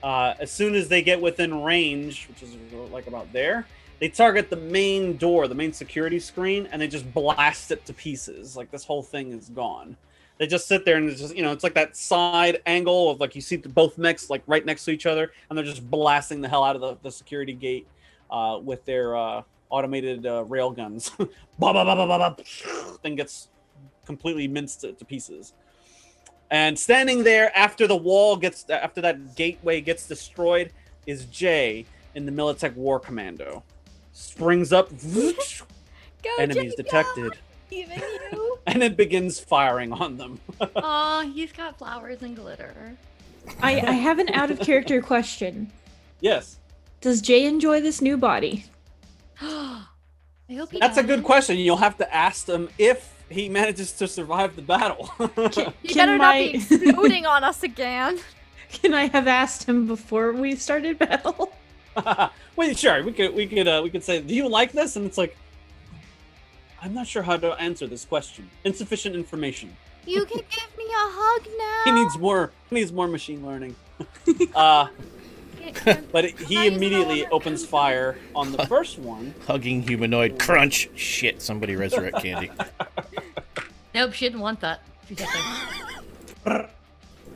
Speaker 1: as soon as they get within range, which is like about there, they target the main door, the main security screen, and they just blast it to pieces. Like this whole thing is gone. They just sit there and it's just, it's like that side angle of like you see both mechs like right next to each other, and they're just blasting the hell out of the security gate with their automated rail guns. Thing gets completely minced to pieces. And standing there after that gateway gets destroyed is Jay in the Militech War Commando. Springs up, enemies detected.
Speaker 5: Even you.
Speaker 1: And it begins firing on them.
Speaker 3: Aw, he's got flowers and glitter.
Speaker 4: I have an out of character question.
Speaker 1: Yes.
Speaker 4: Does Jay enjoy this new body?
Speaker 3: I hope he
Speaker 1: That's a
Speaker 3: does.
Speaker 1: good question. You'll have to ask him if he manages to survive the battle.
Speaker 5: You better not be exploding on us again.
Speaker 4: Can I have asked him before we started battle?
Speaker 1: Wait, sure. We could say, do you like this? And it's like, I'm not sure how to answer this question. Insufficient information.
Speaker 5: You can give me a hug now.
Speaker 1: He needs more machine learning. But he immediately opens fire on the first one.
Speaker 6: Hugging humanoid crunch. Shit, somebody resurrect Candy.
Speaker 3: Nope, she didn't want that. She said so.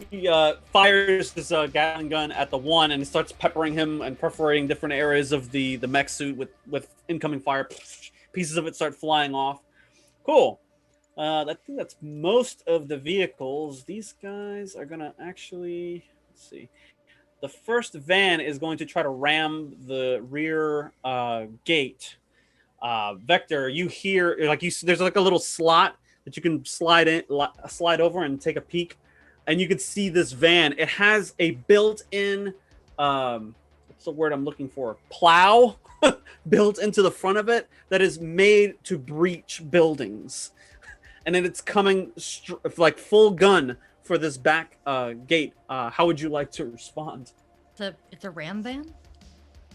Speaker 1: He fires his Gatling gun at the one and starts peppering him and perforating different areas of the mech suit with incoming fire. Pieces of it start flying off. Cool. I think that's most of the vehicles. These guys are gonna actually, let's see. The first van is going to try to ram the rear gate. Vector, you hear there's like a little slot that you can slide over and take a peek, and you can see this van. It has a built-in what's the word I'm looking for? Plow built into the front of it that is made to breach buildings. And then it's coming like full gun for this back gate. How would you like to respond?
Speaker 3: It's a ram van?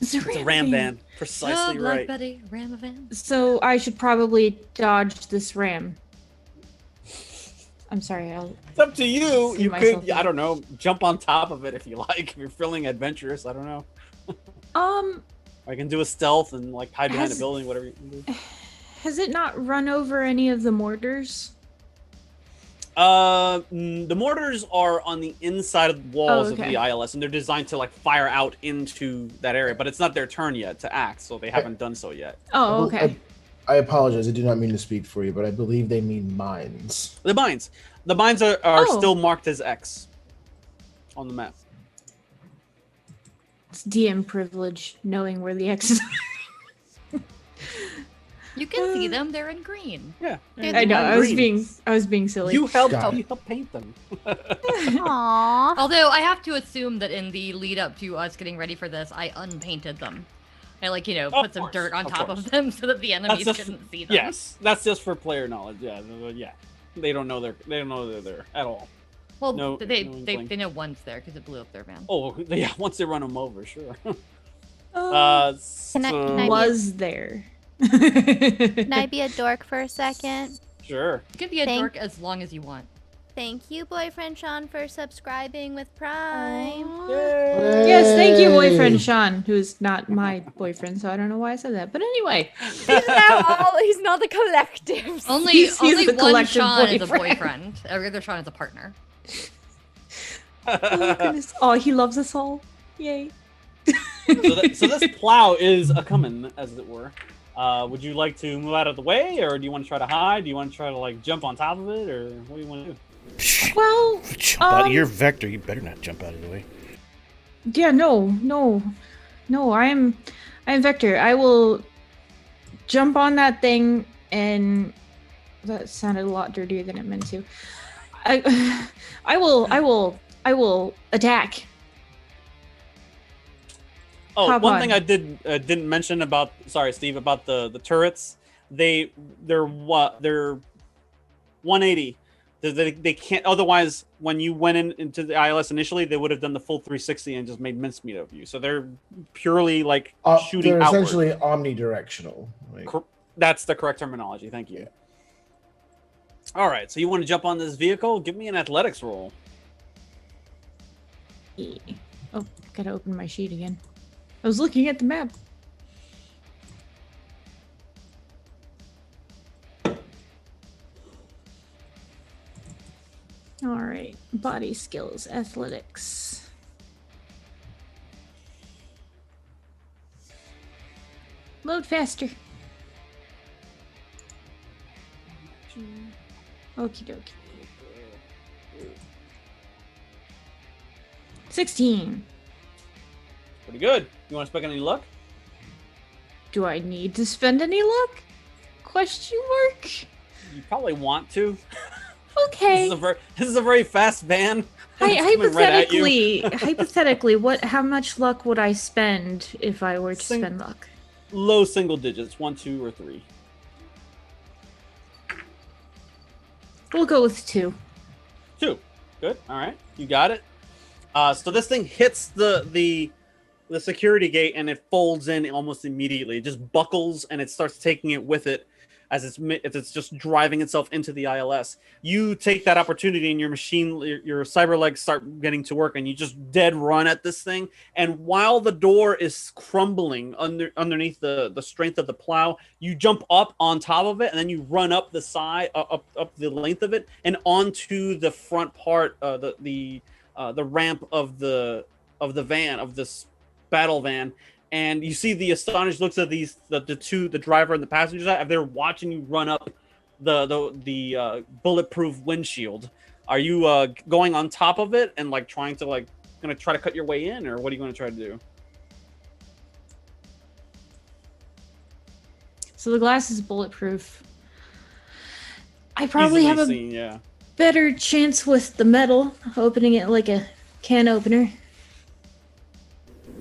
Speaker 4: It's
Speaker 1: a ram van. Precisely
Speaker 3: Black
Speaker 1: right.
Speaker 3: Betty, ram van.
Speaker 4: So I should probably dodge this ram. I'm sorry.
Speaker 1: It's up to you.
Speaker 4: See
Speaker 1: You
Speaker 4: myself
Speaker 1: could, I don't know, jump on top of it if you like. If you're feeling adventurous, I don't know. Or you can do a stealth and like hide behind a building, whatever you can do.
Speaker 4: Has it not run over any of the mortars?
Speaker 1: The mortars are on the inside of the walls of
Speaker 4: okay.
Speaker 1: the ILS, and they're designed to like fire out into that area. But it's not their turn yet to act, so they haven't done so yet.
Speaker 4: Oh, okay.
Speaker 2: I apologize. I do not mean to speak for you, but I believe they mean mines.
Speaker 1: The mines are still marked as X on the map.
Speaker 4: It's DM privilege, knowing where the X's are.
Speaker 3: You can see them. They're in green.
Speaker 1: Yeah,
Speaker 4: I know. I was being silly.
Speaker 1: You helped
Speaker 2: Stop.
Speaker 1: paint them.
Speaker 5: Aww.
Speaker 3: Although I have to assume that in the lead up to us getting ready for this, I unpainted them. I put some dirt on top of them so that the enemies couldn't see them.
Speaker 1: Yes, that's just for player knowledge. Yeah. They don't know they're there at all.
Speaker 3: Well,
Speaker 1: No
Speaker 3: they
Speaker 1: inkling.
Speaker 3: know one's there because it blew up their van.
Speaker 1: Oh yeah, once they run them over, sure.
Speaker 5: Can I
Speaker 4: was there.
Speaker 5: Can I be a dork for a second?
Speaker 1: Sure.
Speaker 3: You can be a dork as long as you want.
Speaker 5: Thank you, boyfriend Shawn, for subscribing with Prime.
Speaker 4: Yes, thank you, boyfriend Shawn, who's not my boyfriend, so I don't know why I said that. But anyway,
Speaker 5: He's not the collective.
Speaker 3: Only
Speaker 4: He's the
Speaker 3: one
Speaker 4: collective
Speaker 3: Shawn is a
Speaker 4: boyfriend.
Speaker 3: boyfriend. Every other Shawn is a partner.
Speaker 4: oh goodness, oh he loves us all. Yay!
Speaker 1: So this plow is a coming, as it were. Would you like to move out of the way, or do you want to try to hide? Do you want to try to like jump on top of it, or what do you want to do?
Speaker 4: Well,
Speaker 6: Jump out. You're Vector. You better not jump out of the way.
Speaker 4: yeah, no. I'm Vector. I will jump on that thing, and that sounded a lot dirtier than it meant to. I will attack.
Speaker 1: Oh,
Speaker 4: Hop
Speaker 1: one
Speaker 4: on.
Speaker 1: thing I didn't mention about about the turrets. They're 180. They can't. Otherwise, when you went into the ILS initially, they would have done the full 360 and just made mincemeat of you. So they're purely like shooting
Speaker 2: They're
Speaker 1: outward.
Speaker 2: essentially omnidirectional. Like,
Speaker 1: That's the correct terminology. Thank you. All right. So you want to jump on this vehicle? Give me an athletics roll.
Speaker 4: Oh, gotta open my sheet again. I was looking at the map. All right, body skills, athletics. Load faster. Okie dokie. 16.
Speaker 1: Pretty good. You want to spec any luck?
Speaker 4: Do I need to spend any luck? Question mark?
Speaker 1: You probably want to.
Speaker 4: Okay.
Speaker 1: This is a very fast van. It's coming right at you.
Speaker 4: Hypothetically, how much luck would I spend if I were to spend luck?
Speaker 1: Low single digits, 1, 2, or 3.
Speaker 4: We'll go with 2.
Speaker 1: 2. Good. All right. You got it. So this thing hits the the security gate, and it folds in almost immediately. It just buckles, and it starts taking it with it as it's just driving itself into the ILS. You take that opportunity, and your cyber legs start getting to work, and you just dead run at this thing. And while the door is crumbling underneath the strength of the plow, you jump up on top of it, and then you run up the side, up the length of it, and onto the front part, the ramp of the van, of this battle van. And you see the astonished looks of the driver and the passengers as they're watching you run up the bulletproof windshield. Are you going on top of it and like trying to gonna try to cut your way in, or what are you gonna try to do?
Speaker 4: So the glass is bulletproof. I probably have a better chance with the metal, opening it like a can opener.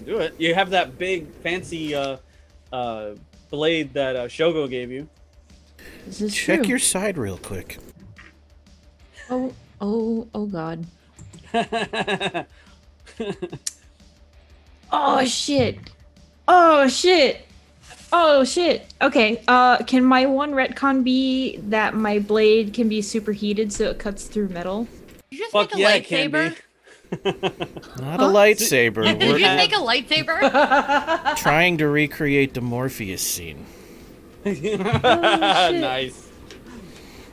Speaker 1: Do it. You have that big fancy blade that Shogo gave you.
Speaker 4: This is
Speaker 6: Check
Speaker 4: true.
Speaker 6: your side real quick.
Speaker 4: Oh God. Oh shit. Okay. Can my one retcon be that my blade can be superheated so it cuts through metal?
Speaker 3: You just
Speaker 1: Fuck
Speaker 3: make a
Speaker 1: yeah, it can
Speaker 3: lightsaber?
Speaker 6: Not a lightsaber.
Speaker 3: Did you
Speaker 6: We're
Speaker 3: just make a lightsaber?
Speaker 6: trying to recreate the Morpheus scene.
Speaker 1: Nice.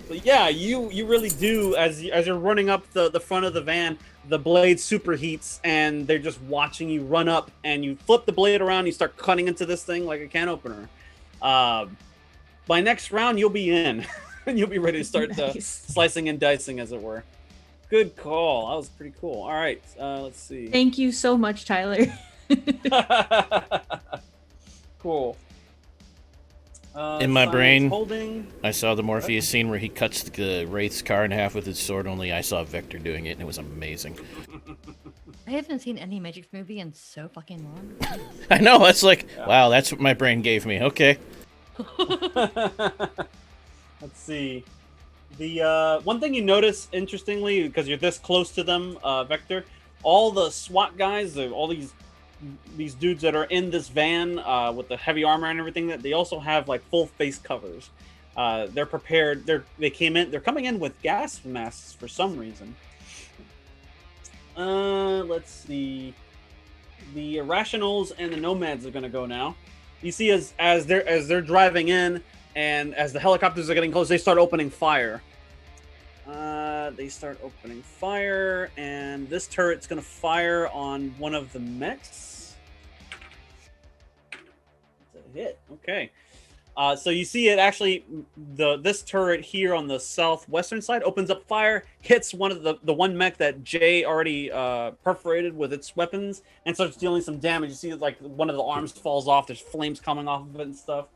Speaker 1: But yeah, you really do. As you're running up the front of the van, the blade superheats, and they're just watching you run up. And you flip the blade around, and you start cutting into this thing like a can opener. By next round, you'll be in, and you'll be ready to start slicing and dicing, as it were. Good call. That was pretty cool. All right, let's see.
Speaker 4: Thank you so much, Tyler.
Speaker 1: Cool.
Speaker 6: In my brain,
Speaker 1: holding...
Speaker 6: I saw the Morpheus scene where he cuts the Wraith's car in half with his sword, only I saw Vector doing it, and it was amazing.
Speaker 3: I haven't seen any Matrix movie in so fucking long.
Speaker 6: I know, that's like, wow, that's what my brain gave me. Okay.
Speaker 1: Let's see. The one thing you notice, interestingly, because you're this close to them, Vector, all the SWAT guys, all these dudes that are in this van with the heavy armor and everything, that they also have like full face covers. They're prepared. They're coming in with gas masks for some reason. Let's see. The Irrationals and the Nomads are gonna go now. You see, as they're driving in, and as the helicopters are getting close, they start opening fire. And this turret's gonna fire on one of the mechs. It's a hit. Okay. So you see it actually, this turret here on the southwestern side opens up fire, hits one of the one mech that Jay already perforated with its weapons, and starts dealing some damage. You see like one of the arms falls off. There's flames coming off of it and stuff.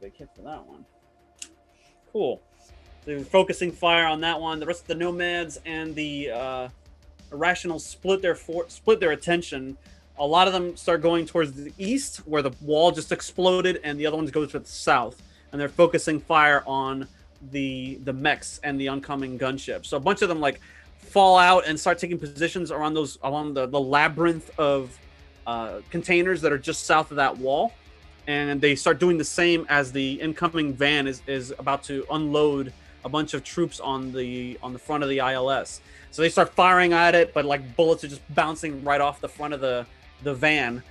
Speaker 1: Big hit for that one. Cool. They're focusing fire on that one. The rest of the Nomads and the Irrationals split their attention. A lot of them start going towards the east, where the wall just exploded, and the other ones go to the south. And they're focusing fire on the mechs and the oncoming gunship. So a bunch of them like fall out and start taking positions along the labyrinth of containers that are just south of that wall. And they start doing the same as the incoming van is about to unload a bunch of troops on the front of the ILS. So they start firing at it, but like bullets are just bouncing right off the front of the van,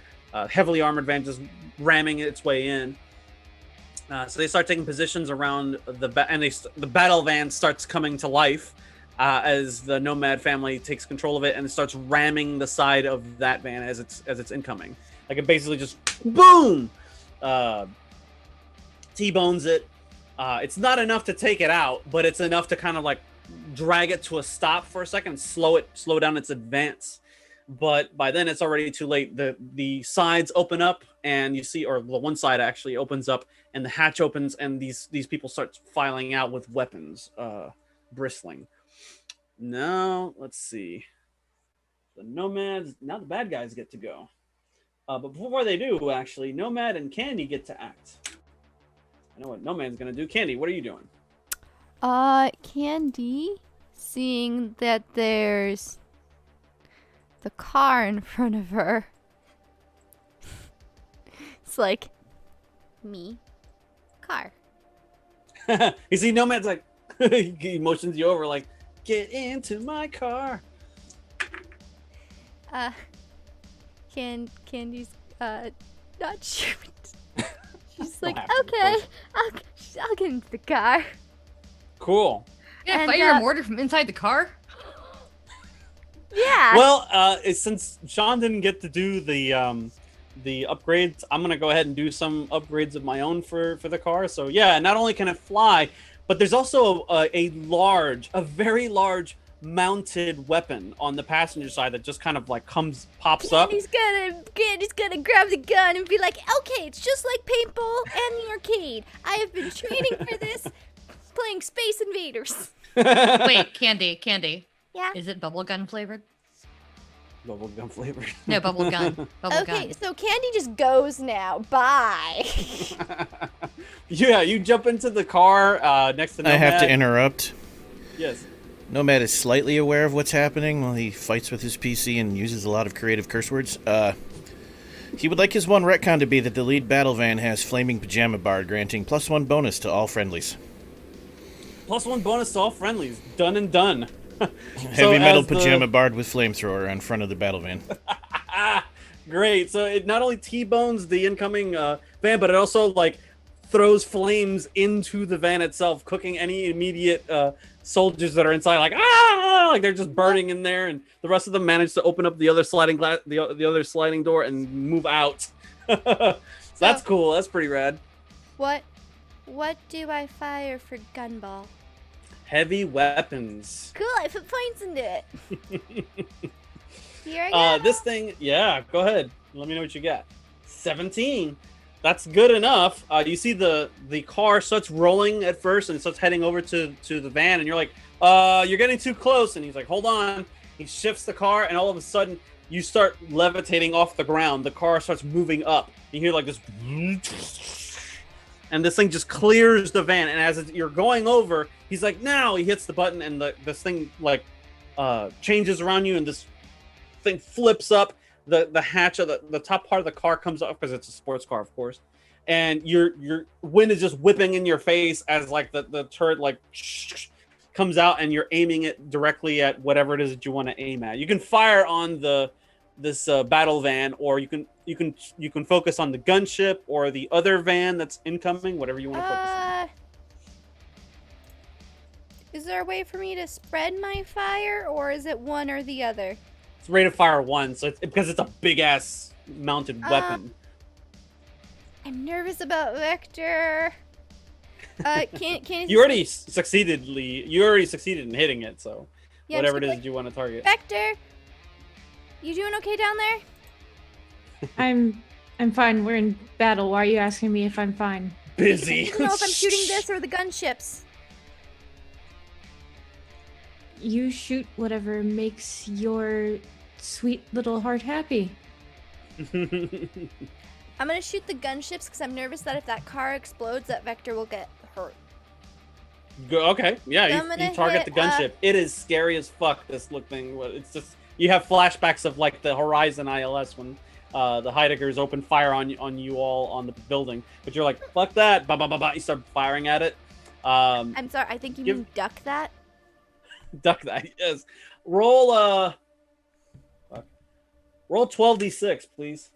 Speaker 1: heavily armored van, just ramming its way in. So they start taking positions around the battle van starts coming to life as the Nomad family takes control of it and starts ramming the side of that van as it's incoming. Like it basically just boom, T-bones it. It's not enough to take it out, but it's enough to kind of like drag it to a stop for a second, slow down its advance. But by then it's already too late. The sides open up, and you see, or the one side actually opens up, and the hatch opens, and these people start filing out with weapons bristling. Now let's see. The Nomads, now the bad guys get to go. But before they do, actually, Nomad and Candy get to act. I know what Nomad's gonna do. Candy, what are you doing?
Speaker 5: Candy, seeing that there's the car in front of her, It's like, me, car.
Speaker 1: You see, Nomad's like, he motions you over, like, get into my car.
Speaker 5: Candy's not shoot. She's like,
Speaker 1: Don't have to, of
Speaker 5: okay,
Speaker 1: course.
Speaker 5: I'll get into the car.
Speaker 1: Cool.
Speaker 3: Yeah,
Speaker 5: And,
Speaker 3: fire a mortar from inside the car.
Speaker 5: Yeah.
Speaker 1: Well, since Shawn didn't get to do the upgrades, I'm gonna go ahead and do some upgrades of my own for the car. So yeah, not only can it fly, but there's also a very large mounted weapon on the passenger side that just kind of like pops up.
Speaker 5: Candy's gonna grab the gun and be like, okay, it's just like paintball and the arcade. I have been training for this, playing Space Invaders.
Speaker 3: Wait, Candy.
Speaker 5: Yeah.
Speaker 3: Is it bubblegum flavored?
Speaker 1: Bubblegum flavored.
Speaker 3: No, bubblegum.
Speaker 5: Okay, so Candy just goes now. Bye.
Speaker 1: Yeah, you jump into the car next to Nomad.
Speaker 6: I have to interrupt.
Speaker 1: Yes.
Speaker 6: Nomad is slightly aware of what's happening while he fights with his PC and uses a lot of creative curse words. He would like his one retcon to be that the lead battle van has flaming pajama bar, granting +1 bonus to all friendlies.
Speaker 1: +1 bonus to all friendlies. Done and done.
Speaker 6: Heavy metal pajama barred with flamethrower on front of the battle van.
Speaker 1: Great. So it not only T-bones the incoming van, but it also like throws flames into the van itself, cooking any immediate soldiers that are inside. Like they're just burning in there, and the rest of them manage to open up the other sliding the other sliding door and move out. So that's cool. That's pretty rad.
Speaker 5: What do I fire for gunball?
Speaker 1: Heavy weapons.
Speaker 5: Cool, I put points into it. Here I go.
Speaker 1: This thing, yeah, go ahead. Let me know what you got. 17. That's good enough. You see the car starts rolling at first and starts heading over to the van, and you're like, you're getting too close. And he's like, hold on. He shifts the car, and all of a sudden, you start levitating off the ground. The car starts moving up. You hear like this, and this thing just clears the van. And as you're going over, he's like, now he hits the button, and this thing like changes around you, and this thing flips up. The hatch of the top part of the car comes up, because it's a sports car, of course, and your wind is just whipping in your face as like the turret like comes out, and you're aiming it directly at whatever it is that you want to aim at. You can fire on this battle van, or you can focus on the gunship or the other van that's incoming, whatever you want to focus on.
Speaker 5: Is there a way for me to spread my fire, or is it one or the other?
Speaker 1: It's rated fire 1, so because it's a big ass mounted weapon.
Speaker 5: I'm nervous about Vector. Can
Speaker 1: You already succeeded in hitting it, so
Speaker 5: Yeah,
Speaker 1: whatever it
Speaker 5: I'm
Speaker 1: is
Speaker 5: just
Speaker 1: you want to target.
Speaker 5: Vector, you doing okay down there?
Speaker 4: I'm fine. We're in battle. Why are you asking me if I'm fine?
Speaker 1: Busy.
Speaker 5: I don't know if I'm shooting this or the gunships.
Speaker 4: You shoot whatever makes your sweet little heart happy.
Speaker 5: I'm gonna shoot the gunships because I'm nervous that if that car explodes, that Vector will get hurt.
Speaker 1: Okay, yeah,
Speaker 5: So I'm
Speaker 1: you
Speaker 5: gonna
Speaker 1: target
Speaker 5: hit,
Speaker 1: the gunship. It is scary as fuck, this thing. It's just, you have flashbacks of like the Horizon ILS when the Heideggers open fire on you all on the building, but you're like, fuck that, ba ba ba ba. You start firing at it.
Speaker 5: I'm sorry, I think you mean duck that.
Speaker 1: Duck that, yes. Roll 12d6, please.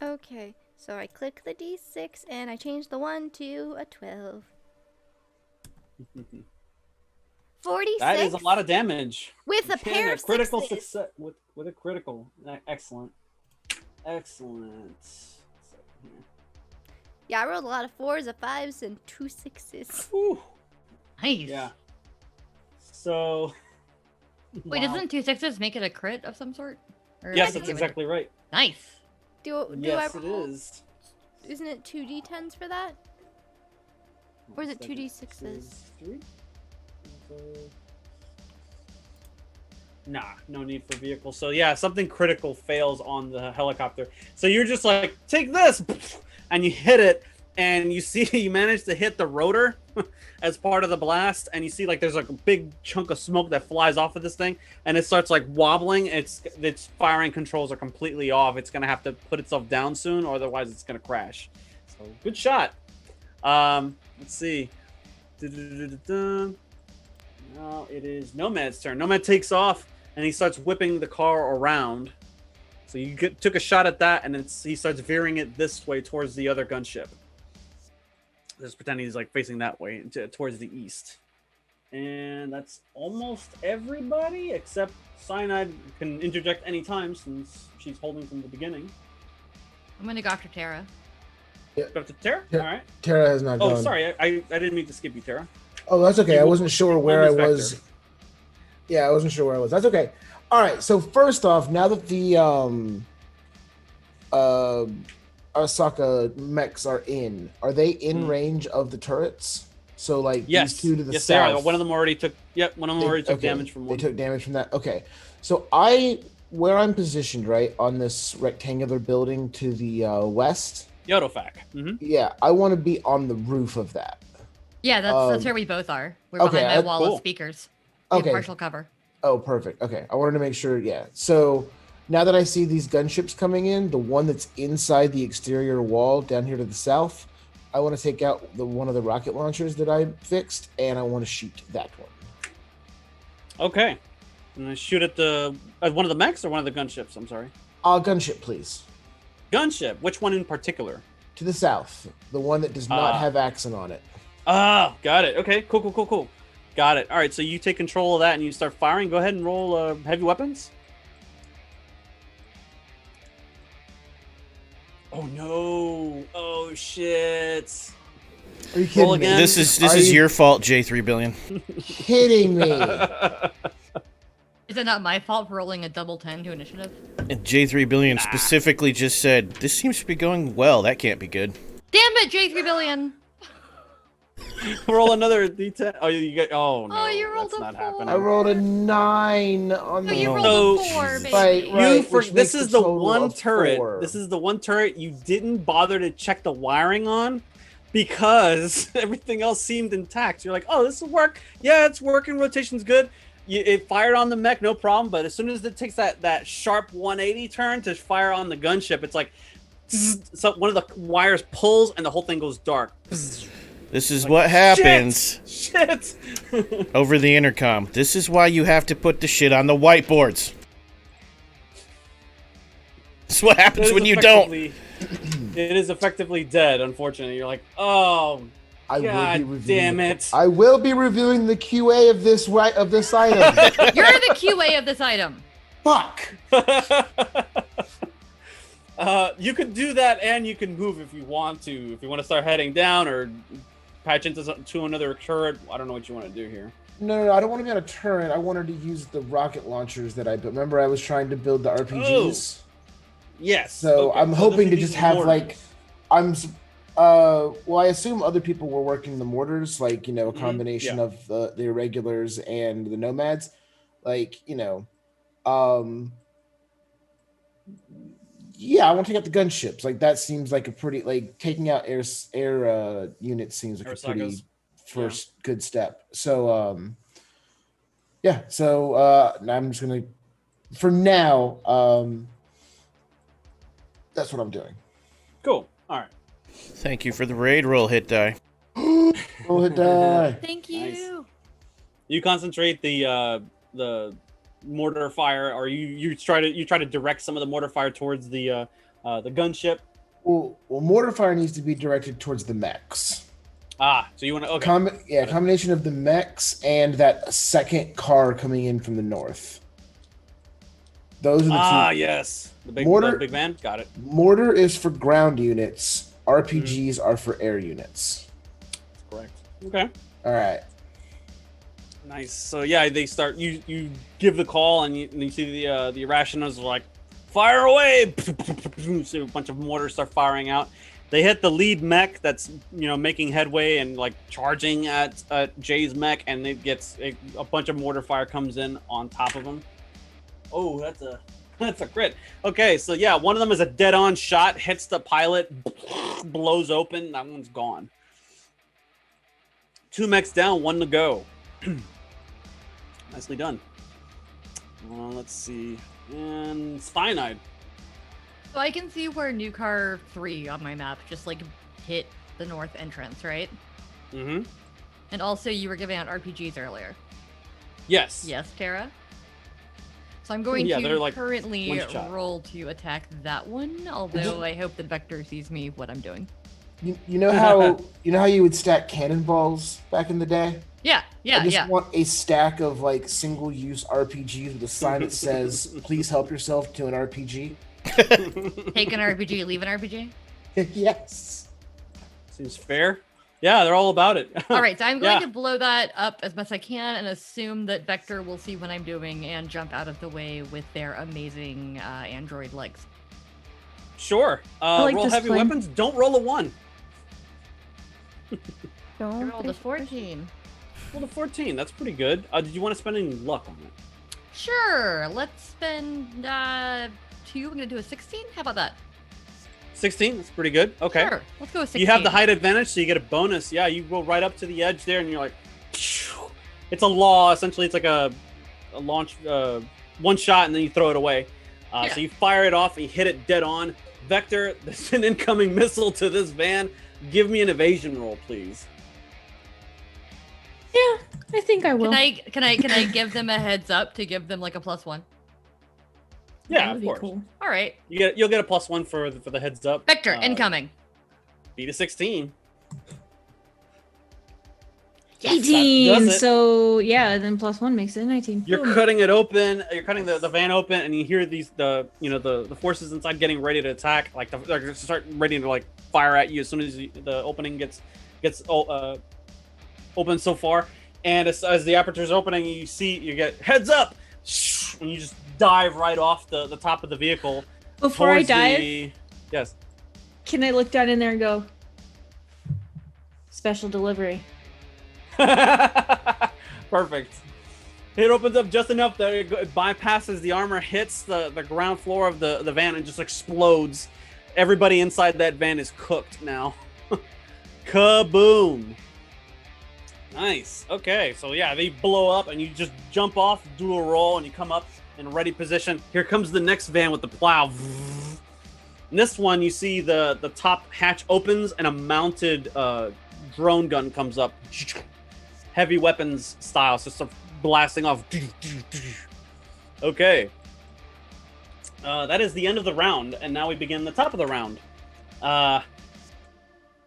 Speaker 5: Okay, so I click the D6 and I change the 1 to a 12. 46.
Speaker 1: That is a lot of damage.
Speaker 5: With a
Speaker 1: Okay,
Speaker 5: pair of
Speaker 1: critical
Speaker 5: sixes.
Speaker 1: success with a critical. Excellent.
Speaker 5: Yeah, I rolled a lot of 4s, a 5s, and 2 6s.
Speaker 1: Whew.
Speaker 3: Nice.
Speaker 1: Yeah. So.
Speaker 3: Wait,
Speaker 1: Wow.
Speaker 3: doesn't 2 6s make it a crit of some sort? Or
Speaker 1: Yes,
Speaker 3: am I
Speaker 1: that's
Speaker 3: thinking of a
Speaker 1: exactly right.
Speaker 3: Nice.
Speaker 5: Do
Speaker 1: Yes,
Speaker 5: I
Speaker 1: it
Speaker 5: roll?
Speaker 1: is.
Speaker 5: Isn't it 2d10s for that? Or is it 2d6s?
Speaker 1: Nah, no need for vehicle. So yeah, something critical fails on the helicopter. So you're just like, take this, and you hit it, and you see you manage to hit the rotor as part of the blast, and you see like there's like a big chunk of smoke that flies off of this thing, and it starts like wobbling. Its firing controls are completely off. It's gonna have to put itself down soon, or otherwise it's gonna crash. So good shot. Let's see. Now it is Nomad's turn. Nomad takes off and he starts whipping the car around. So you took a shot at that, and he starts veering it this way towards the other gunship. Just pretend he's like facing that way towards the east. And that's almost everybody except Cyanide can interject anytime since she's holding from the beginning.
Speaker 3: I'm gonna go after Tara.
Speaker 1: Go to Tara?
Speaker 2: Yeah.
Speaker 1: All right.
Speaker 2: Tara has not gone.
Speaker 1: Oh, sorry. I didn't mean to skip you, Tara.
Speaker 2: Oh, that's okay. I wasn't sure where I
Speaker 1: Vector.
Speaker 2: was. Yeah, I wasn't sure where I was. That's okay. All right. So first off, now that the Arasaka mechs are they in range of the turrets? So like
Speaker 1: Yes.
Speaker 2: these two to the
Speaker 1: yes,
Speaker 2: south.
Speaker 1: they are. One of them already took. Yep. One of them already took
Speaker 2: okay,
Speaker 1: damage from one.
Speaker 2: They took damage from that. Okay. So where I'm positioned, right on this rectangular building to the west.
Speaker 1: Yodofac. Mm-hmm.
Speaker 2: Yeah, I want to be on the roof of that.
Speaker 3: Yeah, that's where we both are. We're
Speaker 2: okay,
Speaker 3: behind that wall
Speaker 1: cool.
Speaker 3: of speakers. We have
Speaker 2: Okay.
Speaker 3: partial cover.
Speaker 2: Oh, perfect. Okay, I wanted to make sure. Yeah. So now that I see these gunships coming in, the one that's inside the exterior wall down here to the south, I want to take out one of the rocket launchers that I fixed, and I want to shoot that one.
Speaker 1: Okay. And I shoot at the one of the mechs or one of the gunships. I'm sorry.
Speaker 2: Gunship, please.
Speaker 1: Gunship. Which one in particular?
Speaker 2: To the south, the one that does not have accent on it.
Speaker 1: Ah, got it. Okay, cool. Got it. All right, so you take control of that and you start firing. Go ahead and roll heavy weapons. Oh no! Oh shit!
Speaker 2: Are you
Speaker 1: Roll
Speaker 2: kidding me?
Speaker 1: again.
Speaker 6: This is your fault, J3 Billion.
Speaker 2: Kidding me?
Speaker 3: Is it not my fault for rolling a double 10 to initiative?
Speaker 6: And J3 Billion specifically just said, "This seems to be going well. That can't be good."
Speaker 3: Damn it, J3 billion!
Speaker 1: Roll another d10. Oh, you get. Oh no!
Speaker 3: Oh, you rolled
Speaker 1: that's
Speaker 3: a
Speaker 1: not
Speaker 3: 4.
Speaker 1: happening.
Speaker 2: I rolled a 9 on
Speaker 3: No,
Speaker 2: the.
Speaker 3: you rolled
Speaker 1: So-
Speaker 3: a 4, baby.
Speaker 2: Right, which
Speaker 1: This
Speaker 2: makes
Speaker 1: is
Speaker 2: a
Speaker 1: the
Speaker 2: total
Speaker 1: one
Speaker 2: of
Speaker 1: turret.
Speaker 2: 4.
Speaker 1: This is the one turret you didn't bother to check the wiring on because everything else seemed intact. You're like, oh, this will work. Yeah, it's working. Rotation's good. It fired on the mech, no problem. But as soon as it takes that sharp 180 turn to fire on the gunship, it's like, so one of the wires pulls and the whole thing goes dark.
Speaker 6: This is what happens
Speaker 1: Shit.
Speaker 6: over the intercom. This is why you have to put the shit on the whiteboards. This is what happens
Speaker 1: It is
Speaker 6: when you don't.
Speaker 1: It is effectively dead, unfortunately. You're like, oh,
Speaker 2: I
Speaker 1: God
Speaker 2: will be reviewing
Speaker 1: damn it.
Speaker 2: I will be reviewing the QA of this item.
Speaker 3: You're the QA of this item.
Speaker 2: Fuck.
Speaker 1: You can do that, and you can move if you want to. If you want to start heading down or patch to another turret, I don't know what you want to do here.
Speaker 2: No, I don't want to be on a turret. I wanted to use the rocket launchers that I built. Remember, I was trying to build the RPGs.
Speaker 1: Yes.
Speaker 2: So
Speaker 1: okay,
Speaker 2: I'm
Speaker 1: so
Speaker 2: hoping
Speaker 1: this
Speaker 2: to
Speaker 1: is
Speaker 2: just have
Speaker 1: mortar.
Speaker 2: well, I assume other people were working the mortars, like, you know, a combination
Speaker 1: yeah.
Speaker 2: of the irregulars and the nomads, like, you know, yeah, I want to take out the gunships. Like, that seems like a pretty, like, taking out air units seems like a pretty
Speaker 1: Arasakas.
Speaker 2: first good step. So, yeah, so I'm just gonna, for now, that's what I'm doing.
Speaker 1: Cool. All right.
Speaker 6: Thank you for the raid roll hit die.
Speaker 2: Roll it die.
Speaker 5: Thank you.
Speaker 1: Nice. You concentrate the mortar fire, or you try to direct some of the mortar fire towards the gunship.
Speaker 2: Well, mortar fire needs to be directed towards the mechs.
Speaker 1: So you want to okay.
Speaker 2: Combination of the mechs and that second car coming in from the north. Those are the two.
Speaker 1: Yes. The
Speaker 2: Mortar-
Speaker 1: big man. Got it.
Speaker 2: Mortar is for ground units. RPGs are for air units.
Speaker 1: Correct. Okay.
Speaker 2: All right.
Speaker 1: Nice. So yeah, they start. You give the call, and you see the Irrationals are like, fire away! So a bunch of mortars start firing out. They hit the lead mech that's making headway and like charging at Jay's mech, and it gets a bunch of mortar fire comes in on top of them. Oh, that's a That's a crit. Okay, so yeah, one of them is a dead-on shot, hits the pilot, blows open. That one's gone. 2 mechs down, 1 to go. Nicely done. Let's see. And Cyanide.
Speaker 3: So I can see where New Car 3 on my map just like hit the north entrance, right?
Speaker 1: Mm-hmm.
Speaker 3: And also you were giving out RPGs earlier.
Speaker 1: Yes.
Speaker 3: Yes, Tara? So I'm going
Speaker 1: they're
Speaker 3: to
Speaker 1: like
Speaker 3: currently
Speaker 1: one-shot.
Speaker 3: roll to attack that one, although I hope that Vector sees me what I'm doing.
Speaker 2: You know how you would stack cannonballs back in the day?
Speaker 3: Yeah,
Speaker 2: I just
Speaker 3: yeah.
Speaker 2: want a stack of like single-use RPGs with a sign that says "Please help yourself to an RPG."
Speaker 3: Take an RPG, leave an RPG.
Speaker 2: Yes.
Speaker 1: Seems fair. Yeah, they're all about it.
Speaker 3: All right, so I'm going
Speaker 1: Yeah.
Speaker 3: to blow that up as much as I can and assume that Vector will see what I'm doing and jump out of the way with their amazing android legs.
Speaker 1: Sure.
Speaker 4: like
Speaker 1: Roll
Speaker 4: this
Speaker 1: heavy
Speaker 4: plan.
Speaker 1: weapons. Don't roll a 1.
Speaker 3: I
Speaker 5: Don't
Speaker 3: rolled
Speaker 5: be
Speaker 3: a 14.
Speaker 1: Roll a 14. That's pretty good. Did you want to spend any luck on it?
Speaker 3: Sure, let's spend 2. I'm going to do a 16. How about that?
Speaker 1: 16. That's pretty good. Okay.
Speaker 3: Sure, let's go with 16.
Speaker 1: You have the height advantage, so you get a bonus. Yeah, you go right up to the edge there, and you're like, phew. It's a law. Essentially, it's like a launch, one shot, and then you throw it away.
Speaker 3: Yeah.
Speaker 1: So you fire it off, and you hit it dead on. Vector, there's an incoming missile to this van. Give me an evasion roll, please.
Speaker 4: Yeah, I think I will.
Speaker 3: Can I give them a heads up to give them like a +1?
Speaker 1: Yeah,
Speaker 4: That would
Speaker 1: of
Speaker 4: be
Speaker 1: course.
Speaker 4: cool.
Speaker 3: All right,
Speaker 1: You'll get a +1 for the heads up.
Speaker 3: Vector incoming.
Speaker 1: Beat a 16.
Speaker 4: 18.
Speaker 1: That does it.
Speaker 4: So yeah, then +1 makes it 19.
Speaker 1: You're
Speaker 4: Boom.
Speaker 1: cutting it open. You're cutting the van open, and you hear the forces inside getting ready to attack. Like they're gonna start ready to like fire at you as soon as the opening gets open so far. And as the aperture's opening, you get heads up, and you just dive right off the top of the vehicle.
Speaker 4: Before I
Speaker 1: towards
Speaker 4: dive,
Speaker 1: yes.
Speaker 4: can I look down in there and go, special delivery?
Speaker 1: Perfect. It opens up just enough that it bypasses the armor, hits the ground floor of the van, and just explodes. Everybody inside that van is cooked now. Kaboom! Nice. Okay, so yeah, they blow up, and you just jump off, do a roll, and you come up in ready position. Here comes the next van with the plow. In this one, you see the top hatch opens, and a mounted drone gun comes up. Heavy weapons style, so start blasting off. Okay. That is the end of the round, and now we begin the top of the round.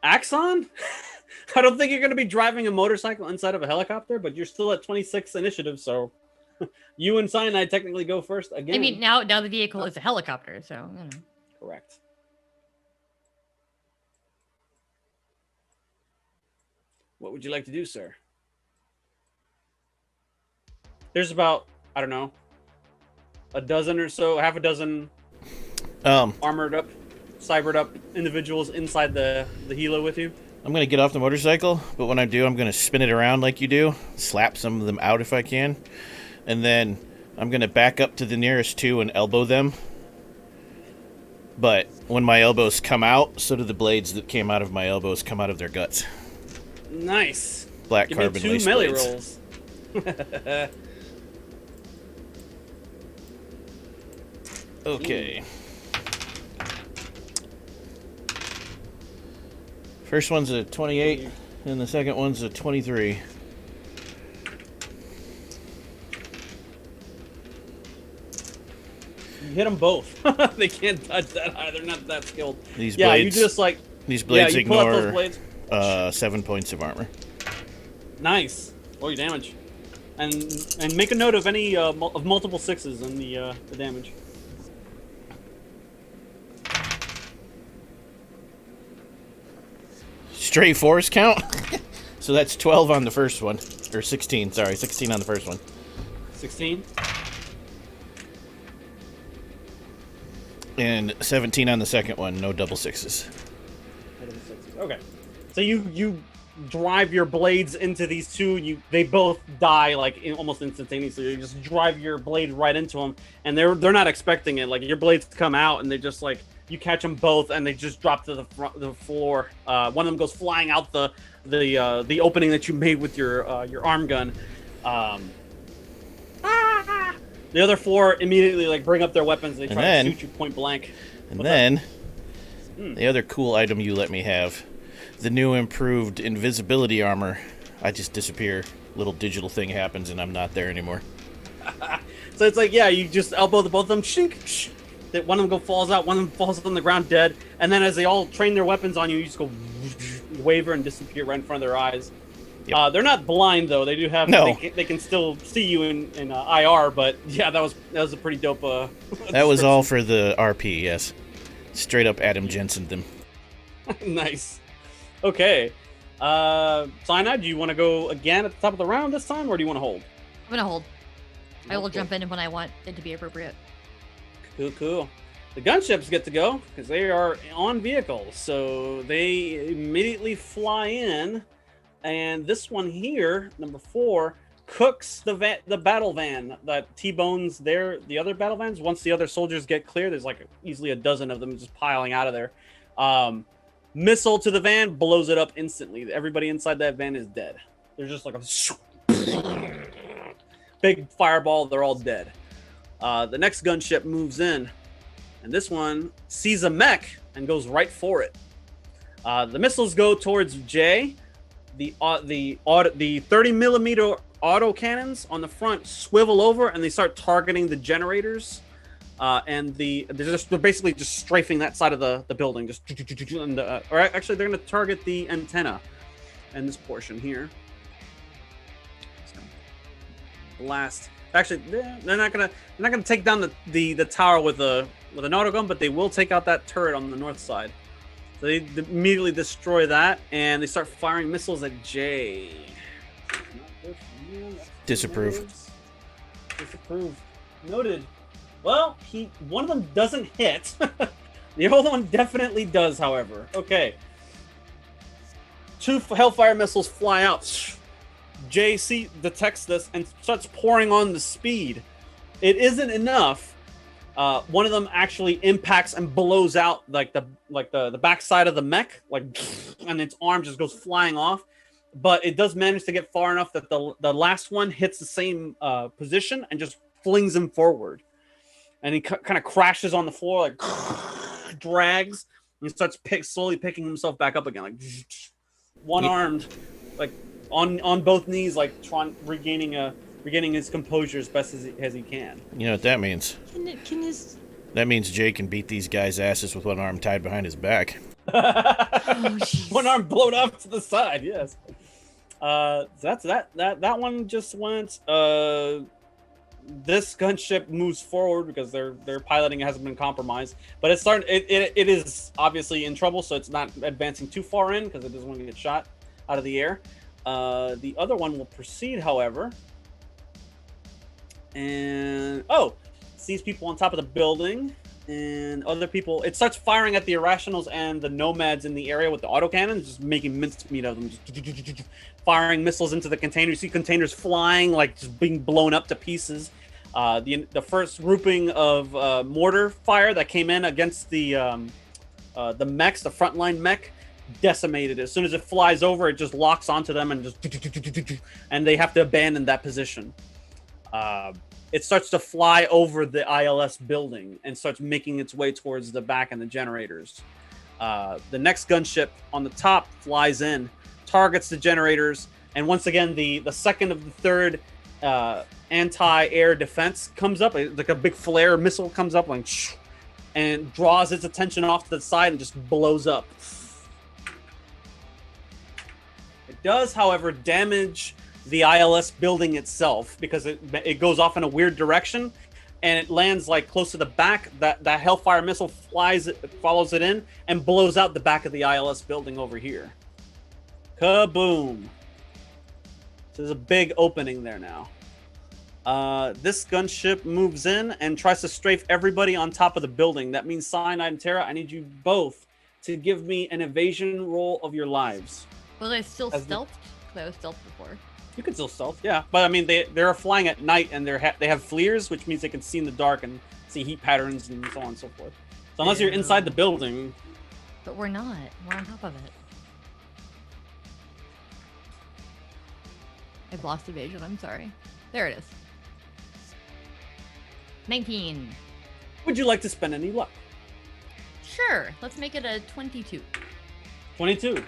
Speaker 1: Axon? I don't think you're going to be driving a motorcycle inside of a helicopter, but you're still at 26 initiative, so you and Cyanide technically go first again.
Speaker 3: I mean, now the vehicle is a helicopter, so you know.
Speaker 1: Correct. What would you like to do, sir? There's about, I don't know, a dozen or so, half a dozen armored up, cybered up individuals inside the helo with you.
Speaker 6: I'm going to get off the motorcycle, but when I do, I'm going to spin it around like you do, slap some of them out if I can, and then I'm going to back up to the nearest 2 and elbow them. But when my elbows come out, so do the blades that came out of my elbows come out of their guts.
Speaker 1: Nice.
Speaker 6: Black
Speaker 1: Give me
Speaker 6: carbon
Speaker 1: 2
Speaker 6: lace
Speaker 1: melee
Speaker 6: blades.
Speaker 1: rolls.
Speaker 6: Okay. First one's a 28, and the second one's a 23.
Speaker 1: You hit them both. They can't touch that high. They're not that skilled.
Speaker 6: These
Speaker 1: Yeah,
Speaker 6: blades,
Speaker 1: you just like
Speaker 6: these blades
Speaker 1: you pull out those
Speaker 6: ignore
Speaker 1: blades.
Speaker 6: 7 points of armor.
Speaker 1: Nice. Roll your damage, and make a note of any of multiple 6s in the damage.
Speaker 6: Stray 4s count? So that's 12 on the first one. Or 16, sorry. 16 on the first one.
Speaker 1: 16.
Speaker 6: And 17 on the second one. No double 6s.
Speaker 1: Okay. So you drive your blades into these two. They both die like almost instantaneously. You just drive your blade right into them, and they're not expecting it. Like your blades come out, and they just like you catch them both, and they just drop to the floor. One of them goes flying out the opening that you made with your arm gun. The other four immediately like bring up their weapons. They try to shoot you point blank.
Speaker 6: And then the other cool item you let me have, the new improved invisibility armor. I just disappear. Little digital thing happens, and I'm not there anymore.
Speaker 1: So it's like, yeah, you just elbow both of them. Shink, that one of them falls out, one of them falls on the ground dead, and then as they all train their weapons on you, you just go waver and disappear right in front of their eyes. Yep. They're not blind though. They do have. No. They can still see you in IR. But yeah, that was a pretty dope.
Speaker 6: That was all for the RP. Yes, straight up Adam Jensen them.
Speaker 1: Nice. Okay. Cyanide, do you want to go again at the top of the round this time, or do you want to hold?
Speaker 3: I'm gonna hold. I will jump in when I want it to be appropriate.
Speaker 1: Cool. The gunships get to go because they are on vehicles, so they immediately fly in. And this one here, number 4, cooks the battle van that T-bones the other battle vans. Once the other soldiers get clear, there's like easily a dozen of them just piling out of there. Missile to the van, blows it up instantly. Everybody inside that van is dead. They're just like a big fireball. They're all dead. The next gunship moves in, and this one sees a mech and goes right for it. The missiles go towards Jay. The 30 millimeter auto cannons on the front swivel over and they start targeting the generators, and they're basically just strafing that side of the building. Just or actually they're going to target the antenna and this portion here. Blast. Actually, they're not gonna take down the tower with an auto gun, but they will take out that turret on the north side. So they immediately destroy that, and they start firing missiles at Jay.
Speaker 6: Disapprove.
Speaker 1: Noted. Well, one of them doesn't hit. The other one definitely does, however. Okay. 2 Hellfire missiles fly out. JC detects this and starts pouring on the speed. It isn't enough. One of them actually impacts and blows out like the backside of the mech, and its arm just goes flying off. But it does manage to get far enough that the last one hits the same position and just flings him forward. And he kind of crashes on the floor, like drags, and he starts slowly picking himself back up again, like one-armed, like on both knees, like regaining his composure as best as he can.
Speaker 6: You know what that means? That means Jay can beat these guys' asses with one arm tied behind his back.
Speaker 1: One arm blown off to the side, yes. That's that one just went. This gunship moves forward because their piloting hasn't been compromised, but it is obviously in trouble, so it's not advancing too far in because it doesn't want to get shot out of the air. The other one will proceed, however, and sees people on top of the building and other people. It starts firing at the irrationals and the nomads in the area with the autocannons, just making mincemeat of them, just firing missiles into the containers. You see containers flying, like just being blown up to pieces. The first grouping of mortar fire that came in against the mechs, the frontline mech, decimated. As soon as it flies over, it just locks onto them and and they have to abandon that position. It starts to fly over the ILS building and starts making its way towards the back and the generators. The next gunship on the top flies in, targets the generators, and once again, the second of the third anti-air defense comes up, like a big flare missile comes up, like, and draws its attention off to the side and just blows up. It does, however, damage the ILS building itself because it goes off in a weird direction, and it lands like close to the back. That Hellfire missile follows it in and blows out the back of the ILS building over here. Kaboom! So there's a big opening there now. This gunship moves in and tries to strafe everybody on top of the building. That means Cyanide and Terra, I need you both to give me an evasion roll of your lives.
Speaker 3: Was I still
Speaker 1: As the-
Speaker 3: stealthed? Because I was stealthed before.
Speaker 1: You can still stealth, yeah. But I mean, they're flying at night, and they have flares, which means they can see in the dark and see heat patterns and so on and so forth. So unless you're inside the building,
Speaker 3: But we're not. We're on top of it. I've lost evasion. I'm sorry. There it is. 19.
Speaker 1: would you like to spend any luck?
Speaker 3: Sure. Let's make it a 22.
Speaker 1: 22.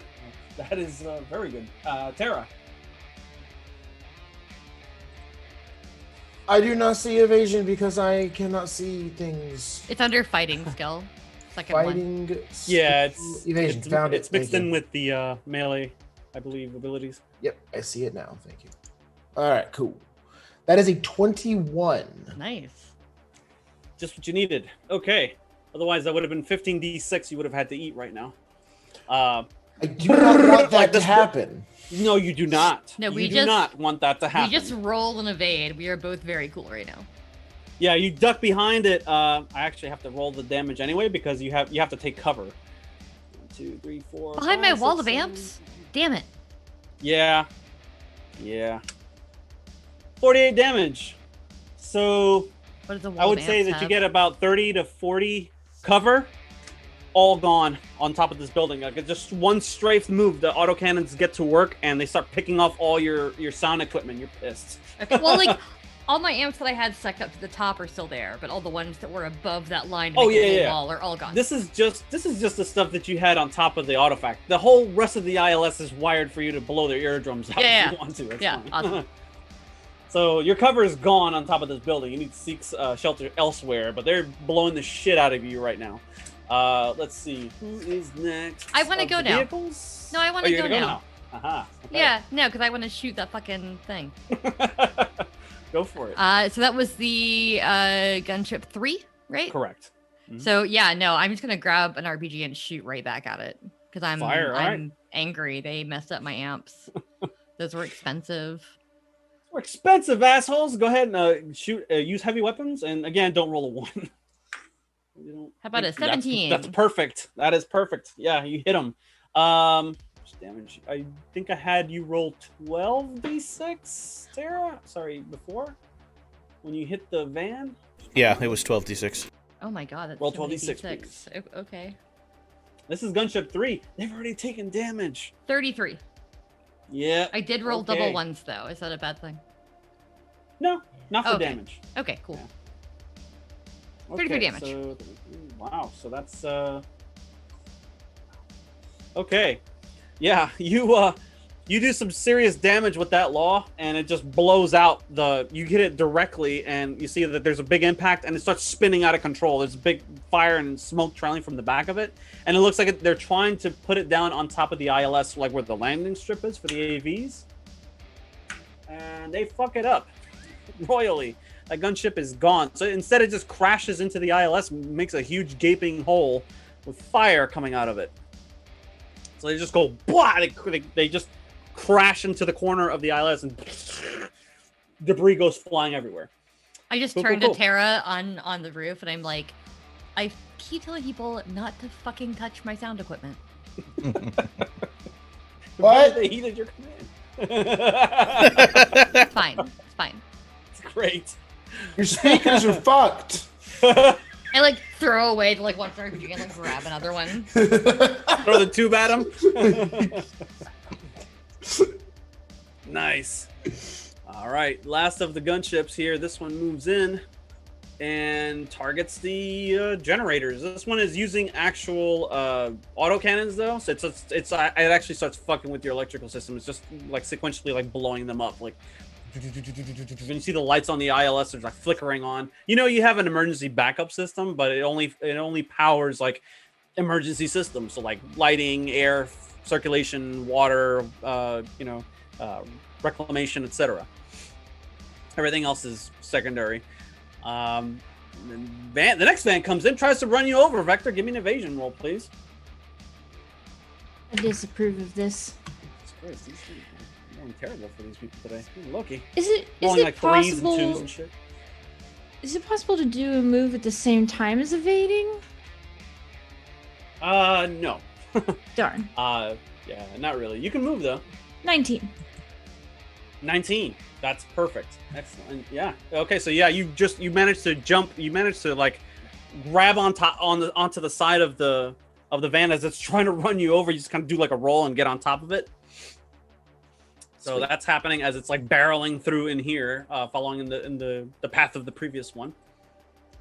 Speaker 1: That is very good. Tara.
Speaker 2: I do not see evasion because I cannot see things.
Speaker 3: It's under fighting skill. Second one.
Speaker 2: Fighting.
Speaker 1: Yeah, it's
Speaker 2: evasion. Found
Speaker 1: it's
Speaker 2: it.
Speaker 1: mixed
Speaker 2: Thank
Speaker 1: in
Speaker 2: you.
Speaker 1: with the melee, I believe, abilities.
Speaker 2: Yep, I see it now. Thank you. All right, cool. That is a 21.
Speaker 3: Nice.
Speaker 1: Just what you needed. Okay. Otherwise, that would have been 15d6 you would have had to eat right now.
Speaker 2: I do not want that
Speaker 1: Like
Speaker 2: to
Speaker 1: this-
Speaker 2: happen.
Speaker 1: No, you do not.
Speaker 3: No, we
Speaker 1: you do
Speaker 3: just-
Speaker 1: not want that to happen.
Speaker 3: We just roll and evade. We are both very cool right now.
Speaker 1: Yeah, you duck behind it. I actually have to roll the damage anyway because you have to take cover. 1, 2, 3, 4.
Speaker 3: Behind
Speaker 1: 5,
Speaker 3: my wall
Speaker 1: 6,
Speaker 3: of
Speaker 1: 7.
Speaker 3: amps? Damn it.
Speaker 1: Yeah. 48 damage. So
Speaker 3: What is the wall
Speaker 1: I would
Speaker 3: of
Speaker 1: say
Speaker 3: amps
Speaker 1: that you
Speaker 3: have?
Speaker 1: get about 30 to 40 cover, all gone on top of this building. Like just one strafe move, the autocannons get to work and they start picking off all your sound equipment. You're pissed.
Speaker 3: Okay, well, like, all my amps that I had stuck up to the top are still there, but all the ones that were above that line to
Speaker 1: Oh,
Speaker 3: make a
Speaker 1: yeah,
Speaker 3: little
Speaker 1: yeah.
Speaker 3: wall are all gone.
Speaker 1: This is just the stuff that you had on top of the autofact. The whole rest of the ILS is wired for you to blow their eardrums out
Speaker 3: Yeah,
Speaker 1: if you want to. It's
Speaker 3: yeah,
Speaker 1: fine.
Speaker 3: awesome.
Speaker 1: So your cover is gone on top of this building. You need to seek shelter elsewhere, but they're blowing the shit out of you right now. Let's see. Who is next?
Speaker 3: I wanna
Speaker 1: Of
Speaker 3: go
Speaker 1: the
Speaker 3: now.
Speaker 1: Vehicles?
Speaker 3: No, I wanna
Speaker 1: you're
Speaker 3: go
Speaker 1: gonna
Speaker 3: now.
Speaker 1: Aha. Okay.
Speaker 3: Yeah, no, because I want to shoot that fucking thing.
Speaker 1: Go for it.
Speaker 3: So that was the gunship 3, right?
Speaker 1: Correct. Mhm.
Speaker 3: So yeah, no, I'm just gonna grab an RPG and shoot right back at it because I'm
Speaker 1: Fire, alright.
Speaker 3: I'm angry. They messed up my amps. Those were expensive.
Speaker 1: We're expensive assholes. Go ahead and shoot. Use heavy weapons, and again, don't roll a 1. You don't
Speaker 3: How about a
Speaker 1: think- that's-
Speaker 3: 17?
Speaker 1: That's perfect. That is perfect. Yeah, you hit him. Damage. I think I had you roll 12d6, Sarah. Sorry, before when you hit the van.
Speaker 6: Yeah, it was 12d6.
Speaker 3: Oh my god, that's
Speaker 1: Roll
Speaker 3: so many
Speaker 1: 12d6,
Speaker 3: D6.
Speaker 1: please.
Speaker 3: Okay.
Speaker 1: This is gunship 3. They've already taken damage.
Speaker 3: 33.
Speaker 1: Yeah.
Speaker 3: I did roll
Speaker 1: Okay.
Speaker 3: double ones though. Is that a bad thing?
Speaker 1: No, not for
Speaker 3: Okay.
Speaker 1: damage.
Speaker 3: Okay, cool.
Speaker 1: Yeah.
Speaker 3: 33 damage.
Speaker 1: So, wow. So that's okay. Yeah, you do some serious damage with that law, and it just blows out the. You hit it directly, and you see that there's a big impact, and it starts spinning out of control. There's a big fire and smoke trailing from the back of it, and it looks like they're trying to put it down on top of the ILS, like where the landing strip is for the AVs, and they fuck it up royally. That gunship is gone. So instead, it just crashes into the ILS, makes a huge gaping hole with fire coming out of it. So they just go, blah! They just crash into the corner of the ILS, and debris goes flying everywhere.
Speaker 3: I just
Speaker 1: Cool,
Speaker 3: turned
Speaker 1: cool,
Speaker 3: to Tara on the roof, and I'm like, I keep telling people not to fucking touch my sound equipment.
Speaker 2: What?
Speaker 1: They heeded your command.
Speaker 3: It's fine. It's fine.
Speaker 1: It's great.
Speaker 2: Your speakers are fucked.
Speaker 3: I like throw away the like one RPG and like grab another one.
Speaker 1: Throw the tube at him. Nice. All right, last of the gunships here. This one moves in and targets the generators. This one is using actual autocannons though, so it actually starts fucking with your electrical system. It's just like sequentially like blowing them up, like. And you see the lights on the ILS are like flickering on. You know you have an emergency backup system, but it only powers like emergency systems, so like lighting, air circulation, water, reclamation, etc. Everything else is secondary. The next van comes in, tries to run you over. Vector, give me an evasion roll, please.
Speaker 4: I disapprove of this.
Speaker 1: Christ, these things are going terrible for these people today. You're lucky.
Speaker 4: Is it
Speaker 1: Rolling like threes and twos
Speaker 4: possible?
Speaker 1: and shit.
Speaker 4: Is it possible to do a move at the same time as evading?
Speaker 1: No.
Speaker 4: Darn.
Speaker 1: Yeah, not really. You can move though.
Speaker 4: 19.
Speaker 1: 19. That's perfect. Excellent. Yeah. Okay. So yeah, you managed to jump. You managed to like grab onto the side of the van as it's trying to run you over. You just kind of do like a roll and get on top of it. So
Speaker 2: Sweet.
Speaker 1: that's happening as it's like barreling through in here, following in the path of the previous one.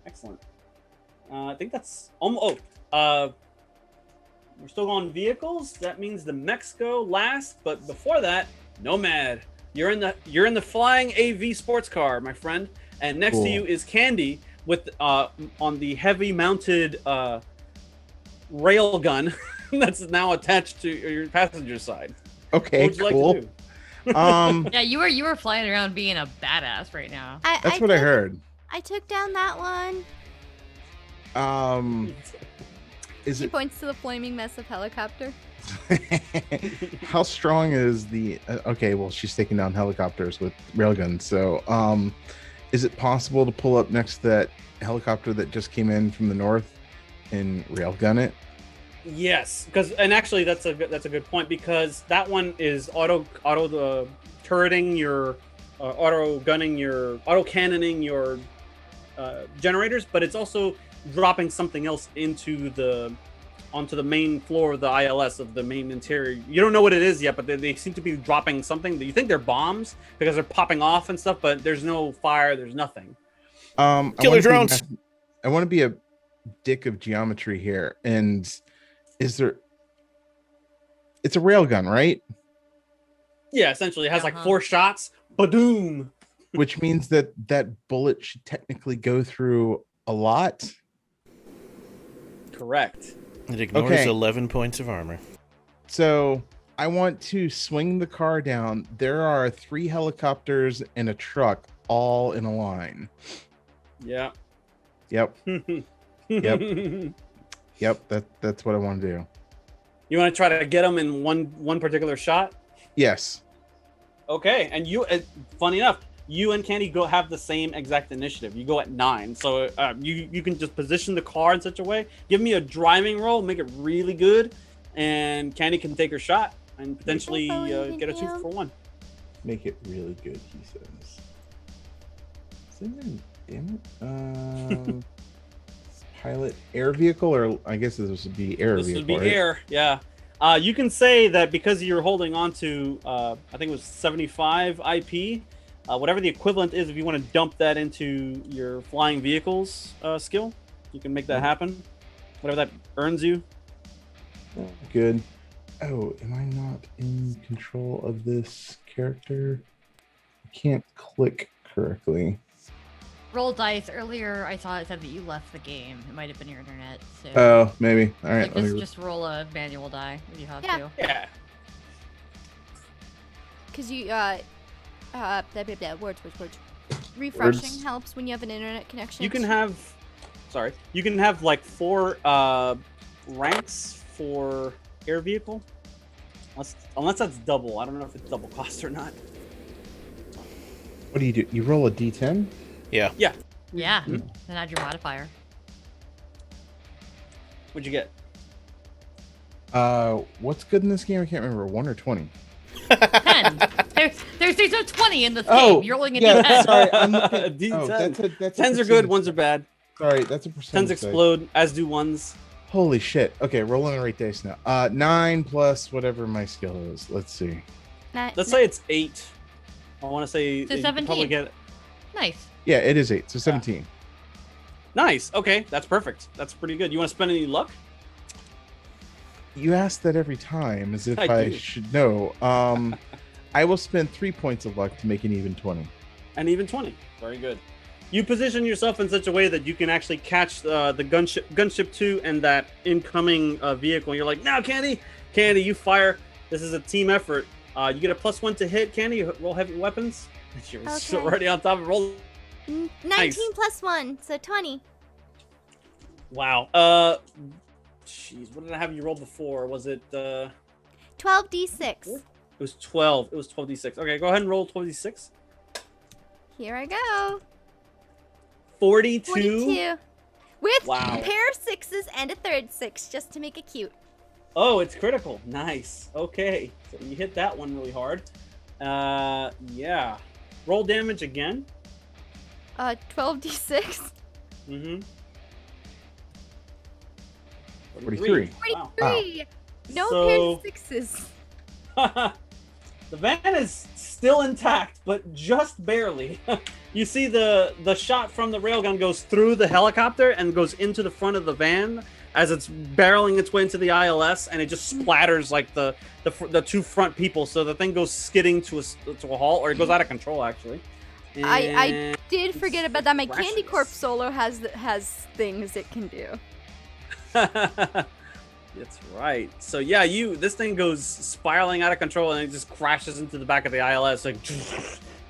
Speaker 1: Excellent. I think that's we're still on vehicles. That means the mechs go last, but before that, Nomad. You're in the flying AV sports car, my friend, and next to you is Candy with on the heavy mounted rail gun that's now attached to your passenger side.
Speaker 7: Okay,
Speaker 1: What would you
Speaker 7: cool.
Speaker 1: like to do?
Speaker 3: Yeah, you were flying around being a badass right now.
Speaker 7: That's what I heard.
Speaker 5: I took down that one.
Speaker 7: Is
Speaker 5: He
Speaker 7: it
Speaker 5: points to the flaming mess of helicopter.
Speaker 7: how strong is the? Okay, well, she's taking down helicopters with railguns. So, is it possible to pull up next to that helicopter that just came in from the north and railgun it?
Speaker 1: Yes, and actually that's a good point, because that one is auto turreting your auto cannoning your generators, but it's also dropping something else onto the main floor of the ILS of the main interior. You don't know what it is yet, but they seem to be dropping something. You think they're bombs because they're popping off and stuff, but there's no fire, there's nothing.
Speaker 6: Killer drones.
Speaker 7: I want to be a dick of geometry here, and is there? It's a railgun, right?
Speaker 1: Yeah, essentially, it has like 4 shots. Badoom.
Speaker 7: Which means that bullet should technically go through a lot.
Speaker 1: Correct.
Speaker 6: It ignores
Speaker 7: Okay.
Speaker 6: 11 points of armor.
Speaker 7: So I want to swing the car down. There are 3 helicopters and a truck all in a line.
Speaker 1: Yeah.
Speaker 7: Yep. Yep. That's what I want to do.
Speaker 1: You want to try to get them in one particular shot?
Speaker 7: Yes.
Speaker 1: Okay, and funny enough, you and Candy have the same exact initiative. You go at 9, so you can just position the car in such a way. Give me a driving roll, make it really good, and Candy can take her shot and potentially get a 2 for 1.
Speaker 7: Make it really good, he says. Damn it. Pilot air vehicle, or I guess this would be air
Speaker 1: This
Speaker 7: vehicle.
Speaker 1: would be
Speaker 7: right?
Speaker 1: air, yeah. You can say that because you're holding on to, I think it was 75 IP, whatever the equivalent is, if you want to dump that into your flying vehicles skill, you can make that happen. Whatever that earns you.
Speaker 7: Good. Oh, am I not in control of this character? I can't click correctly.
Speaker 3: Roll dice. Earlier, I saw it said that you left the game. It might have been your internet. So
Speaker 7: Oh, maybe. All right.
Speaker 3: like, just roll a manual die if you have
Speaker 5: Yeah.
Speaker 3: to.
Speaker 1: Yeah.
Speaker 5: Because you, words. Refreshing
Speaker 7: Words.
Speaker 5: helps when you have an internet connection.
Speaker 1: You can have like 4 ranks for air vehicle. Unless that's double. I don't know if it's double cost or not.
Speaker 7: What do? You roll a d10?
Speaker 6: Yeah.
Speaker 3: Yeah.
Speaker 1: Mm-hmm.
Speaker 3: Then add your modifier.
Speaker 1: What'd you get?
Speaker 7: What's good in this game? I can't remember. 1 or 20?
Speaker 3: 10. There's no 20 in this
Speaker 7: Oh,
Speaker 3: game. You're rolling a
Speaker 7: yeah,
Speaker 3: D10.
Speaker 7: sorry. I'm looking.
Speaker 1: D10.
Speaker 7: Oh, that's a
Speaker 1: 10s are good,
Speaker 7: percentage.
Speaker 1: 1s are bad.
Speaker 7: Sorry, that's a percentage.
Speaker 1: 10s explode, as do 1s.
Speaker 7: Holy shit. Okay, rolling the right dice now. 9 plus whatever my skill is. Let's see.
Speaker 1: Let's say it's 8. I want to say
Speaker 3: So
Speaker 1: you can probably
Speaker 3: 17.
Speaker 1: get
Speaker 3: Nice.
Speaker 7: Yeah, it is 8. So 17.
Speaker 1: Nice. Okay, that's perfect. That's pretty good. You want to spend any luck?
Speaker 7: You ask that every time as if
Speaker 1: I
Speaker 7: I
Speaker 1: do.
Speaker 7: should know. I will spend 3 points of luck to make an even 20.
Speaker 1: And even 20. Very good. You position yourself in such a way that you can actually catch the gunship 2 and that incoming vehicle. You're like, now, Candy, you fire. This is a team effort. You get a +1 to hit. Candy, you roll heavy weapons. You're
Speaker 5: Okay.
Speaker 1: already on top of roll.
Speaker 5: 19
Speaker 1: Nice.
Speaker 5: plus 1, so 20.
Speaker 1: Wow. Jeez, what did I have you roll before? Was it
Speaker 5: 12d6.
Speaker 1: It was 12. It was 12d6. Okay, go ahead and roll 12d6.
Speaker 5: Here I go.
Speaker 1: 42.
Speaker 5: 42. With
Speaker 1: Wow.
Speaker 5: a pair of 6s and a third 6, just to make it cute.
Speaker 1: Oh, it's critical. Nice. Okay, so you hit that one really hard. Yeah. Roll damage again.
Speaker 5: 12d6.
Speaker 1: Mm-hmm.
Speaker 7: 43.
Speaker 1: Wow.
Speaker 5: 43. No
Speaker 1: So-
Speaker 5: paired sixes.
Speaker 1: The van is still intact, but just barely. You see the shot from the railgun goes through the helicopter and goes into the front of the van as it's barreling its way into the ILS, and it just splatters like the two front people. So the thing goes skidding to a halt, or it goes out of control actually.
Speaker 5: I did forget about that. My Candy
Speaker 1: crashes.
Speaker 5: Corp solo has things it can do.
Speaker 1: That's right. So yeah, this thing goes spiraling out of control and it just crashes into the back of the ILS, like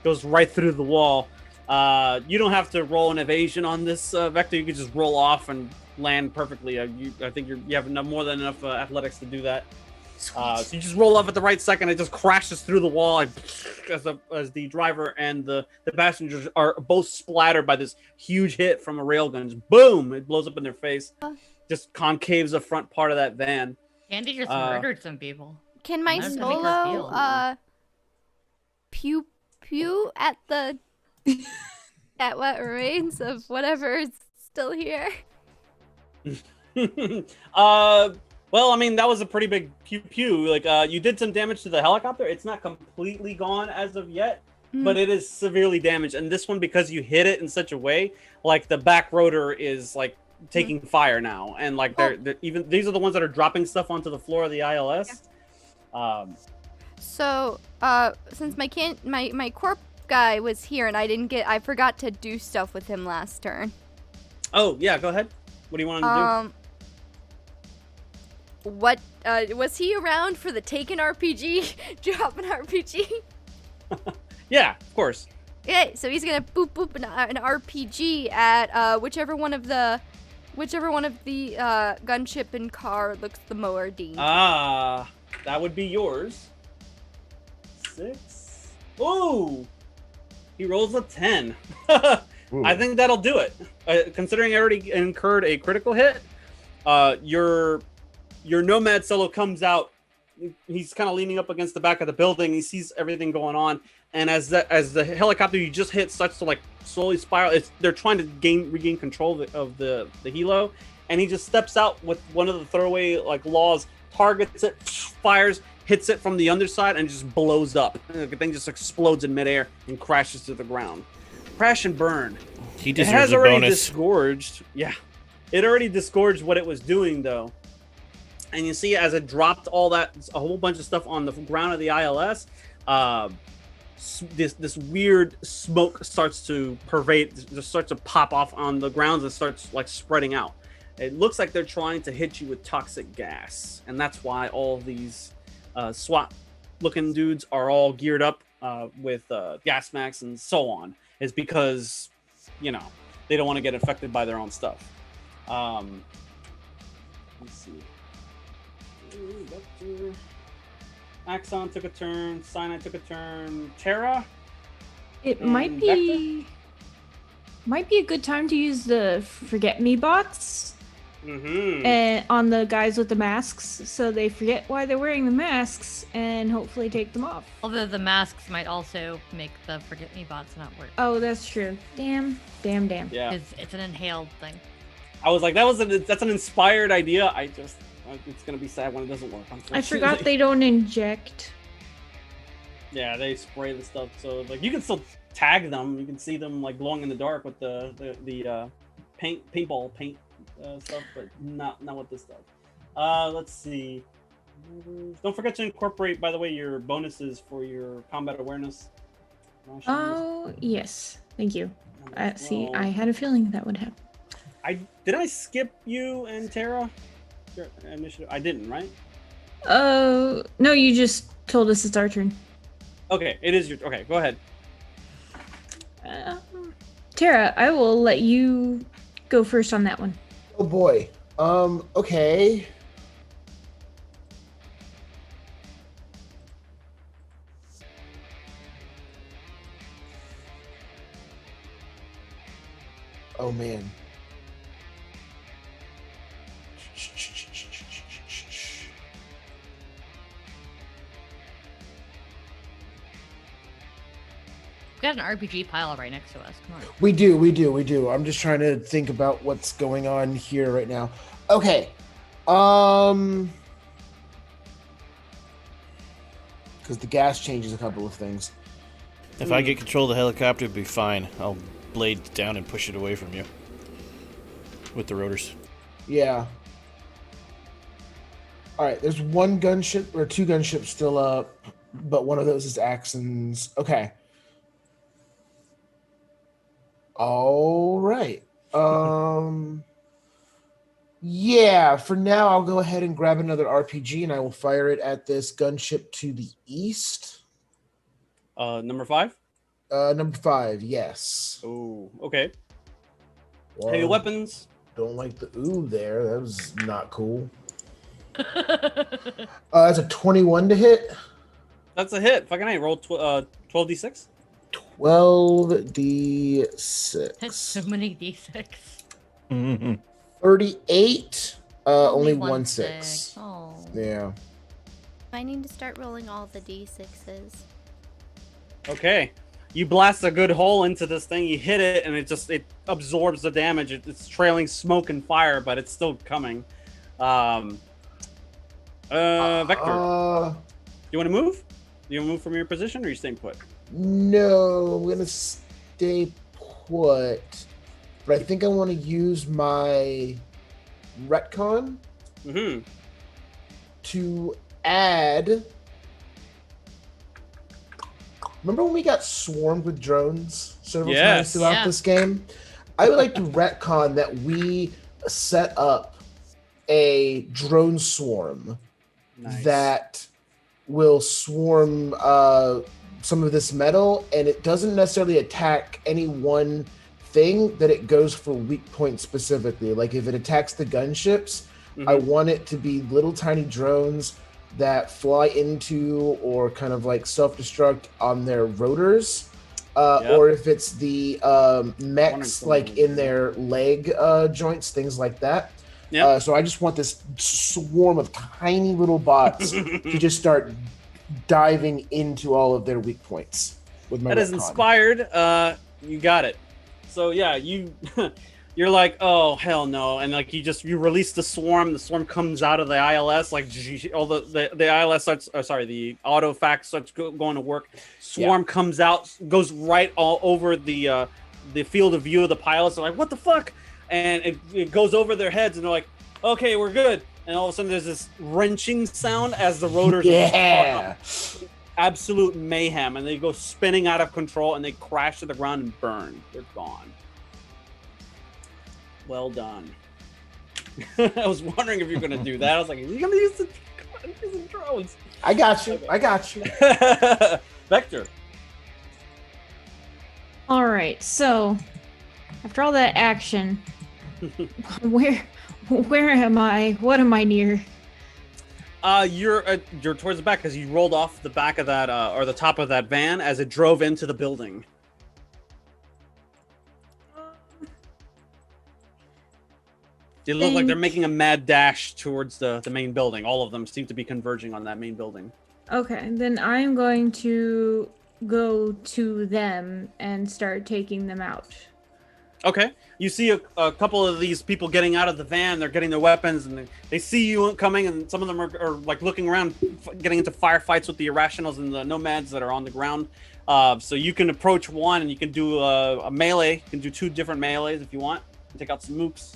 Speaker 1: goes right through the wall. You don't have to roll an evasion on this vector. You can just roll off and land perfectly. I think you have more than enough athletics to do that. So you just roll off at the right second. It just crashes through the wall, like, as the driver and the passengers are both splattered by this huge hit from a railgun. Just boom! It blows up in their face. Just concaves the front part of that van.
Speaker 3: Candy just murdered some people.
Speaker 5: Can my
Speaker 3: How does that make her feel?
Speaker 5: solo pew pew at the at what remains of whatever is still here?
Speaker 1: Well, I mean, that was a pretty big pew pew. Like, you did some damage to the helicopter. It's not completely gone as of yet, but it is severely damaged. And this one, because you hit it in such a way, like the back rotor is like taking fire now, and like they're even these are the ones that are dropping stuff onto the floor of the ILS.
Speaker 5: So, since my corp guy was here and I forgot to do stuff with him last turn.
Speaker 1: Oh yeah, go ahead. What do you want him to
Speaker 5: What was he around for the Taken RPG? Drop an RPG?
Speaker 1: do? Yeah, of course.
Speaker 5: Okay, so he's gonna boop boop an RPG at whichever one of the gunship and car looks the more deemed.
Speaker 1: That would be yours. 6. Ooh, he rolls a 10. I think that'll do it. Considering I already incurred a critical hit, your Nomad solo comes out. He's kind of leaning up against the back of the building. He sees everything going on, and as the helicopter you just hit starts to like slowly spiral, they're trying to regain control of the helo, and he just steps out with one of the throwaway like laws, targets it, fires, hits it from the underside, and just blows up. And the thing just explodes in midair and crashes to the ground. Crash and burn.
Speaker 6: He
Speaker 1: It
Speaker 6: deserves
Speaker 1: has
Speaker 6: a
Speaker 1: already
Speaker 6: bonus.
Speaker 1: disgorged. Yeah, it already disgorged what it was doing though. And you see, as it dropped a whole bunch of stuff on the ground of the ILS, this weird smoke starts to pervade, just starts to pop off on the grounds and starts like spreading out. It looks like they're trying to hit you with toxic gas, and that's why all these SWAT-looking dudes are all geared up with gas masks and so on. Is because, they don't want to get affected by their own stuff. Let's see. Axon took a turn. Cyanide took a turn. Terra.
Speaker 4: It might be a good time to use the forget me bots on the guys with the masks, so they forget why they're wearing the masks and hopefully take them off.
Speaker 3: Although the masks might also make the forget me bots not work.
Speaker 4: Oh, that's true. Damn.
Speaker 1: Yeah.
Speaker 3: Because it's an inhaled thing.
Speaker 1: I was like, that's an inspired idea. It's gonna be sad when it doesn't work.
Speaker 4: I forgot they don't inject.
Speaker 1: Yeah, they spray the stuff, so like you can still tag them. You can see them like glowing in the dark with the paintball stuff, but not with this stuff. Let's see. Don't forget to incorporate, by the way, your bonuses for your combat awareness.
Speaker 4: Oh yes, thank you. See,
Speaker 1: Well,
Speaker 4: I had a feeling that would happen.
Speaker 1: Did I skip you and Terra? Your initiative? I didn't, right?
Speaker 4: No, you just told us it's our turn.
Speaker 1: Okay, it is your. Okay, go ahead.
Speaker 4: Tara, I will let you go first on that one.
Speaker 2: Oh boy. Okay. Oh man.
Speaker 3: got an RPG pile right next to us. Come on.
Speaker 2: We do. I'm just trying to think about what's going on here right now. Okay. Because the gas changes a couple of things.
Speaker 6: If I get control of the helicopter, it'd be fine. I'll blade down and push it away from you with the rotors.
Speaker 2: Yeah. All right. There's one gunship or two gunships still up, but one of those is Axon's. Okay. All right. Yeah, for now I'll go ahead and grab another RPG and I will fire it at this gunship to the east.
Speaker 1: Number 5?
Speaker 2: Number 5, yes.
Speaker 1: Oh, okay.
Speaker 2: Well,
Speaker 1: Heavy weapons.
Speaker 2: Don't like the ooh there. That was not cool. That's a 21 to hit.
Speaker 1: That's a hit. Fucking A. Roll 12d6.
Speaker 2: 12d6.
Speaker 3: That's so many d6.
Speaker 2: 38. Only 1 6.
Speaker 3: Oh.
Speaker 2: Yeah.
Speaker 5: I need to start rolling all the d6s.
Speaker 1: Okay. You blast a good hole into this thing, you hit it, and it absorbs the damage. It's trailing smoke and fire, but it's still coming. Vector. You want to move? You want to move from your position, or are you staying put?
Speaker 2: No, I'm gonna stay put. But I think I want to use my retcon to add. Remember when we got swarmed with drones several times throughout this game? I would like to retcon that we set up a drone swarm that will swarm some of this metal, and it doesn't necessarily attack any one thing, that it goes for weak points specifically. Like if it attacks the gunships, I want it to be little tiny drones that fly into or kind of like self-destruct on their rotors, or if it's the mechs like in their leg joints, things like that. So I just want this swarm of tiny little bots to just start diving into all of their weak points with my
Speaker 1: That is inspired. You got it. So yeah, you're like, oh hell no, and like you release the swarm comes out of the ILS, like all the ILS starts, the auto fact starts going to work. Swarm comes out, goes right all over the field of view of the pilots. They're like, what the fuck? And it goes over their heads, and they're like, okay, we're good. And all of a sudden there's this wrenching sound as the rotors absolute mayhem, and they go spinning out of control, and they crash to the ground and burn. They're gone. Well done. I was wondering if you're going to do that. I was like, are you going to use the drones?
Speaker 2: I got you.
Speaker 1: Vector.
Speaker 4: All right. So, after all that action, where am I? What am I near?
Speaker 1: You're towards the back because you rolled off the back of that or the top of that van as it drove into the building. They look like they're making a mad dash towards the main building. All of them seem to be converging on that main building.
Speaker 4: Okay, then I'm going to go to them and start taking them out.
Speaker 1: Okay. You see a couple of these people getting out of the van. They're getting their weapons, and they see you coming, and some of them are like looking around, getting into firefights with the irrationals and the nomads that are on the ground. So you can approach one, and you can do a melee. You can do 2 different melees if you want. Take out some mooks.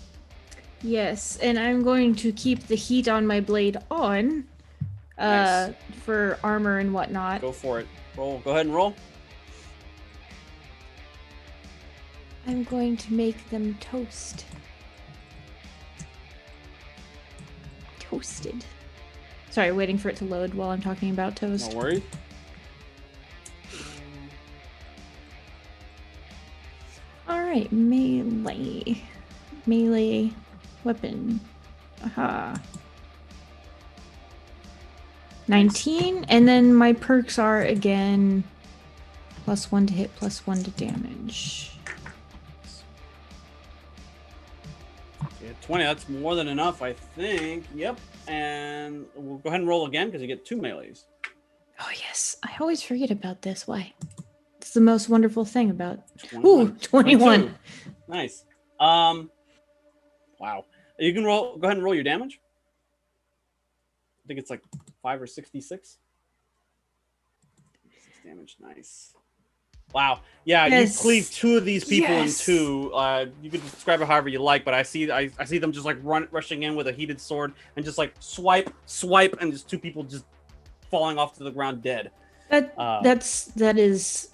Speaker 4: Yes, and I'm going to keep the heat on my blade on for armor and whatnot.
Speaker 1: Go for it. Roll. Go ahead and roll.
Speaker 4: I'm going to make them toast. Toasted. Sorry, waiting for it to load while I'm talking about toast.
Speaker 1: No worries.
Speaker 4: All right, melee weapon. Aha. 19, and then my perks are again +1 to hit, +1 to damage.
Speaker 1: Yeah, 20, that's more than enough, I think. Yep. And we'll go ahead and roll again because you get 2 melees.
Speaker 4: Oh yes, I always forget about this. Why? It's the most wonderful thing about.
Speaker 1: 21.
Speaker 4: Ooh, 21.
Speaker 1: 22. Nice. Wow. You can roll. Go ahead and roll your damage. I think it's like 5 or 66. 6 damage. Nice. Wow. Yeah,
Speaker 4: Yes.
Speaker 1: you cleave 2 of these people
Speaker 4: Yes.
Speaker 1: in 2. You can describe it however you like, but I see them just like rushing in with a heated sword and just like swipe, and just 2 people just falling off to the ground dead.
Speaker 4: That is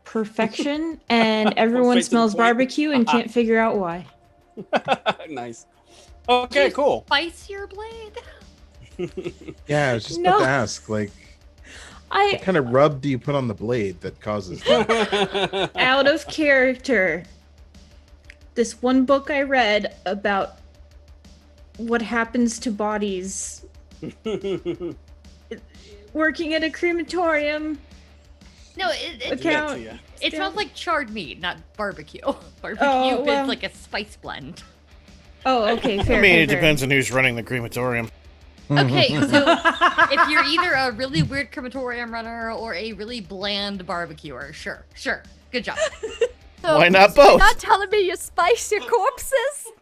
Speaker 4: perfection, and everyone
Speaker 1: Straight to the
Speaker 4: smells
Speaker 1: point.
Speaker 4: barbecue and can't figure out why.
Speaker 1: Nice. Okay,
Speaker 3: Do you
Speaker 1: cool.
Speaker 3: Spice your blade?
Speaker 7: Yeah, I was just
Speaker 4: No.
Speaker 7: about to ask, like, what kind of rub do you put on the blade that causes that?
Speaker 4: Out of character. This one book I read about what happens to bodies working at a crematorium.
Speaker 3: No, it
Speaker 4: Account.
Speaker 3: it smells like charred meat, not barbecue. Barbecue
Speaker 4: Oh, well.
Speaker 3: is like a spice blend.
Speaker 4: Oh, okay, fair.
Speaker 6: I mean,
Speaker 4: fair,
Speaker 6: it
Speaker 4: fair.
Speaker 6: depends on who's running the crematorium.
Speaker 3: Okay, so if you're either a really weird crematorium runner or a really bland barbecuer, sure. Good job.
Speaker 5: So,
Speaker 6: Why not
Speaker 5: You're
Speaker 6: both?
Speaker 5: not telling me you spice your corpses?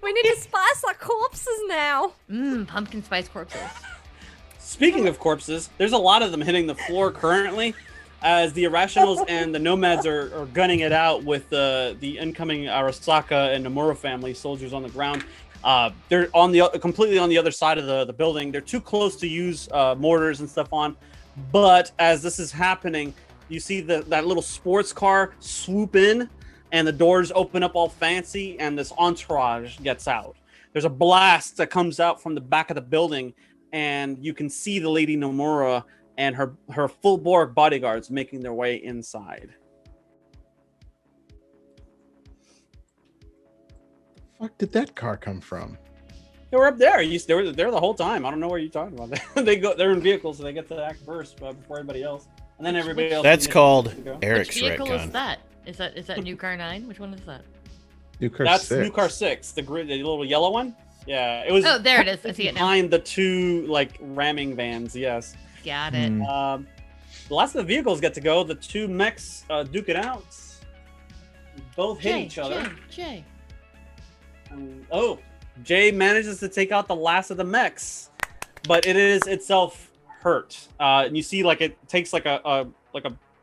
Speaker 5: We need to spice our corpses now.
Speaker 3: Pumpkin spice corpses.
Speaker 1: Speaking of corpses, there's a lot of them hitting the floor currently, as the Irrationals and the Nomads are gunning it out with the incoming Arasaka and Nomura family soldiers on the ground. They're on completely on the other side of the building. They're too close to use mortars and stuff on. But as this is happening, you see that little sports car swoop in, and the doors open up all fancy, and this entourage gets out. There's a blast that comes out from the back of the building, and you can see the Lady Nomura and her full Borg bodyguards making their way inside.
Speaker 7: Fuck did that car come from?
Speaker 1: They were up there. They were there the whole time. I don't know what you're talking about. They're in vehicles, so they get to act first before everybody else, and then everybody else.
Speaker 6: That's called
Speaker 1: go.
Speaker 6: Eric's
Speaker 3: Which vehicle is
Speaker 6: retcon.
Speaker 3: that? Is that New Car 9? Which one is that?
Speaker 7: New car
Speaker 1: That's
Speaker 7: 6.
Speaker 1: New Car 6, the little yellow one. Yeah, it was.
Speaker 3: Oh, there it is. I see it now.
Speaker 1: Behind the 2 like ramming vans. Yes.
Speaker 3: Got it.
Speaker 7: Hmm.
Speaker 1: The last of the vehicles get to go. The 2 mechs duke it out. Both hit each other.
Speaker 3: Jay.
Speaker 1: Jay manages to take out the last of the mechs, but it is itself hurt. And you see, like, it takes like a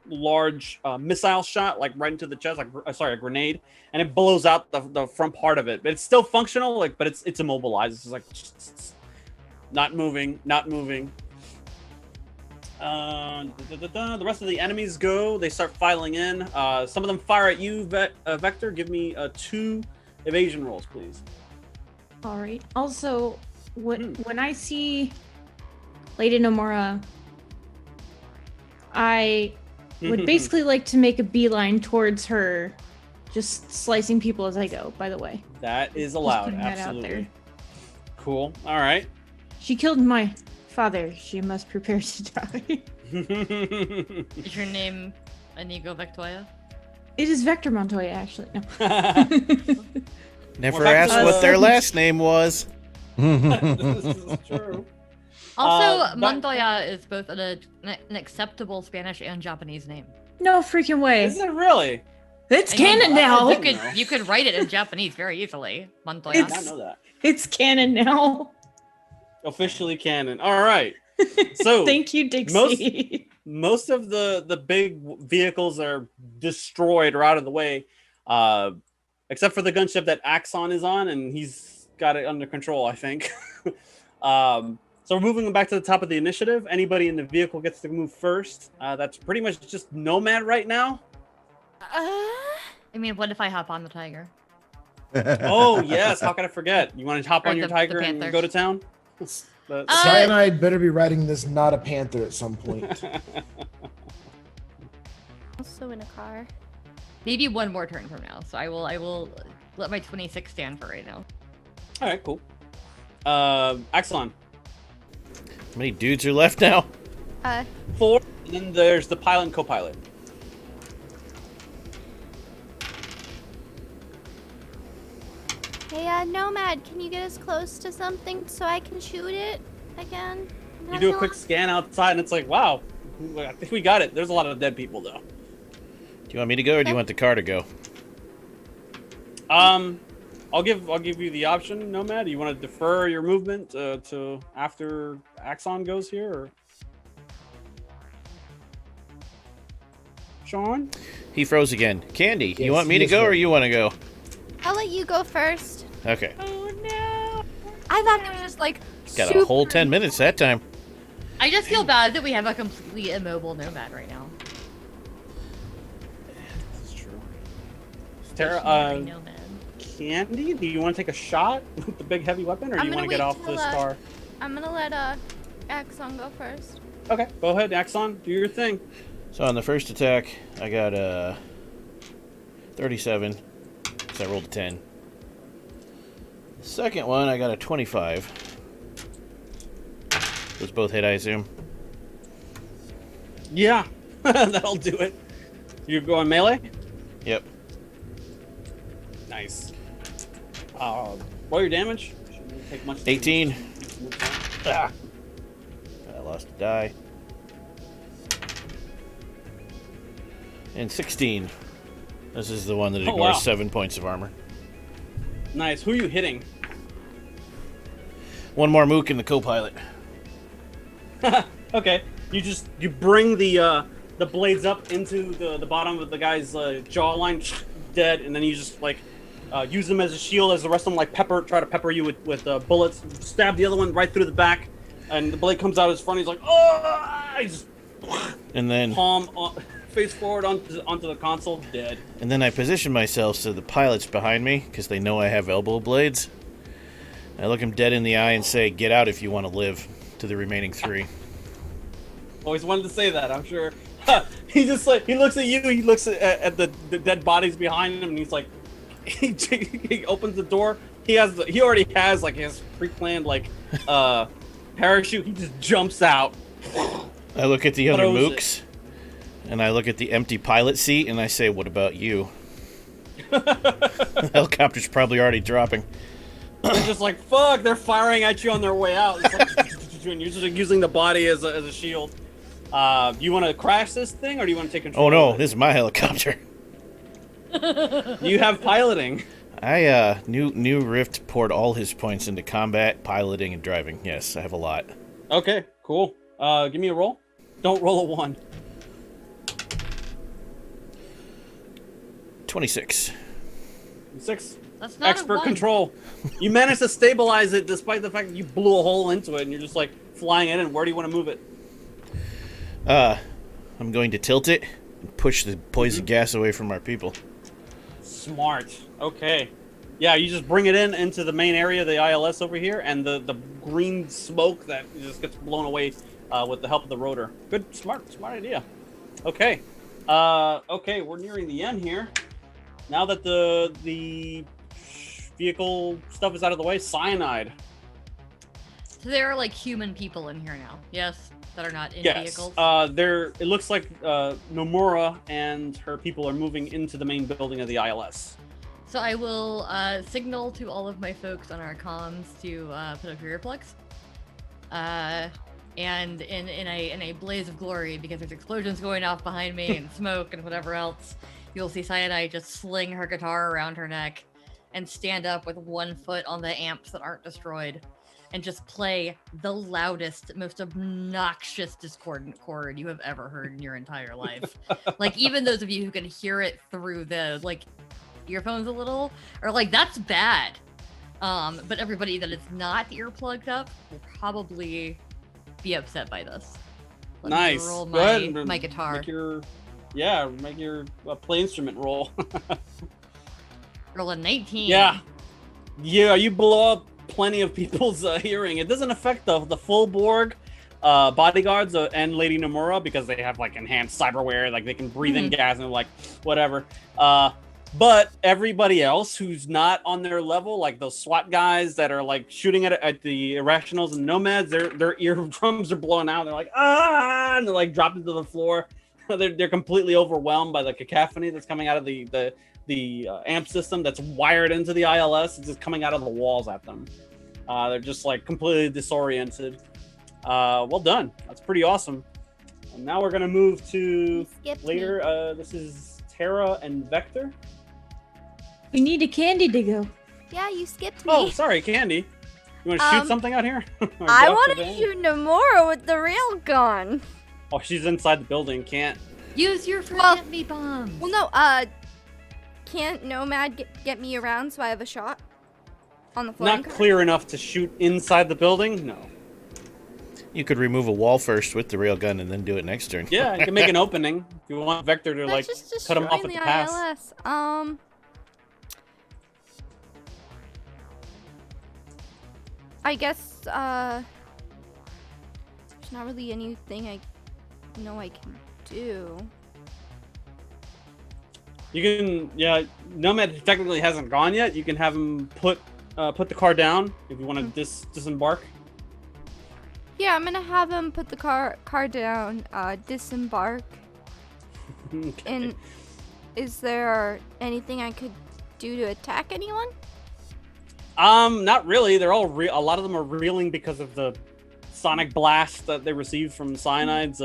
Speaker 1: large missile shot, like right into the chest, a grenade, and it blows out the front part of it. But it's still functional, like, but it's immobilized. It's just like not moving. The rest of the enemies go. They start filing in. Some of them fire at you, Vector. Give me 2 evasion rolls, please.
Speaker 4: All right. Also, when I see Lady Nomura, I would basically like to make a beeline towards her, just slicing people as I go, by the way.
Speaker 1: That is
Speaker 4: Just
Speaker 1: allowed,
Speaker 4: putting that out
Speaker 1: absolutely.
Speaker 4: there.
Speaker 1: Cool. All right.
Speaker 4: She killed my father. She must prepare to die.
Speaker 3: Is your name Inigo Vectoya?
Speaker 4: It is Vector Montoya, actually. No.
Speaker 6: Never
Speaker 1: Well, back
Speaker 6: asked
Speaker 1: to
Speaker 6: what their
Speaker 1: the-
Speaker 6: last name was.
Speaker 1: This is true.
Speaker 3: Also,
Speaker 1: back-
Speaker 3: Montoya is both an acceptable Spanish and Japanese name.
Speaker 4: No freaking way.
Speaker 1: Is it really?
Speaker 4: It's
Speaker 3: I mean,
Speaker 4: canon now.
Speaker 3: You could write it in Japanese very easily. Montoya.
Speaker 1: I did not know that.
Speaker 4: It's canon now.
Speaker 1: Officially canon. All right. So
Speaker 4: Thank you, Dixie.
Speaker 1: most of the big vehicles are destroyed or out of the way, except for the gunship that Axon is on, and he's got it under control, I think. So we're moving back to the top of the initiative. Anybody in the vehicle gets to move first. That's pretty much just Nomad right now.
Speaker 3: I mean, what if I hop on the tiger?
Speaker 1: Oh yes, how could I forget? You want to hop
Speaker 3: Or
Speaker 1: on your
Speaker 3: the
Speaker 1: tiger and
Speaker 3: panther.
Speaker 1: go to town?
Speaker 2: Cyanide better be riding this not a panther at some point.
Speaker 5: Also in a car.
Speaker 3: Maybe one more turn from now. So I will let my 26 stand for right now.
Speaker 1: All right, cool. Axelon,
Speaker 6: How many dudes are left now?
Speaker 1: 4. And then there's the pilot and co-pilot.
Speaker 5: Hey, Nomad, can you get us close to something so I can shoot it again?
Speaker 1: You do a quick scan outside, and it's like, wow, I think we got it. There's a lot of dead people though.
Speaker 6: Do you want me to go, or do you want the car to go?
Speaker 1: I'll give you the option, Nomad. Do you want to defer your movement to after Axon goes here, or Shawn?
Speaker 6: He froze again. Candy, you
Speaker 2: Yes,
Speaker 6: want me
Speaker 2: he
Speaker 6: to
Speaker 2: is
Speaker 6: go, or
Speaker 2: frozen.
Speaker 6: you want to go?
Speaker 5: I'll let you go first.
Speaker 6: Okay.
Speaker 3: Oh no!
Speaker 5: I thought it was just like
Speaker 6: Got
Speaker 5: super
Speaker 6: a whole 10 minutes that time.
Speaker 3: I just feel bad that we have a completely immobile nomad right now.
Speaker 1: This is true. Tara,
Speaker 3: Stationary nomad.
Speaker 1: Candy, do you want to take a shot with the big heavy weapon, or do
Speaker 5: I'm
Speaker 1: you want
Speaker 5: gonna
Speaker 1: to get
Speaker 5: wait
Speaker 1: off
Speaker 5: till,
Speaker 1: this car?
Speaker 5: I'm gonna let Axon go first.
Speaker 1: Okay, go ahead, Axon. Do your thing.
Speaker 6: So on the first attack, I got a 37, so I rolled a 10. The second one, I got a 25. Those both hit, I assume.
Speaker 1: Yeah, that'll do it. You're going melee?
Speaker 6: Yep.
Speaker 1: Nice. Roll your damage. Shouldn't take much.
Speaker 6: 18.
Speaker 1: Ah.
Speaker 6: I lost a die. And 16. This is the one that ignores
Speaker 1: wow.
Speaker 6: 7 points of armor.
Speaker 1: Nice. Who are you hitting?
Speaker 6: One more mook in the co-pilot.
Speaker 1: Okay. You bring the blades up into the bottom of the guy's jawline, dead, and then you just like use them as a shield as the rest of them like try to pepper you with bullets. Stab the other one right through the back, and the blade comes out his front. He's like, oh! He just
Speaker 6: And then
Speaker 1: palm face forward onto the console, dead.
Speaker 6: And then I position myself so the pilot's behind me, because they know I have elbow blades. I look him dead in the eye and say, "Get out if you want to live," to the remaining 3.
Speaker 1: Always wanted to say that, I'm sure. He just like, he looks at you, he looks at the dead bodies behind him, and he's like, he opens the door. He already has like his pre-planned like parachute. He just jumps out.
Speaker 6: I look at the other
Speaker 1: Throws it.
Speaker 6: mooks, and I look at the empty pilot seat, and I say, "What about you?" The helicopter's probably already dropping.
Speaker 1: They're just like, fuck, they're firing at you on their way out. It's like, and you're just like, using the body as a shield. Do you want to crash this thing, or do you want to take control?
Speaker 6: Oh no,
Speaker 1: of it?
Speaker 6: this is my helicopter.
Speaker 1: You have piloting.
Speaker 6: I new Rift poured all his points into combat, piloting, and driving. Yes, I have a lot.
Speaker 1: Okay, cool. Give me a roll. Don't roll a 1.
Speaker 6: 26.
Speaker 1: 6.
Speaker 3: That's not a
Speaker 1: Expert
Speaker 3: one.
Speaker 1: control. You managed to stabilize it despite the fact that you blew a hole into it, and you're just like flying in. And where do you want to move it?
Speaker 6: I'm going to tilt it and push the poison gas away from our people.
Speaker 1: Smart. Okay. Yeah, you just bring it into the main area of the ILS over here, and the green smoke that just gets blown away with the help of the rotor. Good, smart idea. Okay. Okay, we're nearing the end here. Now that the vehicle stuff is out of the way, Cyanide.
Speaker 3: So there are like human people in here now. Yes, that are not in
Speaker 1: Yes.
Speaker 3: vehicles.
Speaker 1: It looks like Nomura and her people are moving into the main building of the ILS.
Speaker 3: So I will signal to all of my folks on our comms to put up your earplugs. And in a blaze of glory, because there's explosions going off behind me and smoke and whatever else, you'll see Cyanide just sling her guitar around her neck and stand up with one foot on the amps that aren't destroyed and just play the loudest, most obnoxious discordant chord you have ever heard in your entire life. Like, even those of you who can hear it through the like earphones a little are like, that's bad. But everybody that is not earplugged up will probably be upset by this. Let me
Speaker 1: Nice.
Speaker 3: roll
Speaker 1: Go ahead and
Speaker 3: my guitar.
Speaker 1: Make your play instrument roll.
Speaker 3: Roll a 19.
Speaker 1: Yeah, you blow up plenty of people's hearing. It doesn't affect the full Borg bodyguards and Lady Nomura, because they have like enhanced cyberware, like they can breathe in gas and like whatever. But everybody else who's not on their level, like those SWAT guys that are like shooting at the irrationals and nomads, their eardrums are blowing out. They're like, ah, and they're like dropping to the floor. They're completely overwhelmed by the cacophony that's coming out of the amp system that's wired into the ILS. It's just coming out of the walls at them. They're just like completely disoriented. Well done. That's pretty awesome. And now we're gonna move to
Speaker 5: You skipped
Speaker 1: later. This is Terra and Vector.
Speaker 4: We need a candy to go.
Speaker 5: Yeah, you skipped me.
Speaker 1: Oh, sorry, Candy. You want to shoot something out here? Or
Speaker 5: I
Speaker 1: get off
Speaker 5: want
Speaker 1: the
Speaker 5: to
Speaker 1: van?
Speaker 5: shoot Nomura with the rail gun.
Speaker 1: Oh, she's inside the building. Can't.
Speaker 3: Use your
Speaker 5: Well-
Speaker 3: forget me bombs.
Speaker 5: Well, no, can't Nomad get me around so I have a shot on the flying
Speaker 1: Not
Speaker 5: car?
Speaker 1: clear enough to shoot inside the building. No.
Speaker 6: You could remove a wall first with the railgun and then do it next turn.
Speaker 1: Yeah, you can make an opening if you want Vector to
Speaker 5: Let's
Speaker 1: like
Speaker 5: just
Speaker 1: cut him off at
Speaker 5: destroy
Speaker 1: the pass.
Speaker 5: ILS. I guess there's not really anything I know I can do.
Speaker 1: You can, yeah. Nomad technically hasn't gone yet. You can have him put the car down if you want to disembark.
Speaker 5: Yeah, I'm gonna have him put the car down, disembark.
Speaker 1: Okay.
Speaker 5: And is there anything I could do to attack anyone?
Speaker 1: Not really. They're all a lot of them are reeling because of the sonic blast that they received from Cyanide's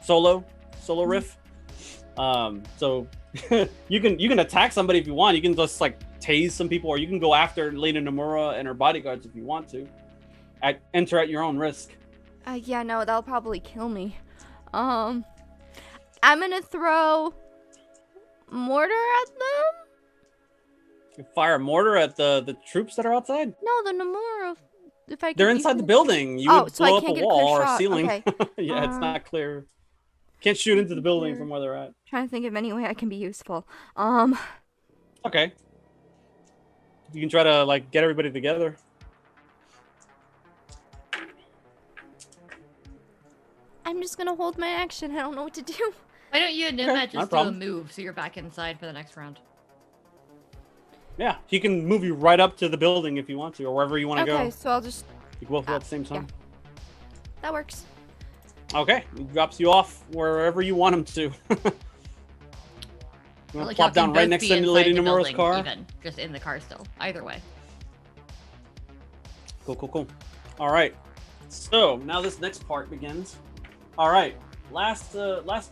Speaker 1: solo riff. So you can attack somebody if you want. You can just like tase some people, or you can go after Lady Nomura and her bodyguards if you want to. Enter at your own risk.
Speaker 5: Yeah, no, that'll probably kill me. I'm gonna throw mortar at them.
Speaker 1: You fire a mortar at the troops that are outside.
Speaker 5: No, the Nomura. If I
Speaker 1: They're
Speaker 5: could
Speaker 1: inside
Speaker 5: use
Speaker 1: the
Speaker 5: it.
Speaker 1: building. You
Speaker 5: Oh,
Speaker 1: would
Speaker 5: so I
Speaker 1: blow up
Speaker 5: can't
Speaker 1: a
Speaker 5: get a clear
Speaker 1: wall or a
Speaker 5: shot.
Speaker 1: ceiling.
Speaker 5: Okay.
Speaker 1: Yeah, it's not clear. Can't shoot into the building from where they're at.
Speaker 5: Trying to think of any way I can be useful.
Speaker 1: Okay. You can try to like get everybody together.
Speaker 5: I'm just gonna hold my action. I don't know what to do.
Speaker 3: Why don't you and Nomad
Speaker 1: no
Speaker 3: just do a
Speaker 1: problem.
Speaker 3: move so you're back inside for the next round?
Speaker 1: Yeah, he can move you right up to the building if you want to, or wherever you want to
Speaker 5: Okay,
Speaker 1: go.
Speaker 5: so I'll just.
Speaker 1: You can both go at the same time.
Speaker 5: That works.
Speaker 1: Okay, he drops you off wherever you want him to. You want
Speaker 3: Like,
Speaker 1: to plop
Speaker 3: y'all can
Speaker 1: down right
Speaker 3: both
Speaker 1: next
Speaker 3: be
Speaker 1: to Lady
Speaker 3: inside the
Speaker 1: Nomura's
Speaker 3: building,
Speaker 1: car?
Speaker 3: Even just in the car still. Either way.
Speaker 1: Cool. All right. So now this next part begins. All right, last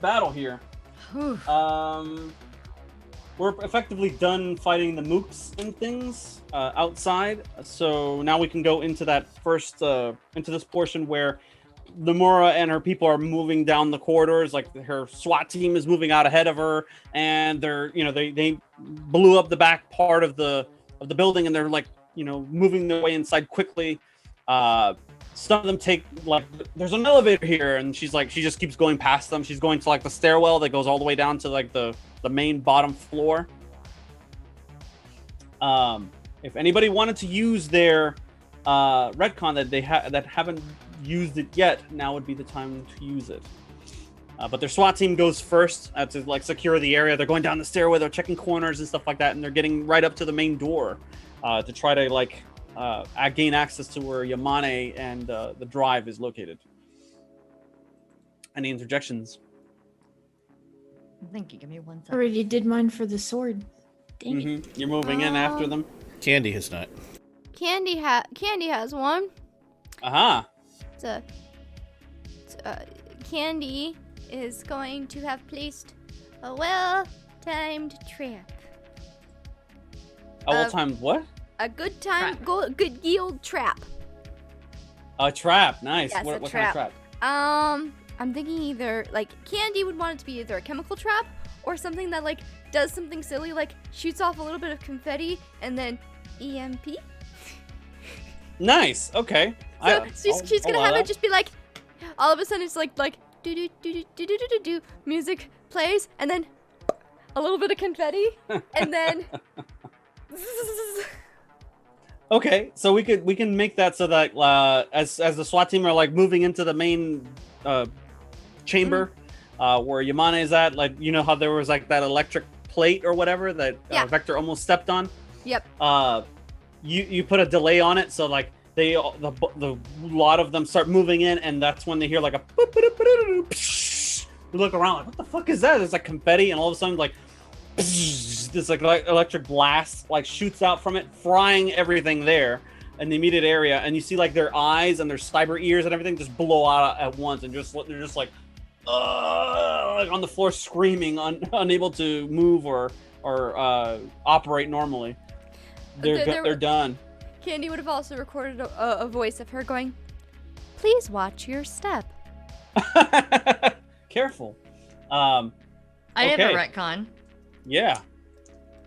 Speaker 1: battle here.
Speaker 3: Whew.
Speaker 1: We're effectively done fighting the mooks and things outside. So now we can go into that first into this portion where Nomura and her people are moving down the corridors. Like her SWAT team is moving out ahead of her, and they're they blew up the back part of the building, and they're like moving their way inside quickly. Some of them take like there's an elevator here, and she just keeps going past them. She's going to like the stairwell that goes all the way down to like the main bottom floor. If anybody wanted to use their retcon that haven't used it yet, now would be the time to use it. But their SWAT team goes first to like secure the area. They're going down the stairway, they're checking corners and stuff like that, and they're getting right up to the main door to try to like gain access to where Yamane and the drive is located. Any interjections?
Speaker 3: Thank you. Give me 1 second.
Speaker 4: Already did mine for the sword. Dang it.
Speaker 1: You're moving in after them.
Speaker 6: Candy has not.
Speaker 5: Candy has one.
Speaker 1: Aha.
Speaker 5: Candy is going to have placed a well-timed trap.
Speaker 1: Oh, what time? What?
Speaker 5: A good good yield trap.
Speaker 1: A trap. Nice.
Speaker 5: Yes,
Speaker 1: what
Speaker 5: a
Speaker 1: kind of trap?
Speaker 5: I'm thinking either like Candy would want it to be either a chemical trap or something that like does something silly, like shoots off a little bit of confetti and then EMP.
Speaker 1: Nice. Okay.
Speaker 5: So she's gonna have it just be like, all of a sudden it's like do do do do do do do do music plays and then a little bit of confetti and then.
Speaker 1: Okay, so we can make that so that as the SWAT team are like moving into the main chamber where Yamane is at, like how there was like that electric plate or whatever that Vector almost stepped on.
Speaker 5: Yep.
Speaker 1: You put a delay on it, so like the lot of them start moving in, and that's when they hear like a we look around like, what the fuck is that? There's like confetti, and all of a sudden like this like electric blast like shoots out from it, frying everything there in the immediate area, and you see like their eyes and their cyber ears and everything just blow out at once, and they're just like like on the floor screaming, unable to move or operate normally. They're done.
Speaker 5: Candy would have also recorded a voice of her going, "Please watch your step."
Speaker 1: Careful.
Speaker 3: I have a
Speaker 1: Okay.
Speaker 3: retcon.
Speaker 1: Yeah.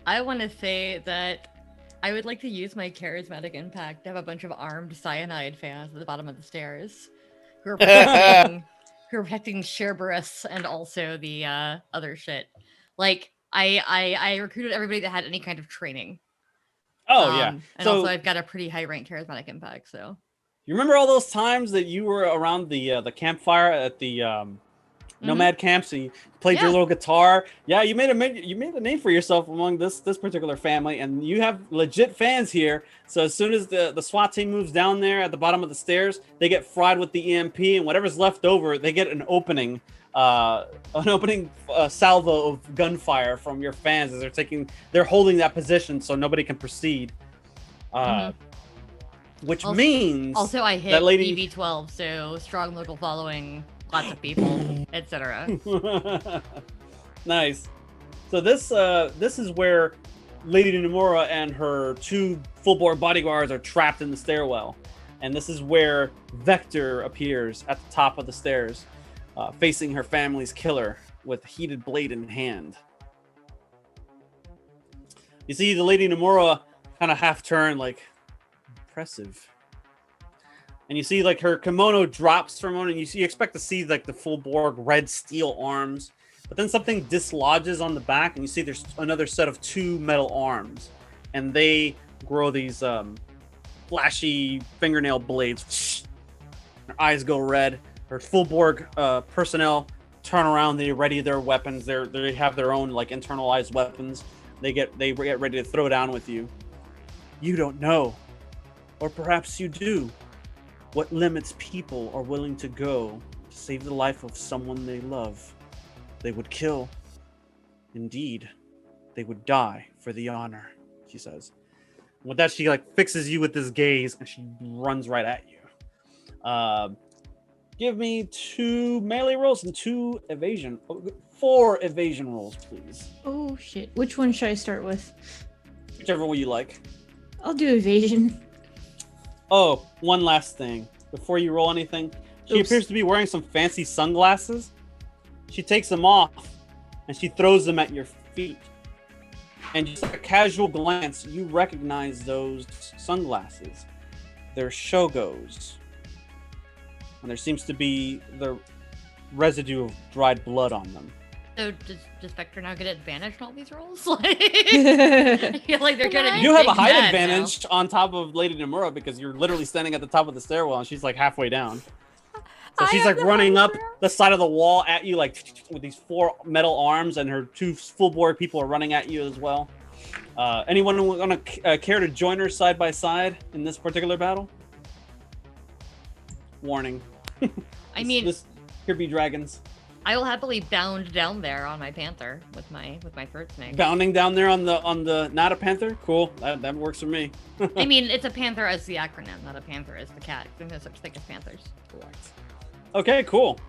Speaker 3: I want to say that I would like to use my charismatic impact to have a bunch of armed cyanide fans at the bottom of the stairs who are protecting Cerberus and also the other shit. Like, I recruited everybody that had any kind of training.
Speaker 1: Oh yeah.
Speaker 3: And
Speaker 1: So
Speaker 3: also I've got a pretty high rank charismatic impact, so.
Speaker 1: you remember all those times that you were around the campfire at the nomad camps and you played your
Speaker 3: Yeah.
Speaker 1: little guitar? Yeah, you made a name for yourself among this particular family, and you have legit fans here. So as soon as the SWAT team moves down there at the bottom of the stairs, they get fried with the EMP, and whatever's left over, they get an opening salvo of gunfire from your fans as they're holding that position so nobody can proceed. Which means
Speaker 3: Also, I hit
Speaker 1: that lady-
Speaker 3: BV12, so strong local following, lots of people, etc.
Speaker 1: Nice. So this is where Lady Nomura and her 2 full-bore bodyguards are trapped in the stairwell, and this is where Vector appears at the top of the stairs, facing her family's killer with a heated blade in hand. You see the Lady Nomura kind of half turn, like, impressive. And you see like her kimono drops for a moment, and you expect to see like the full Borg red steel arms, but then something dislodges on the back, and you see there's another set of 2 metal arms, and they grow these flashy fingernail blades. Her eyes go red. Her full Borg personnel turn around. They ready their weapons. They have their own like internalized weapons. They get ready to throw down with you. You don't know, or perhaps you do, what limits people are willing to go to save the life of someone they love. They would kill. Indeed, they would die for the honor, she says. And with that, she like fixes you with this gaze, and she runs right at you. Give me 2 melee rolls and 4 evasion rolls, please.
Speaker 4: Oh shit. Which one should I start with?
Speaker 1: Whichever one you like.
Speaker 4: I'll do evasion.
Speaker 1: Oh, one last thing. Before you roll anything, she
Speaker 4: Oops.
Speaker 1: appears to be wearing some fancy sunglasses. She takes them off, and she throws them at your feet. And just like a casual glance, you recognize those sunglasses. They're Shogo's. And there seems to be the residue of dried blood on them.
Speaker 3: So does Vector now get advantage on all these rolls? I feel like they're gonna be
Speaker 1: You have a
Speaker 3: big
Speaker 1: height
Speaker 3: mad
Speaker 1: advantage on top of Lady Nomura because you're literally standing at the top of the stairwell, and she's like halfway down. So she's like running up the side of the wall at you, like with these 4 metal arms, and her 2 full Borg people are running at you as well. Anyone who want to care to join her side by side in this particular battle? Warning.
Speaker 3: I mean,
Speaker 1: here be dragons.
Speaker 3: I will happily bound down there on my panther with my throat snake.
Speaker 1: Bounding down there on the not a panther. Cool, that works for me.
Speaker 3: I mean, it's a panther as the acronym, not a panther as the cat. There's no such thing as panthers.
Speaker 1: Correct. Okay, cool.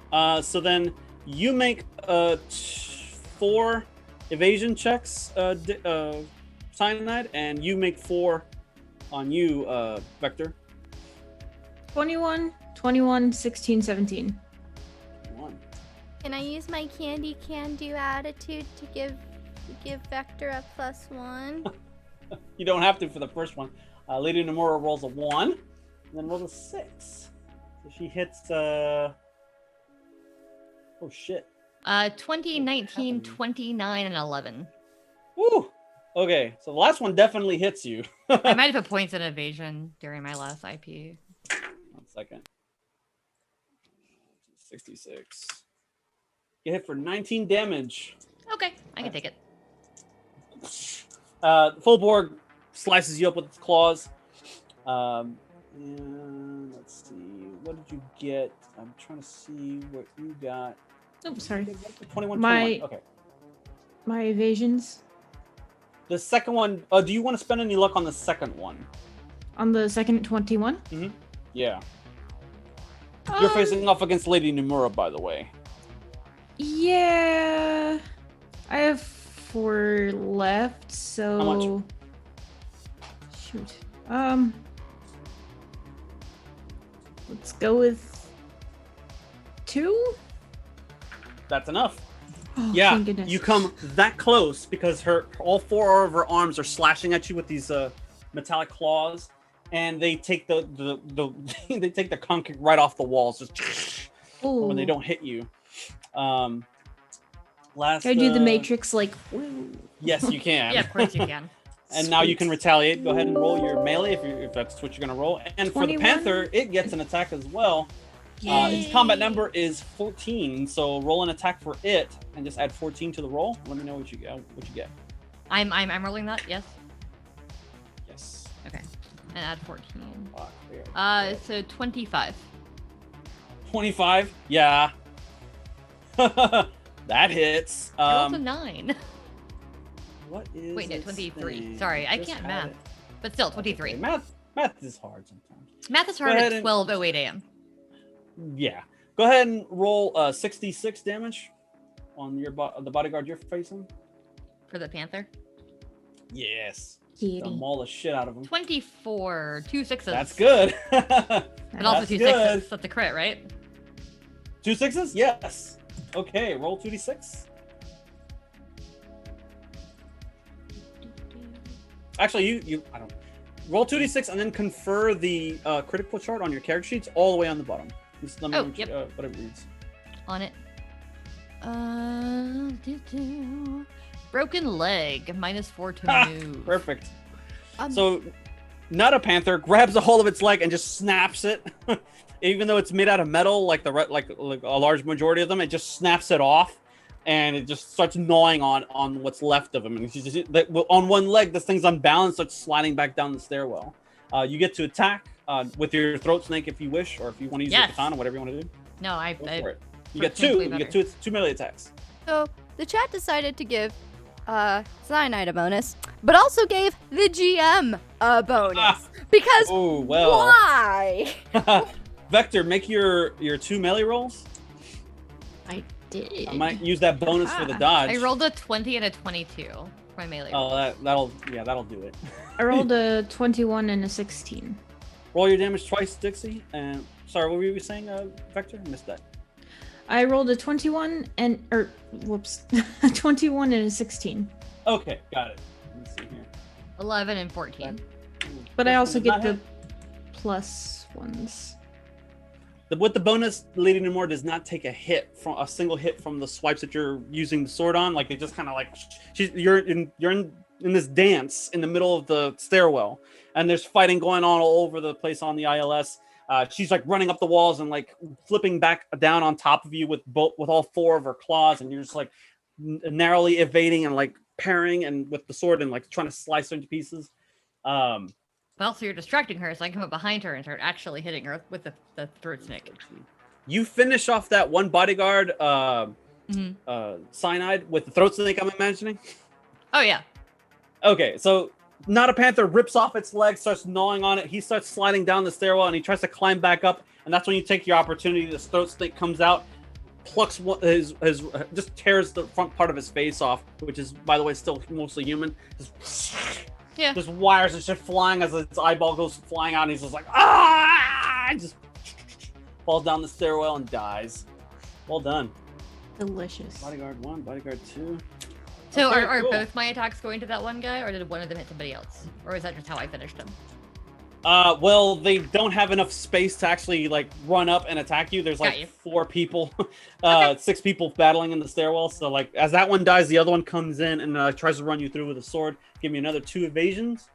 Speaker 1: So then you make 4 evasion checks, Cyanide, and you make 4 on you, Vector.
Speaker 4: 21, 16, 17.
Speaker 1: 1.
Speaker 5: Can I use my candy can-do attitude to give Vector a +1?
Speaker 1: You don't have to for the first one. Lady Nomura rolls a 1, and then rolls a 6. So she hits. Oh shit.
Speaker 3: 20, 19, 29, and 11.
Speaker 1: Woo. Okay, so the last one definitely hits you.
Speaker 3: I might have put points in evasion during my last IP.
Speaker 1: 1 second. 66. You hit for 19 damage.
Speaker 3: Okay, I can take it.
Speaker 1: Full Borg slices you up with its claws. And let's see. What did you get? I'm trying to see what you got.
Speaker 4: Oh, sorry.
Speaker 1: 21,
Speaker 4: My-
Speaker 1: 21. Okay.
Speaker 4: My evasions
Speaker 1: The second one, do you want to spend any luck on the second one?
Speaker 4: on the second 21.
Speaker 1: Yeah. You're facing off against Lady Nomura, by the way.
Speaker 4: Yeah. I have 4 left, so.
Speaker 1: How much?
Speaker 4: Shoot. Let's go with 2.
Speaker 1: That's enough.
Speaker 4: Oh,
Speaker 1: Yeah,
Speaker 4: thank goodness.
Speaker 1: you come that close because all 4 of her arms are slashing at you with these metallic claws, and they take the they take the concrete right off the walls, just when they
Speaker 4: Ooh.
Speaker 1: don't hit you. Last.
Speaker 4: Can I do the Matrix like? Woo.
Speaker 1: Yes, you can.
Speaker 3: Yeah, of course you can.
Speaker 1: And now you can retaliate. Go ahead and roll your melee if that's what you're gonna roll. And for the
Speaker 4: 21?
Speaker 1: Panther, it gets an attack as well. Its combat number is 14, so roll an attack for it and just add 14 to the roll. Let me know what you get.
Speaker 3: I'm rolling that. Yes.
Speaker 1: Yes.
Speaker 3: Okay. And add 14.
Speaker 1: Fuck, there.
Speaker 3: So 25.
Speaker 1: 25. Yeah. That hits.
Speaker 3: I rolled a 9.
Speaker 1: What is?
Speaker 3: Wait, no,
Speaker 1: its
Speaker 3: 23.
Speaker 1: thing?
Speaker 3: Sorry, I
Speaker 1: Just
Speaker 3: can't
Speaker 1: had
Speaker 3: math.
Speaker 1: it.
Speaker 3: But still, 23.
Speaker 1: Okay, Math is hard sometimes.
Speaker 3: Math is
Speaker 1: Go
Speaker 3: hard
Speaker 1: ahead
Speaker 3: at
Speaker 1: and-
Speaker 3: 12:08 a.m.
Speaker 1: Yeah. Go ahead and roll 66 damage on the bodyguard you're facing.
Speaker 3: For the Panther.
Speaker 1: Yes.
Speaker 4: Kitty.
Speaker 1: Maul the shit out of him.
Speaker 3: 24. 2 6s.
Speaker 1: That's good.
Speaker 3: And also
Speaker 1: That's
Speaker 3: 2
Speaker 1: good.
Speaker 3: 6s. That's a crit, right?
Speaker 1: 2 6s? Yes. Okay, roll 2d6. Actually, you I don't roll 2d6 and then confer the critical chart on your character sheets all the way on the bottom. Just let me know what it reads.
Speaker 3: On it. Broken leg. -4 to move.
Speaker 1: Perfect. So, not a panther grabs a hold of its leg and just snaps it. Even though it's made out of metal, like a large majority of them, it just snaps it off, and it just starts gnawing on what's left of him. And it's just, on one leg, this thing's unbalanced, starts sliding back down the stairwell. You get to attack with your throat snake if you wish, or if you want to use your katana, whatever you want to do.
Speaker 3: No,
Speaker 1: Go for it. You get two. You get two melee attacks.
Speaker 5: So the chat decided to give Cyanide a bonus, but also gave the GM a bonus because why?
Speaker 1: Vector, make your 2 melee rolls.
Speaker 4: I did.
Speaker 1: I might use that bonus for the dodge.
Speaker 3: I rolled a 20 and a 22 for my melee.
Speaker 1: Oh, that'll do it.
Speaker 4: I rolled a 21 and a 16.
Speaker 1: Roll your damage twice, Dixie. And sorry, what were you saying, Vector? I missed that.
Speaker 4: I rolled a 21 and 21 and a 16.
Speaker 1: Okay, got it. Let's see here.
Speaker 3: 11 and 14.
Speaker 4: But I also get the
Speaker 1: hit.
Speaker 4: plus ones.
Speaker 1: With the bonus, Lady Nemore does not take a single hit from the swipes that you're using the sword on. Like they just kind of like you're in this dance in the middle of the stairwell, and there's fighting going on all over the place on the ILS. She's like running up the walls and like flipping back down on top of you with all 4 of her claws, and you're just like narrowly evading and like parrying and with the sword and like trying to slice her into pieces.
Speaker 3: Well, so you're distracting her, so I can come up behind her and start actually hitting her with the throat snake.
Speaker 1: You finish off that one bodyguard cyanide with the throat snake, I'm imagining.
Speaker 3: Oh yeah.
Speaker 1: Okay, so Not a Panther rips off its leg, starts gnawing on it. He starts sliding down the stairwell, and he tries to climb back up. And that's when you take your opportunity. This throat snake comes out, plucks his just tears the front part of his face off, which is, by the way, still mostly human. Just wires and shit flying as its eyeball goes flying out, and he's just like, ah! And just falls down the stairwell and dies. Well done.
Speaker 4: Delicious.
Speaker 1: Bodyguard 1, Bodyguard 2.
Speaker 3: So
Speaker 1: Okay,
Speaker 3: are
Speaker 1: cool.
Speaker 3: both my attacks going to that one guy, or did one of them hit somebody else? Or is that just how I finished him?
Speaker 1: Well, they don't have enough space to actually like run up and attack you. There's like 4 people, 6 people battling in the stairwell. So like, as that one dies, the other one comes in and tries to run you through with a sword. Give me another 2 evasions.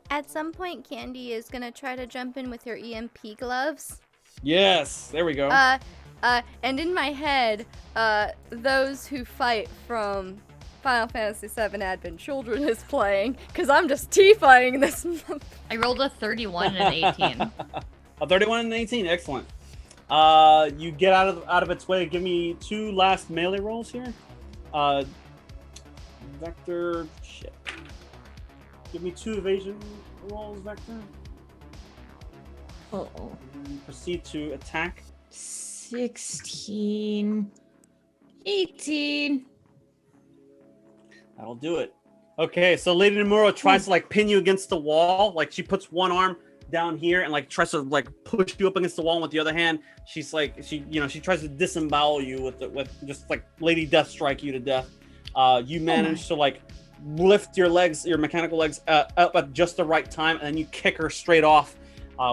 Speaker 5: At some point, Candy is gonna try to jump in with her EMP gloves.
Speaker 1: Yes, there we go.
Speaker 5: And in my head, those who fight from Final Fantasy VII Advent Children is playing, because I'm just T-fying this month.
Speaker 3: I rolled a 31 and an 18.
Speaker 1: A 31 and an 18, excellent. You get out of its way. Give me 2 last melee rolls here. Vector, shit. Give me 2 evasion rolls, Vector.
Speaker 4: Uh-oh.
Speaker 1: And proceed to attack.
Speaker 4: 16, 18.
Speaker 1: That'll do it. Okay, so Lady Nomura tries to like pin you against the wall. Like she puts one arm down here and like tries to like push you up against the wall, and with the other hand, she's like she tries to disembowel you with just like Lady Death strike you to death. You manage to like lift your legs, your mechanical legs up at just the right time, and then you kick her straight off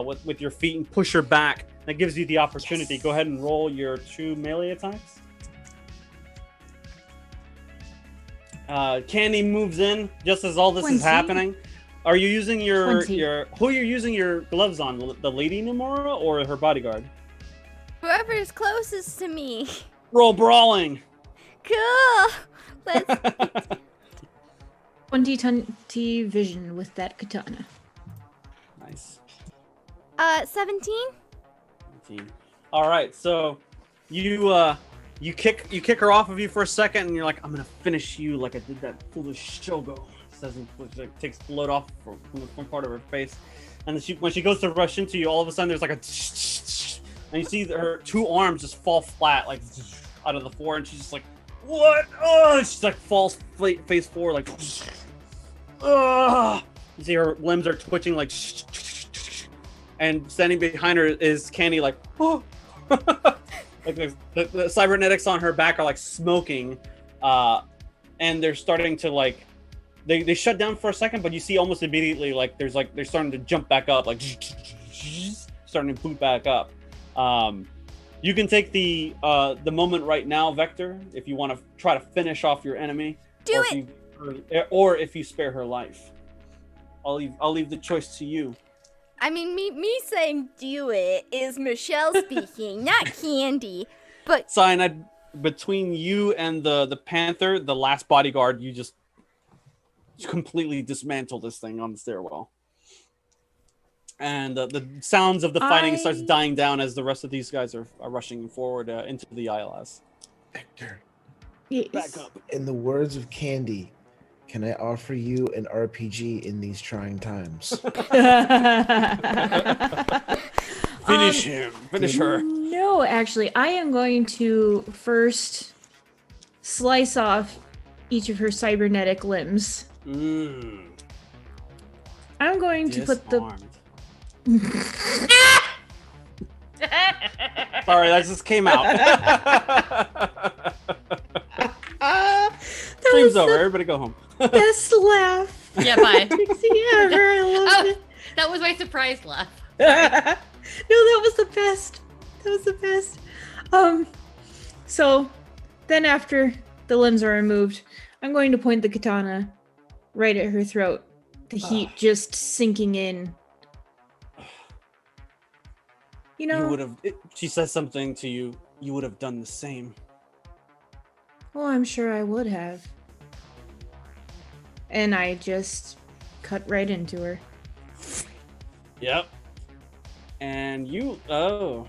Speaker 1: with your feet and push her back. That gives you the opportunity.
Speaker 4: Yes.
Speaker 1: Go ahead and roll your 2 melee attacks. Candy moves in just as all this
Speaker 4: 20.
Speaker 1: is happening. Are you using your
Speaker 4: 20.
Speaker 1: who you're using your gloves on? The Lady Nomura or her bodyguard?
Speaker 5: Whoever is closest to me.
Speaker 1: Roll brawling.
Speaker 5: Cool. Let's
Speaker 4: 20 vision with that katana.
Speaker 1: Nice.
Speaker 5: 17.
Speaker 1: 17. All right, so you kick her off of you for a second, and you're like, I'm gonna finish you like I did that foolish Shogo. Says, which like, takes blood off from one part of her face, and then when she goes to rush into you, all of a sudden there's like a and you see her 2 arms just fall flat like out of the floor, and she's just like, what? Oh, she's like falls face forward like, oh. You see her limbs are twitching like, and standing behind her is Candy like, oh. Like the cybernetics on her back are like smoking, and they're starting to like they shut down for a second, but you see almost immediately like they're starting to jump back up, like starting to boot back up. You can take the moment right now, Vector, if you want to try to finish off your enemy, or if you spare her life. I'll leave the choice to you.
Speaker 5: I mean, me saying do it is Michelle speaking, not Candy. But
Speaker 1: Cyanide, between you and the Panther, the last bodyguard, you just completely dismantle this thing on the stairwell. And the sounds of the fighting starts dying down as the rest of these guys are rushing forward into the ILS.
Speaker 2: Hector,
Speaker 4: Yes.
Speaker 1: Back up.
Speaker 2: in the words of Candy, can I offer you an RPG in these trying times?
Speaker 1: Finish him. Finish her.
Speaker 4: No, actually, I am going to first slice off each of her cybernetic limbs. I'm going to put the.
Speaker 1: Sorry, that just came out. Stream's over. Everybody go home.
Speaker 4: Best laugh.
Speaker 3: Yeah, bye.
Speaker 4: Dixie ever. I loved it.
Speaker 3: That was my surprise laugh.
Speaker 4: No, that was the best. That was the best. So then after the limbs are removed, I'm going to point the katana right at her throat. The heat just sinking in. You know,
Speaker 1: You would have. She says something to you. You would have done the same.
Speaker 4: oh, I'm sure I would have. And I just cut right into her.
Speaker 1: Yep. And you. Oh.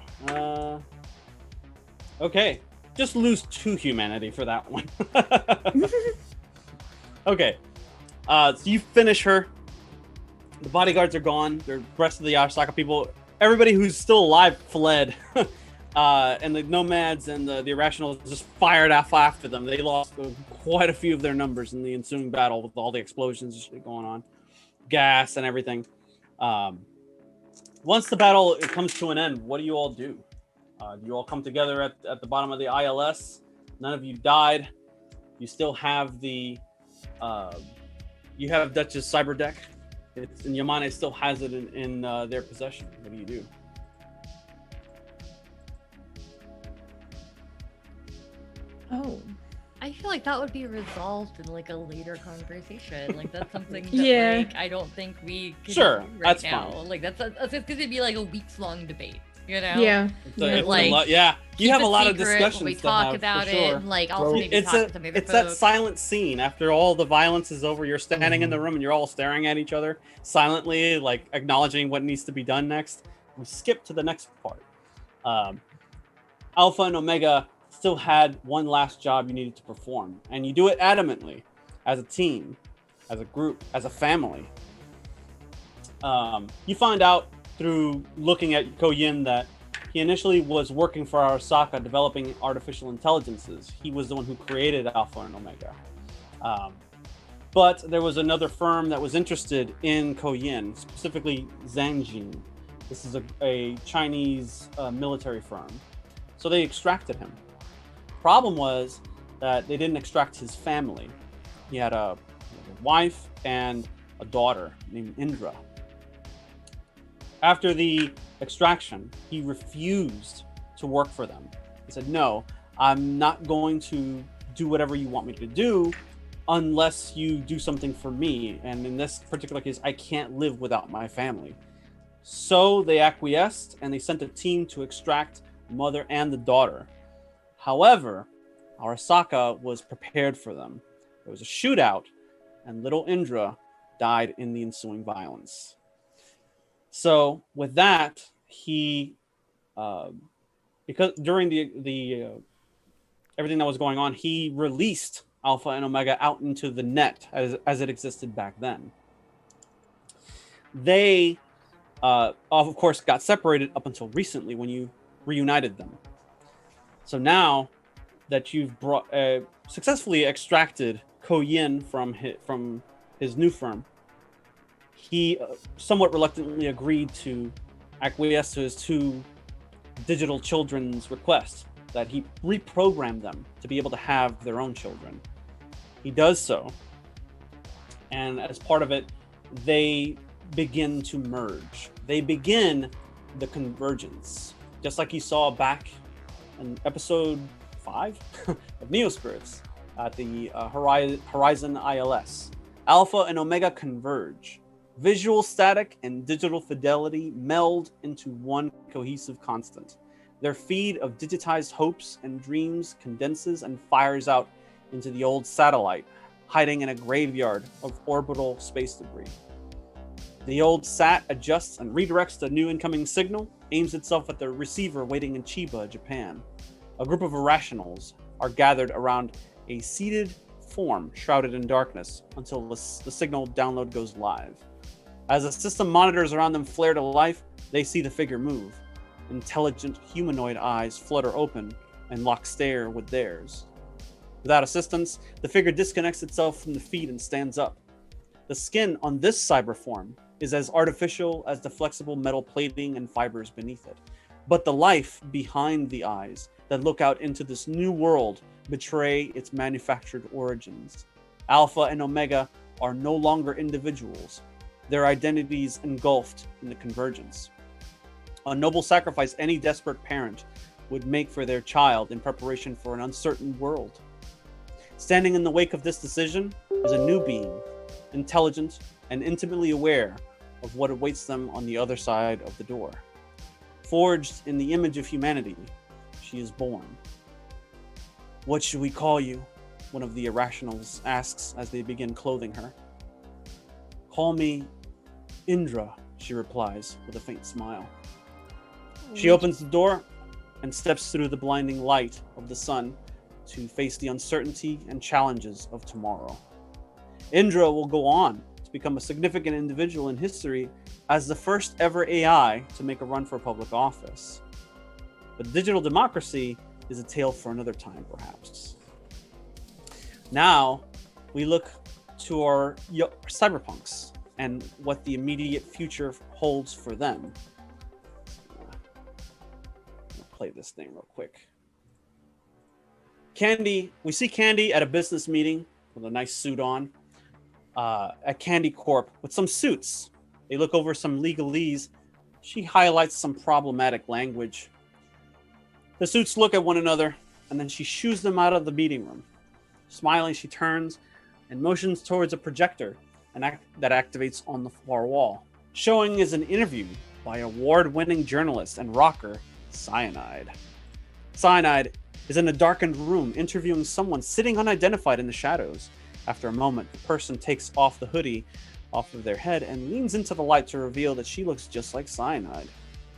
Speaker 1: Okay. Just lose 2 humanity for that one. Okay. So you finish her. The bodyguards are gone. The rest of the Arasaka people, everybody who's still alive, fled. And the nomads and the irrationals just fired off after them. They lost quite a few of their numbers in the ensuing battle with all the explosions and shit going on, gas and everything. Once the battle comes to an end, what do you all do? You all come together at the bottom of the ILS. None of you died. You still have the you have Dutch's cyber deck. And Yamane still has it in their possession. What do you do?
Speaker 4: Oh.
Speaker 3: I feel like that would be resolved in like a later conversation. Like that's something that
Speaker 4: Yeah.
Speaker 3: like I don't think we can
Speaker 1: Sure,
Speaker 3: do right
Speaker 1: that's
Speaker 3: now.
Speaker 1: fine.
Speaker 3: Like that's because it'd be like a weeks long debate. You know?
Speaker 4: Yeah.
Speaker 1: It's
Speaker 4: Yeah.
Speaker 1: a
Speaker 3: Like,
Speaker 1: lot, yeah. You
Speaker 3: Keep
Speaker 1: have
Speaker 3: it
Speaker 1: a lot of
Speaker 3: secret,
Speaker 1: discussions
Speaker 3: We
Speaker 1: to
Speaker 3: talk
Speaker 1: have,
Speaker 3: about
Speaker 1: for
Speaker 3: it.
Speaker 1: sure.
Speaker 3: And, like also
Speaker 2: Well,
Speaker 3: maybe
Speaker 1: It's
Speaker 3: talk to some other
Speaker 1: that
Speaker 3: folks.
Speaker 1: silent scene after all the violence is over. You're standing in the room and you're all staring at each other silently, like acknowledging what needs to be done next. We skip to the next part. Alpha and Omega still had one last job you needed to perform, and you do it adamantly, as a team, as a group, as a family. You find out through looking at Ko Yin that He initially was working for Arasaka, developing artificial intelligences. He was the one who created Alpha and Omega. But there was another firm that was interested in Koyin, specifically Zhangjin. This is a Chinese military firm. So they extracted him. Problem was that they didn't extract his family. He had a wife and a daughter named Indra. After the extraction, he refused to work for them. He said, no, I'm not going to do whatever you want me to do unless you do something for me. And in this particular case, I can't live without my family. So they acquiesced and they sent a team to extract the mother and the daughter. However, Arasaka was prepared for them. There was a shootout and little Indra died in the ensuing violence. So with that, he, because during the everything that was going on, he released Alpha and Omega out into the net as it existed back then. They, of course, got separated up until recently when you reunited them. So now that you've successfully extracted Koyin from his new firm, he somewhat reluctantly agreed to acquiesce to his two digital children's request that he reprogram them to be able to have their own children. He does so, and as part of it, they begin to merge. They begin the convergence, just like you saw back in episode 5 of Neospirits at the Horizon ILS. Alpha and Omega converge. Visual static and digital fidelity meld into one cohesive constant. Their feed of digitized hopes and dreams condenses and fires out into the old satellite, hiding in a graveyard of orbital space debris. The old sat adjusts and redirects the new incoming signal, aims itself at the receiver waiting in Chiba, Japan. A group of irrationals are gathered around a seated form shrouded in darkness until the signal download goes live. As the system monitors around them flare to life, they see the figure move. Intelligent humanoid eyes flutter open and lock stare with theirs. Without assistance, the figure disconnects itself from the feed and stands up. The skin on this cyber form is as artificial as the flexible metal plating and fibers beneath it. But the life behind the eyes that look out into this new world betray its manufactured origins. Alpha and Omega are no longer individuals, their identities engulfed in the convergence. A noble sacrifice any desperate parent would make for their child in preparation for an uncertain world. Standing in the wake of this decision is a new being, intelligent and intimately aware of what awaits them on the other side of the door. Forged in the image of humanity, she is born. "What should we call you?" one of the irrationals asks as they begin clothing her. "Call me Indra," she replies with a faint smile. She opens the door and steps through the blinding light of the sun to face the uncertainty and challenges of tomorrow. Indra will go on to become a significant individual in history as the first ever AI to make a run for public office. But digital democracy is a tale for another time, perhaps. Now, we look to our cyberpunks and what the immediate future holds for them. Play this thing real quick. Candy, we see Candy at a business meeting with a nice suit on at Candy Corp with some suits. They look over some legalese. She highlights some problematic language. The suits look at one another and then she shoos them out of the meeting room. Smiling, she turns and motions towards a projector that activates on the far wall. Showing is an interview by award-winning journalist and rocker Cyanide. Cyanide is in a darkened room interviewing someone sitting unidentified in the shadows. After a moment, the person takes off the hoodie off of their head and leans into the light to reveal that she looks just like Cyanide.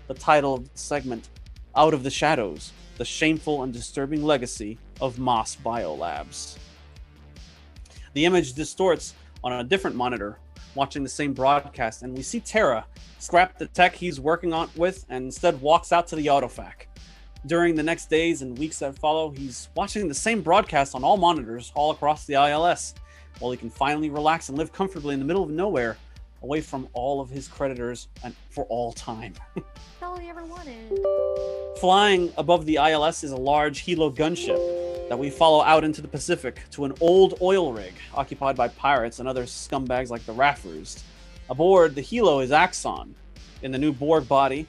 Speaker 1: The title of the segment, Out of the Shadows, the Shameful and Disturbing Legacy of Moss Biolabs. The image distorts on a different monitor watching the same broadcast, and we see Terra scrap the tech he's working on with and instead walks out to the autofac. During the next days and weeks that follow, he's watching the same broadcast on all monitors all across the ILS, while he can finally relax and live comfortably in the middle of nowhere, away from all of his creditors and for all time.
Speaker 3: That's all he ever wanted.
Speaker 1: Flying above the ILS is a large helo gunship that we follow out into the Pacific to an old oil rig occupied by pirates and other scumbags like the Raffers. Aboard, the helo is Axon in the new Borg body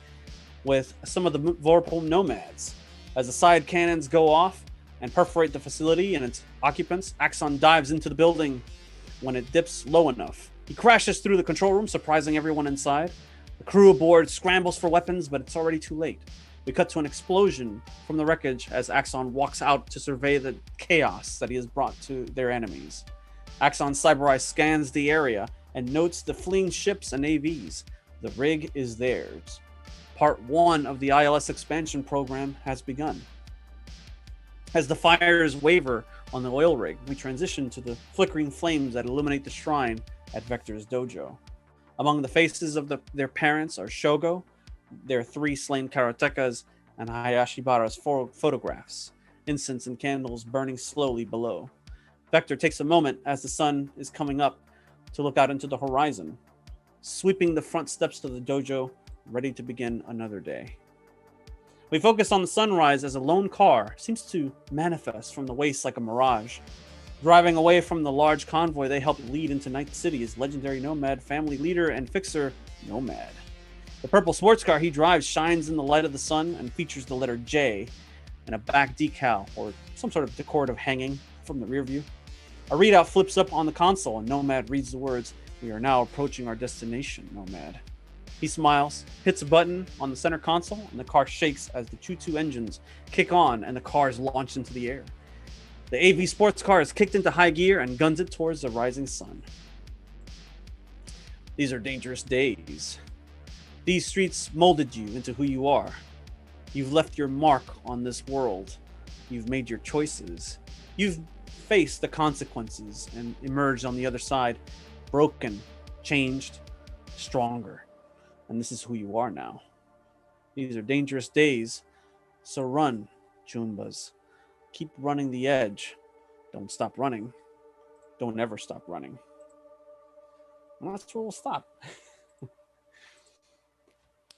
Speaker 1: with some of the Vorpal nomads. As the side cannons go off and perforate the facility and its occupants, Axon dives into the building when it dips low enough. He crashes through the control room, surprising everyone inside. The crew aboard scrambles for weapons, but it's already too late. We cut to an explosion from the wreckage as Axon walks out to survey the chaos that he has brought to their enemies. Axon's cyber eye scans the area and notes the fleeing ships and AVs. The rig is theirs. Part 1 of the ILS expansion program has begun. As the fires waver on the oil rig, we transition to the flickering flames that illuminate the shrine at Vector's dojo. Among the faces of their parents are Shogo, their 3 slain karatekas, and Hayashibara's 4 photographs, incense and candles burning slowly below. Vector takes a moment as the sun is coming up to look out into the horizon, sweeping the front steps of the dojo, ready to begin another day. We focus on the sunrise as a lone car seems to manifest from the waste like a mirage. Driving away from the large convoy they helped lead into Night City is legendary Nomad family leader and fixer Nomad. The purple sports car he drives shines in the light of the sun and features the letter J and a back decal or some sort of decorative hanging from the rear view. A readout flips up on the console and Nomad reads the words, "We are now approaching our destination, Nomad." He smiles, hits a button on the center console, and the car shakes as the choo-choo engines kick on and the car is launched into the air. The AV sports car is kicked into high gear and guns it towards the rising sun. These are dangerous days. These streets molded you into who you are. You've left your mark on this world. You've made your choices. You've faced the consequences and emerged on the other side, broken, changed, stronger. And this is who you are now. These are dangerous days, so run, Junebas. Keep running the edge. Don't stop running. Don't ever stop running. And that's where we'll stop.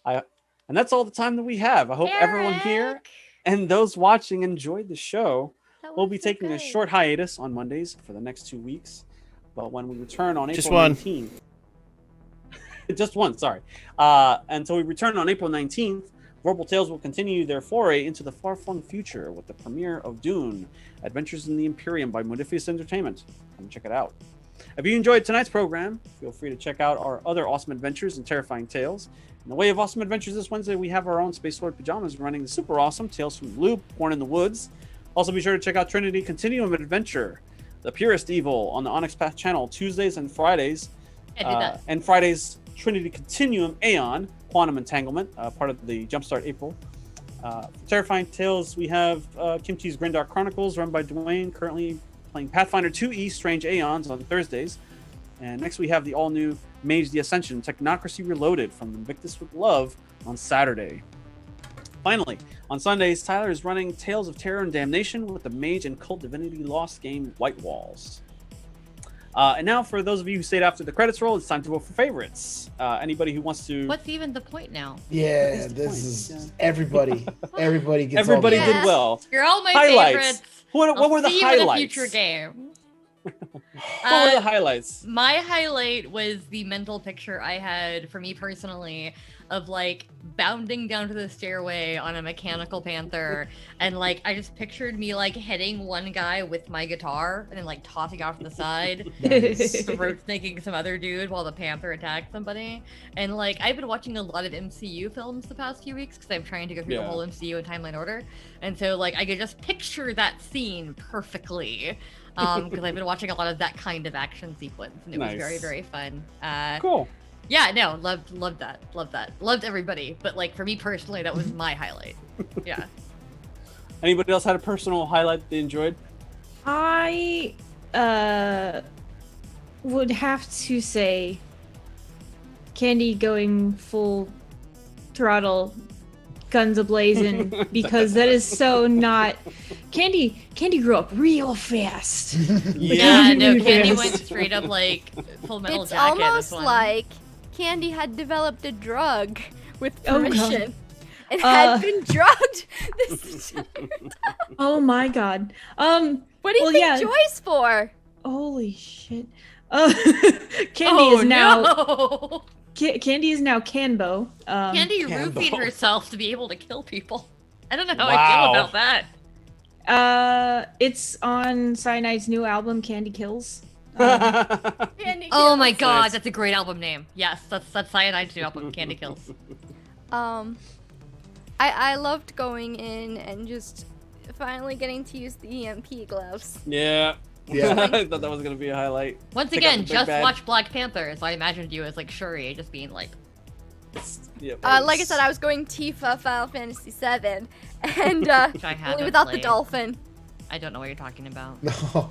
Speaker 1: And that's all the time that we have. I hope everyone here and those watching enjoyed the show. We'll be taking a short hiatus on Mondays for the next 2 weeks. But when we return on April 19th... Just one, sorry. Until we return on April 19th, Vorpal Tales will continue their foray into the far-flung future with the premiere of Dune, Adventures in the Imperium by Modifius Entertainment. Come check it out. If you enjoyed tonight's program, feel free to check out our other awesome adventures and terrifying tales. In the way of awesome adventures this Wednesday, we have our own Space Lord Pajamas running the super awesome Tales from the Loop, Born in the Woods. Also be sure to check out Trinity Continuum Adventure, The Purest Evil on the Onyx Path channel Tuesdays and Fridays. And Fridays, Trinity Continuum Aeon, Quantum Entanglement, part of the Jumpstart April. For Terrifying Tales, we have Kimchi's Grindark Chronicles, run by Dwayne, currently playing Pathfinder 2E Strange Aeons on Thursdays. And next we have the all-new Mage the Ascension, Technocracy Reloaded from Invictus with Love on Saturday. Finally, on Sundays, Tyler is running Tales of Terror and Damnation with the Mage and Cult Divinity Lost game White Walls. And now, for those of you who stayed after the credits roll, it's time to vote for favorites. Anybody who wants to...
Speaker 3: What's even the point now?
Speaker 2: Yeah, this is everybody. Everybody gets
Speaker 1: Everybody
Speaker 2: all
Speaker 1: did well.
Speaker 3: You're all my
Speaker 1: Highlights.
Speaker 3: favorites.
Speaker 1: What were the
Speaker 3: See you in a
Speaker 1: highlights?
Speaker 3: future game.
Speaker 1: What were the highlights?
Speaker 3: My highlight was the mental picture I had for me personally of like bounding down to the stairway on a mechanical panther, and like I just pictured me like hitting one guy with my guitar and then like tossing off to the side, throat snaking some other dude while the panther attacked somebody. And like I've been watching a lot of MCU films the past few weeks because I'm trying to go through the whole MCU in timeline order, and so like I could just picture that scene perfectly. Because I've been watching a lot of that kind of action sequence, and it was very, very fun.
Speaker 1: Cool.
Speaker 3: Yeah, no, loved that, loved everybody. But like for me personally, that was my highlight. Yeah.
Speaker 1: Anybody else had a personal highlight they enjoyed?
Speaker 4: I would have to say Candy going full throttle, guns ablazing, because that is so not. Candy grew up real fast.
Speaker 3: Yeah, no,
Speaker 4: Really
Speaker 3: Candy
Speaker 4: fast.
Speaker 3: went straight up like Full Metal
Speaker 5: It's
Speaker 3: Jacket. this
Speaker 5: almost
Speaker 3: one.
Speaker 5: like Candy had developed a drug with
Speaker 4: Oh, God.
Speaker 5: permission and had been drugged this entire time.
Speaker 4: Oh my god.
Speaker 5: What do you
Speaker 4: Well,
Speaker 5: think
Speaker 4: yeah.
Speaker 5: Joy's for?
Speaker 4: Holy shit. Candy is now
Speaker 3: no!
Speaker 4: Candy is now Canbo.
Speaker 3: Candy
Speaker 1: Cambo.
Speaker 3: roofied herself to be able to kill people. I don't know how I
Speaker 1: Wow.
Speaker 3: feel about that.
Speaker 4: It's on Cyanide's new album, Candy Kills.
Speaker 5: Candy
Speaker 3: Oh my
Speaker 5: Kills.
Speaker 3: god,
Speaker 1: Nice.
Speaker 3: that's a great album name. Yes, that's Cyanide's new album, Candy Kills.
Speaker 5: I loved going in and just finally getting to use the EMP gloves.
Speaker 1: Yeah.
Speaker 2: Yeah.
Speaker 1: I thought that was gonna be a highlight.
Speaker 3: Once
Speaker 1: Pick up
Speaker 3: again,
Speaker 1: the big
Speaker 3: just
Speaker 1: bad.
Speaker 3: watch Black Panther, so I imagined you as like Shuri, just being like,
Speaker 1: Yep.
Speaker 5: Like I said, I was going Tifa Final Fantasy VII, and
Speaker 3: which I
Speaker 5: only
Speaker 3: haven't
Speaker 5: without the
Speaker 3: played.
Speaker 5: dolphin.
Speaker 3: I don't know what you're talking about.
Speaker 2: No.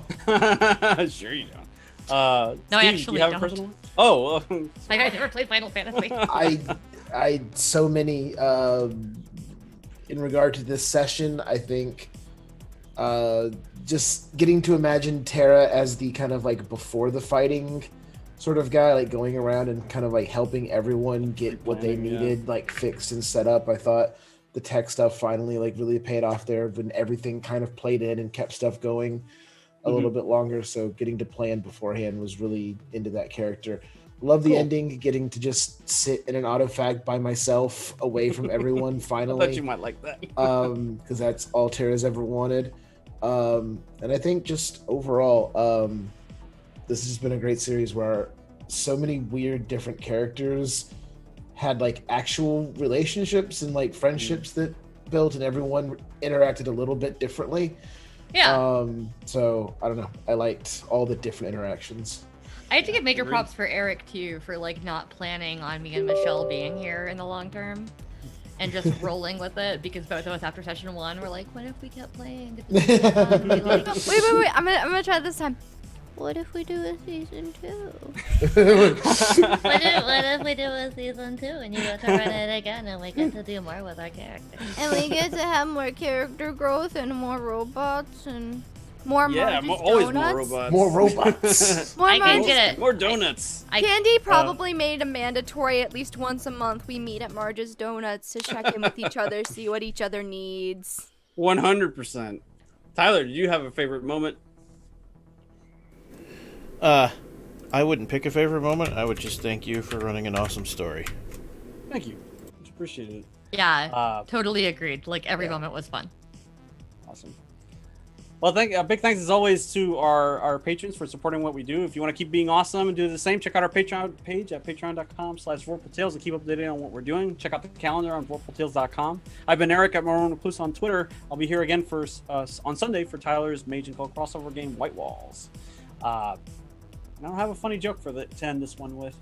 Speaker 1: Sure you don't.
Speaker 3: No, I
Speaker 1: Steve, do
Speaker 3: actually
Speaker 1: you have
Speaker 3: don't.
Speaker 1: a personal one? Oh,
Speaker 3: Like I never played Final Fantasy.
Speaker 2: I so many in regard to this session. I think just getting to imagine Terra as the kind of like before the fighting sort of guy, like going around and kind of like helping everyone get what they
Speaker 1: Planning, yeah.
Speaker 2: needed like fixed and set up. I thought the tech stuff finally like really paid off there when everything kind of played in and kept stuff going a little bit longer. So getting to plan beforehand was really into that character. Love the
Speaker 1: Cool.
Speaker 2: ending, getting to just sit in an autofag by myself away from everyone
Speaker 1: I thought
Speaker 2: finally.
Speaker 1: you might like that.
Speaker 2: Because that's all Terra's ever wanted. And I think just overall, this has been a great series where so many weird different characters had like actual relationships and like friendships that built, and everyone interacted a little bit differently.
Speaker 3: Yeah.
Speaker 2: So I don't know. I liked all the different interactions.
Speaker 3: I have to give major
Speaker 1: Agreed.
Speaker 3: props for Eric too for like not planning on me and Michelle being here in the long term, and just rolling with it, because both of us after session 1 were like, what if we kept playing? If this was fun? We, like,
Speaker 5: Wait! I'm gonna try this time. What if we do a season 2?
Speaker 3: what if we do a season 2 and you get to run it again and we get to do more with our characters?
Speaker 5: And we get to have more character growth and more robots and more
Speaker 1: Yeah,
Speaker 5: Marge's
Speaker 1: always
Speaker 5: donuts.
Speaker 1: more robots.
Speaker 2: More robots.
Speaker 5: More
Speaker 3: I can
Speaker 5: Marge's-
Speaker 3: get it.
Speaker 1: More donuts.
Speaker 5: Candy probably made a mandatory at least once a month we meet at Marge's Donuts to check in with each other, see what each other needs.
Speaker 1: 100%. Tyler, did you have a favorite moment?
Speaker 6: I wouldn't pick a favorite moment. I would just thank you for running an awesome story.
Speaker 1: Thank you. Much appreciated.
Speaker 3: Yeah, totally agreed. Like every
Speaker 1: yeah.
Speaker 3: moment was fun.
Speaker 1: Awesome. Well, big thanks as always to our patrons for supporting what we do. If you want to keep being awesome and do the same, check out our Patreon page at patreon.com/vorpaltales to keep updated on what we're doing. Check out the calendar on vorpaltales.com. I've been Eric at Marone Recluse on Twitter. I'll be here again for on Sunday for Tyler's Mage and Cult crossover game, White Walls. I don't have a funny joke for to end this one with.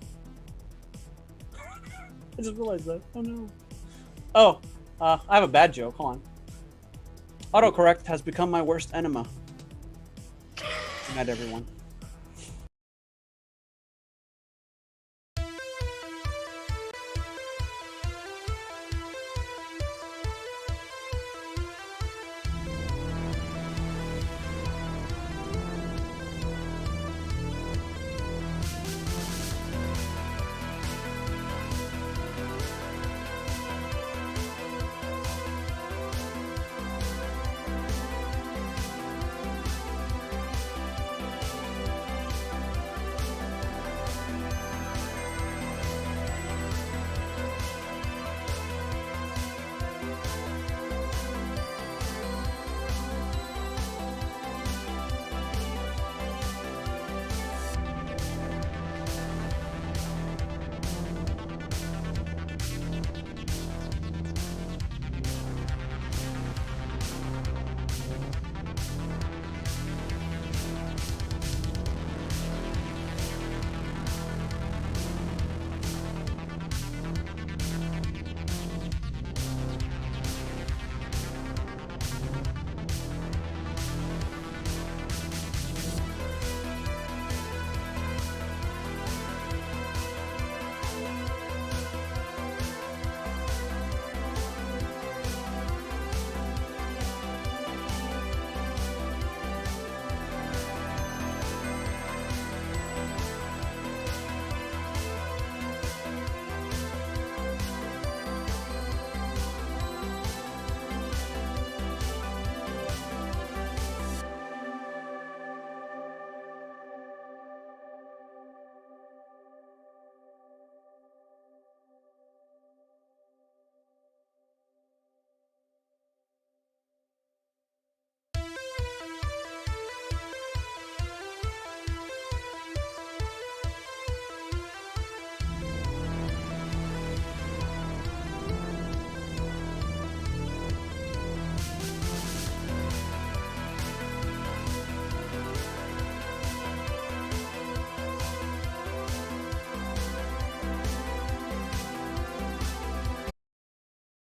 Speaker 1: I just realized that. Oh no. Oh, I have a bad joke. Hold on. Autocorrect has become my worst enema. Good night, everyone.